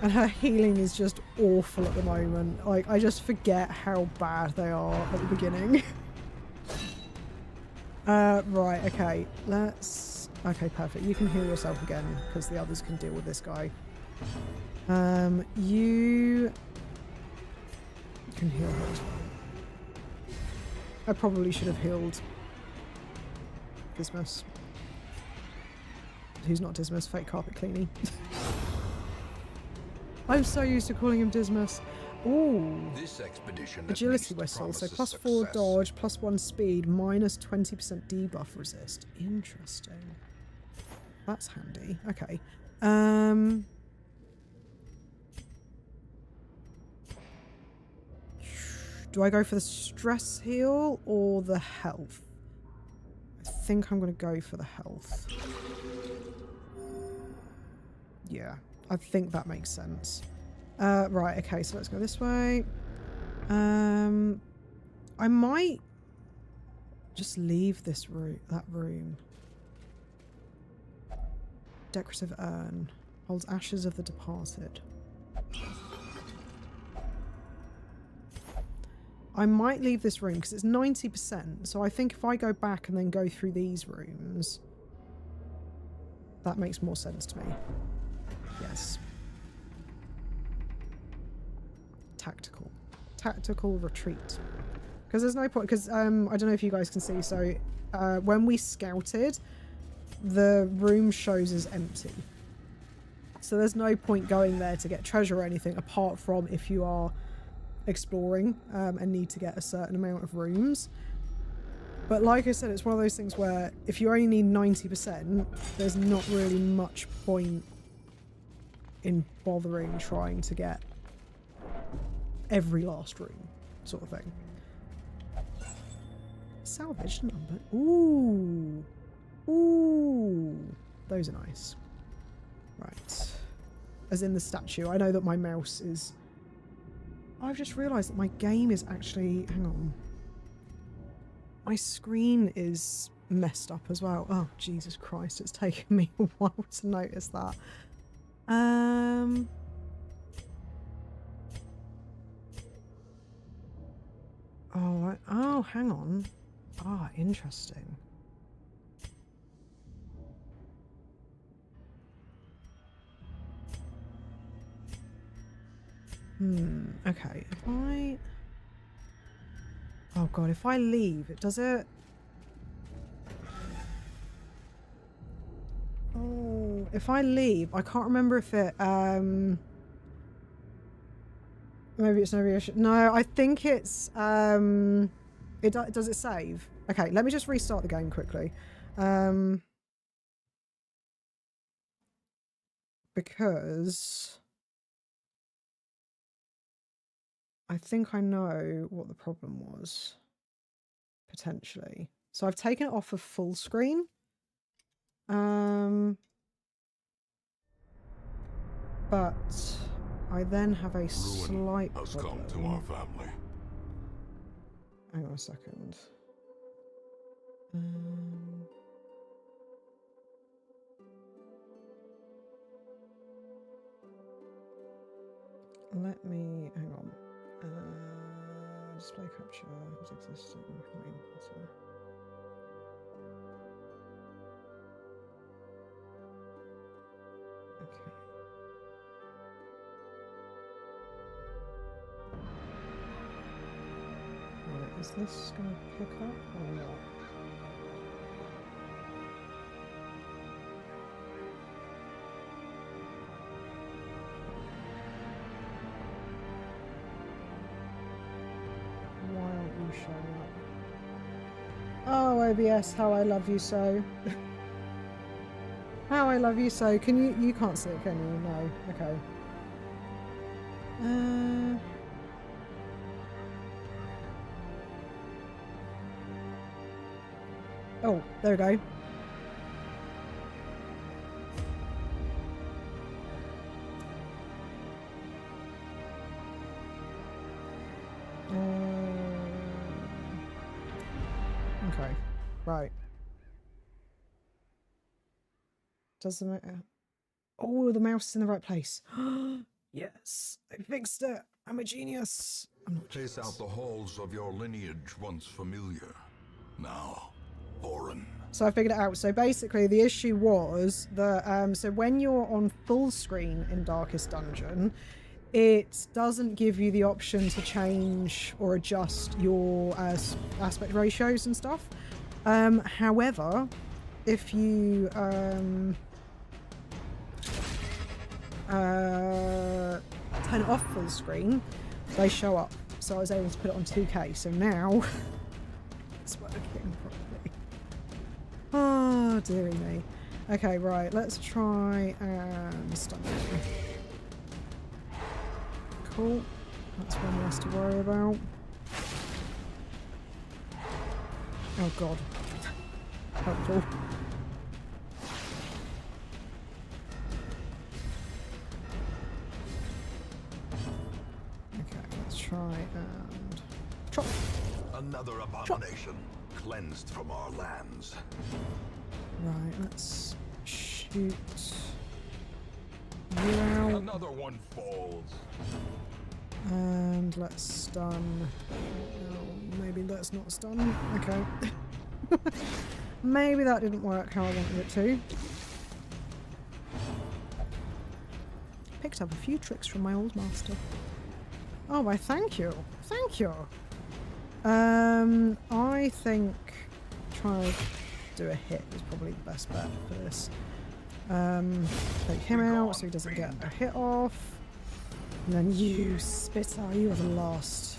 And her healing is just awful at the moment. Like, I just forget how bad they are at the beginning. Right, okay. Okay, perfect. You can heal yourself again, because the others can deal with this guy. You can heal her as well. I probably should have healed Dismas. Who's not Dismas? Fake carpet cleaning. I'm so used to calling him Dismas. Ooh. This expedition Agility whistle. So +4 dodge, +1 speed, -20% debuff resist. Interesting. That's handy. Okay. Do I go for the stress heal or the health? I think I'm going to go for the health. Yeah, I think that makes sense. Right, okay, so let's go this way. I might just leave that room. Decorative urn. Holds ashes of the departed. I might leave this room because it's 90%. So I think if I go back and then go through these rooms, that makes more sense to me. Yes. Tactical retreat. Because there's no point, because I don't know if you guys can see, so when we scouted, the room shows as empty. So there's no point going there to get treasure or anything, apart from if you are exploring and need to get a certain amount of rooms. But like I said, it's one of those things where if you only need 90%, there's not really much point in bothering trying to get every last room, sort of thing. Salvaged number. Ooh. Ooh. Those are nice. Right. As in the statue. I know that my mouse is... I've just realised that my game is actually... Hang on. My screen is messed up as well. Oh, Jesus Christ. It's taken me a while to notice that. Oh, hang on. Ah, interesting. Okay. If I... Oh god, if I leave, it does it... Oh, if I leave, I can't remember if it, maybe it's no issue. No, I think it's, does it save? Okay, let me just restart the game quickly. Because I think I know what the problem was, potentially. So I've taken it off of full screen. But I then have a slight has problem. come to our family. Hang on a second. Let me... Hang on. Display capture is existing. Okay. Right, is this going to pick up or not? Why aren't you showing up? Oh, OBS, how I love you so. How I love you so. Can you can't see it, can you? No. Okay. Oh, there we go. Okay. Right. Does the oh, the mouse is in the right place. Yes, I fixed it. I'm a genius. I'm not Chase out the halls of your lineage once familiar, now foreign. So I figured it out. So basically the issue was that so when you're on full screen in Darkest Dungeon, it doesn't give you the option to change or adjust your aspect ratios and stuff. However, if you turn it off full screen, they show up. So I was able to put it on 2K. So now it's working properly. Oh, dearie me. Okay, right. Let's try and stun it. Cool. That's one less to worry about. Oh god. Helpful. Okay, let's try and chop. Another abomination cleansed from our lands. Right, let's shoot you out. Another one falls. And let's stun. Oh, maybe let's not stun. Okay. Maybe that didn't work how I wanted it to. Picked up a few tricks from my old master. Oh, why thank you. Thank you. I think try to do a hit is probably the best bet for this. Take him out so he doesn't get a hit off. And then you, Spitter, you are the last.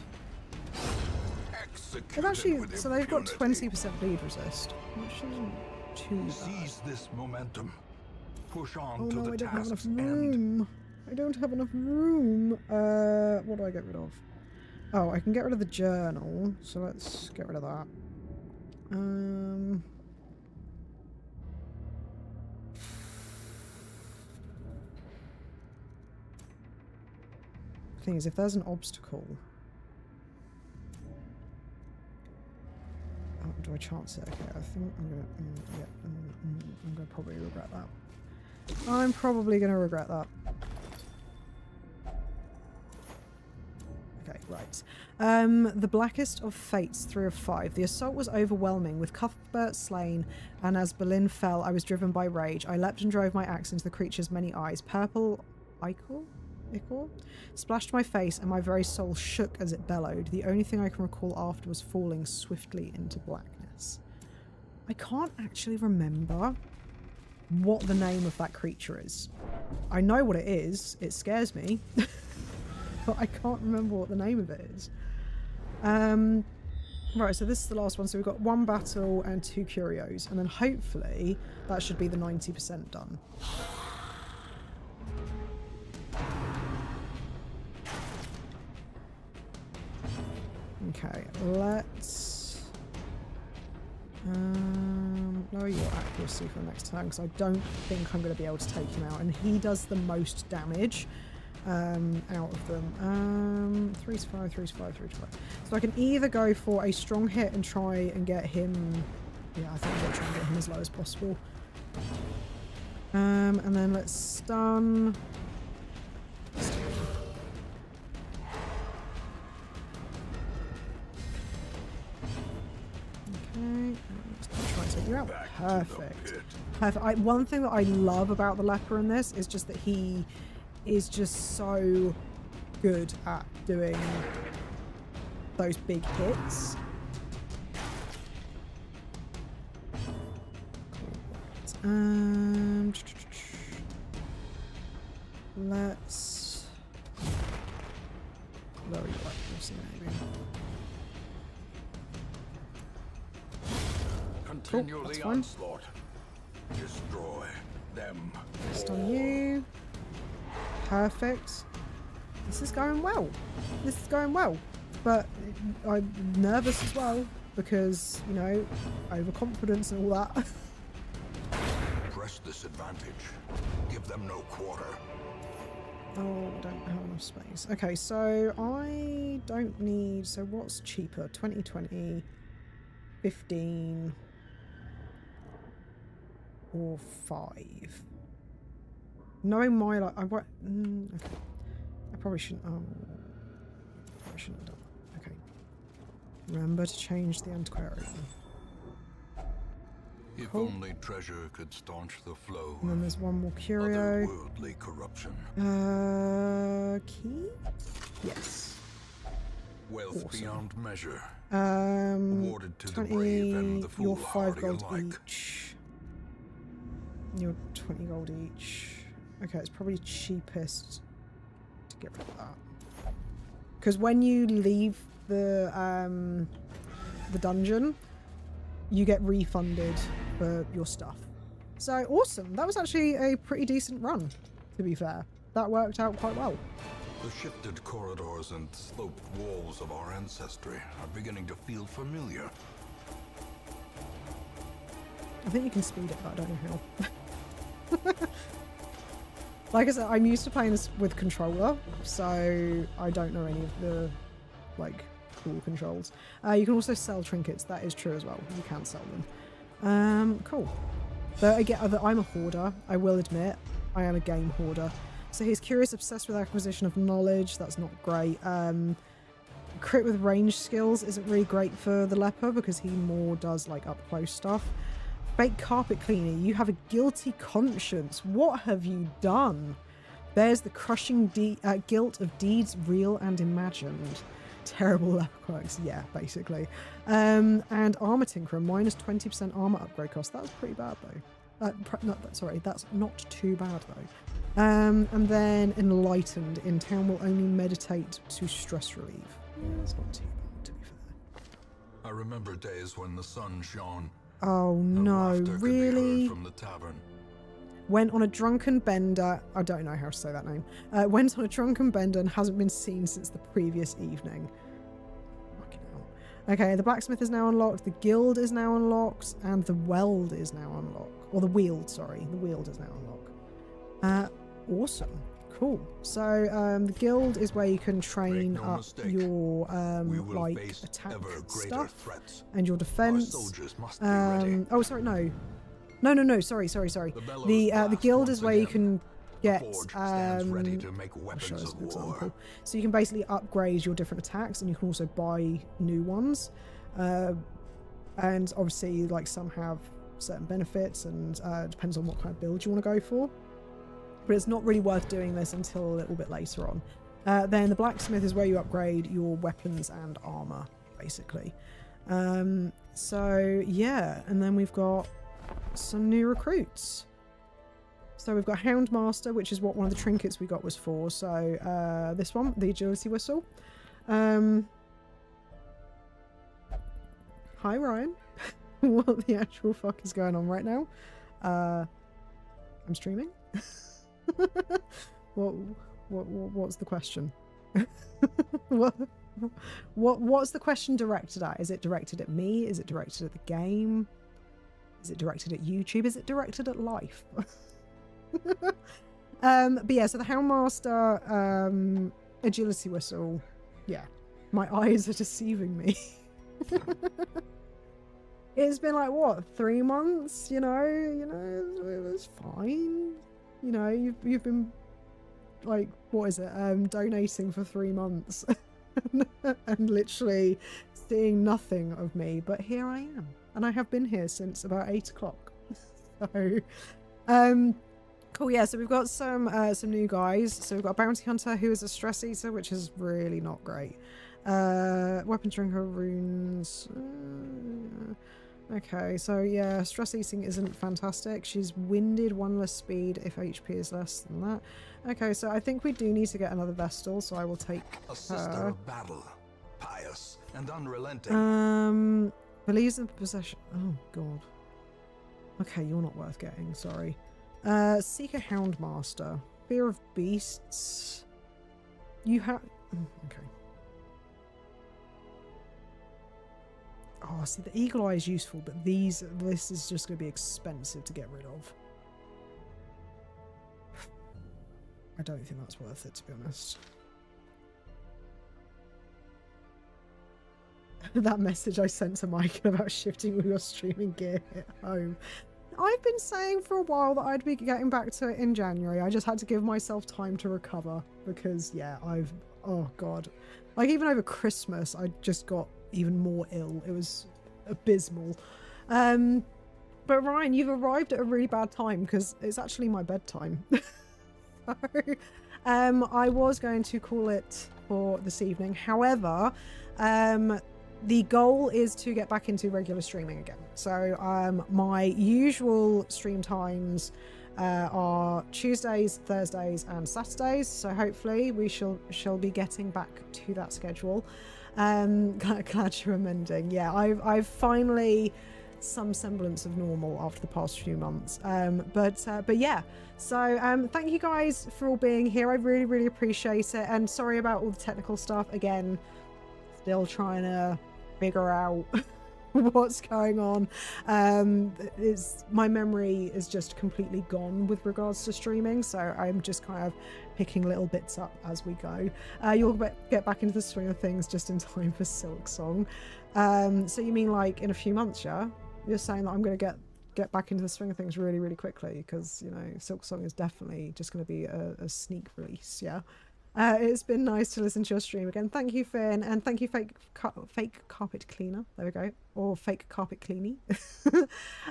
They've actually, so they've got 20% bleed resist, which isn't too bad. Seize this momentum. Push on Oh to no, the I don't have enough task's end. room. I don't have enough room. What do I get rid of? Oh, I can get rid of the journal, so let's get rid of that. Thing is, if there's an obstacle, oh, do I chance it? Okay, I think I'm gonna. I'm gonna probably regret that. I'm probably gonna regret that. Okay, right. The Blackest of Fates, 3 of 5. The assault was overwhelming, with Cuthbert slain, and as Berlin fell, I was driven by rage. I leapt and drove my axe into the creature's many eyes. Purple ichor splashed my face, and my very soul shook as it bellowed. The only thing I can recall after was falling swiftly into blackness. I can't actually remember what the name of that creature is. I know what it is. It scares me. But I can't remember what the name of it is. Right, so this is the last one. So we've got 1 battle and 2 curios. And then hopefully that should be the 90% done. Okay, let's lower your accuracy for the next turn, because I don't think I'm going to be able to take him out. And he does the most damage out of them. 3 to 5, 3 to 5, 3 to 5. So I can either go for a strong hit and try and get him. Yeah, I think I'm going to try and get him as low as possible. And then let's stun. Okay, let's try and take you out. Perfect. Perfect. One thing that I love about the leper in this is just that he is just so good at doing those big hits. Let's lower your accuracy maybe. Continue Cool, that's the fine. onslaught. Destroy them. Stun you. Perfect. This is going well. This is going well. But I'm nervous as well because, you know, overconfidence and all that. Press this advantage. Give them no quarter. Oh, I don't have enough space. Okay, so I don't need... So what's cheaper? 2020, 15, or 5? Knowing my... like, I won't... okay. I probably shouldn't... Oh, probably shouldn't have done that. Okay. Remember to change the antiquarian. If Cool. only treasure could staunch the flow And then there's one more of curio. otherworldly corruption. Key? Yes. Wealth Awesome. beyond measure. Awarded to the 20, brave and the you're 5 foolhardy gold alike. each. You're 20 gold each. Okay, it's probably cheapest to get rid of that. Because when you leave the dungeon, you get refunded for your stuff. So awesome. That was actually a pretty decent run, to be fair. That worked out quite well. The shifted corridors and sloped walls of our ancestry are beginning to feel familiar. I think you can speed it, but I don't know how. Like I said, I'm used to playing this with controller, so I don't know any of the, like, cool controls. You can also sell trinkets, that is true as well. You can sell them. Cool. But again, I'm a hoarder, I will admit. I am a game hoarder. So he's curious, obsessed with acquisition of knowledge. That's not great. Crit with range skills isn't really great for the leper because he more does like up close stuff. Fake carpet cleaner. You have a guilty conscience. What have you done? There's the crushing guilt of deeds real and imagined. Terrible leper quirks. Yeah, basically. And armor tinkerer, minus 20% armor upgrade cost. That was pretty bad though. Sorry, that's not too bad though. And then enlightened. In town will only meditate to stress relief. Yeah, that's not too bad to be fair. I remember days when the sun shone. Oh and no, laughter could be really? heard from the tavern. Went on a drunken bender. I don't know how to say that name. Went on a drunken bender and hasn't been seen since the previous evening. Fucking hell. Okay, the blacksmith is now unlocked. The guild is now unlocked, and the weld is now unlocked. Or the weald, sorry. The weald is now unlocked. Awesome. Cool. So the guild is where you can train no up mistake. your We will like face attack ever greater stuff threats. and your Our defense. soldiers must be ready. Oh, sorry, no. No, sorry. bellows The blast guild once is where you again. can get The forge stands ready to make I'll weapons show us of an war. example. So you can basically upgrade your different attacks, and you can also buy new ones. And obviously, like, some have certain benefits, and depends on what kind of build you want to go for. But it's not really worth doing this until a little bit later on. Then the blacksmith is where you upgrade your weapons and armor, basically. So yeah, and then we've got some new recruits. So we've got Houndmaster, which is what one of the trinkets we got was for. So this one, the agility whistle. Hi Ryan. What the actual fuck is going on right now? I'm streaming. What's the question? What's the question directed at? Is it directed at me? Is it directed at the game? Is it directed at YouTube? Is it directed at life? But yeah, so the Houndmaster agility whistle. Yeah, my eyes are deceiving me. It's been like, what, 3 months? You know, it was fine. You know, you've been like, what is it? Donating for 3 months and literally seeing nothing of me. But here I am, and I have been here since about 8 o'clock. So, cool. Yeah. So we've got some new guys. So we've got a bounty hunter who is a stress eater, which is really not great. Weapon drinker runes. Okay, so yeah, stress eating isn't fantastic. She's winded, 1 less speed if HP is less than that. Okay, so I think we do need to get another Vestal, so I will take A sister her. of battle, pious and unrelenting. Believes in possession. Oh god. Okay, you're not worth getting. Sorry. Seek a Houndmaster. Fear of beasts. You have. Okay. Oh, see, the Eagle Eye is useful, but this is just going to be expensive to get rid of. I don't think that's worth it, to be honest. That message I sent to Mike about shifting all your streaming gear at home. I've been saying for a while that I'd be getting back to it in January. I just had to give myself time to recover because, yeah, oh god. Like, even over Christmas, I just got even more ill. It was abysmal. But Ryan, you've arrived at a really bad time because it's actually my bedtime. So, I was going to call it for this evening. However, the goal is to get back into regular streaming again. So my usual stream times are Tuesdays, Thursdays and Saturdays. So hopefully we shall be getting back to that schedule. Glad you're amending. Yeah, I've finally some semblance of normal after the past few months. But yeah, so thank you guys for all being here. I really appreciate it, and sorry about all the technical stuff. Again, still trying to figure out what's going on. My memory is just completely gone with regards to streaming, so I'm just kind of picking little bits up as we go. You'll get back into the swing of things just in time for Silk Song. So you mean like in a few months? Yeah, you're saying that I'm going to get back into the swing of things really quickly, because, you know, Silk Song is definitely just going to be a sneak release. Yeah. It's been nice to listen to your stream again. Thank you, Finn, and thank you, fake carpet cleaner. There we go, or fake carpet cleaning.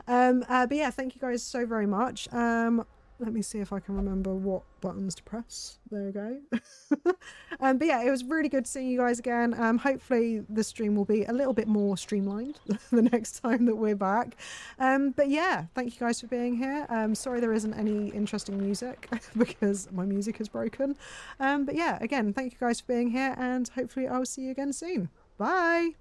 But yeah, thank you guys so very much. Let me see if I can remember what buttons to press. There we go. But yeah, it was really good seeing you guys again. Hopefully the stream will be a little bit more streamlined the next time that we're back. But yeah, thank you guys for being here. Sorry there isn't any interesting music because my music is broken. But yeah, again, thank you guys for being here, and hopefully I'll see you again soon. Bye!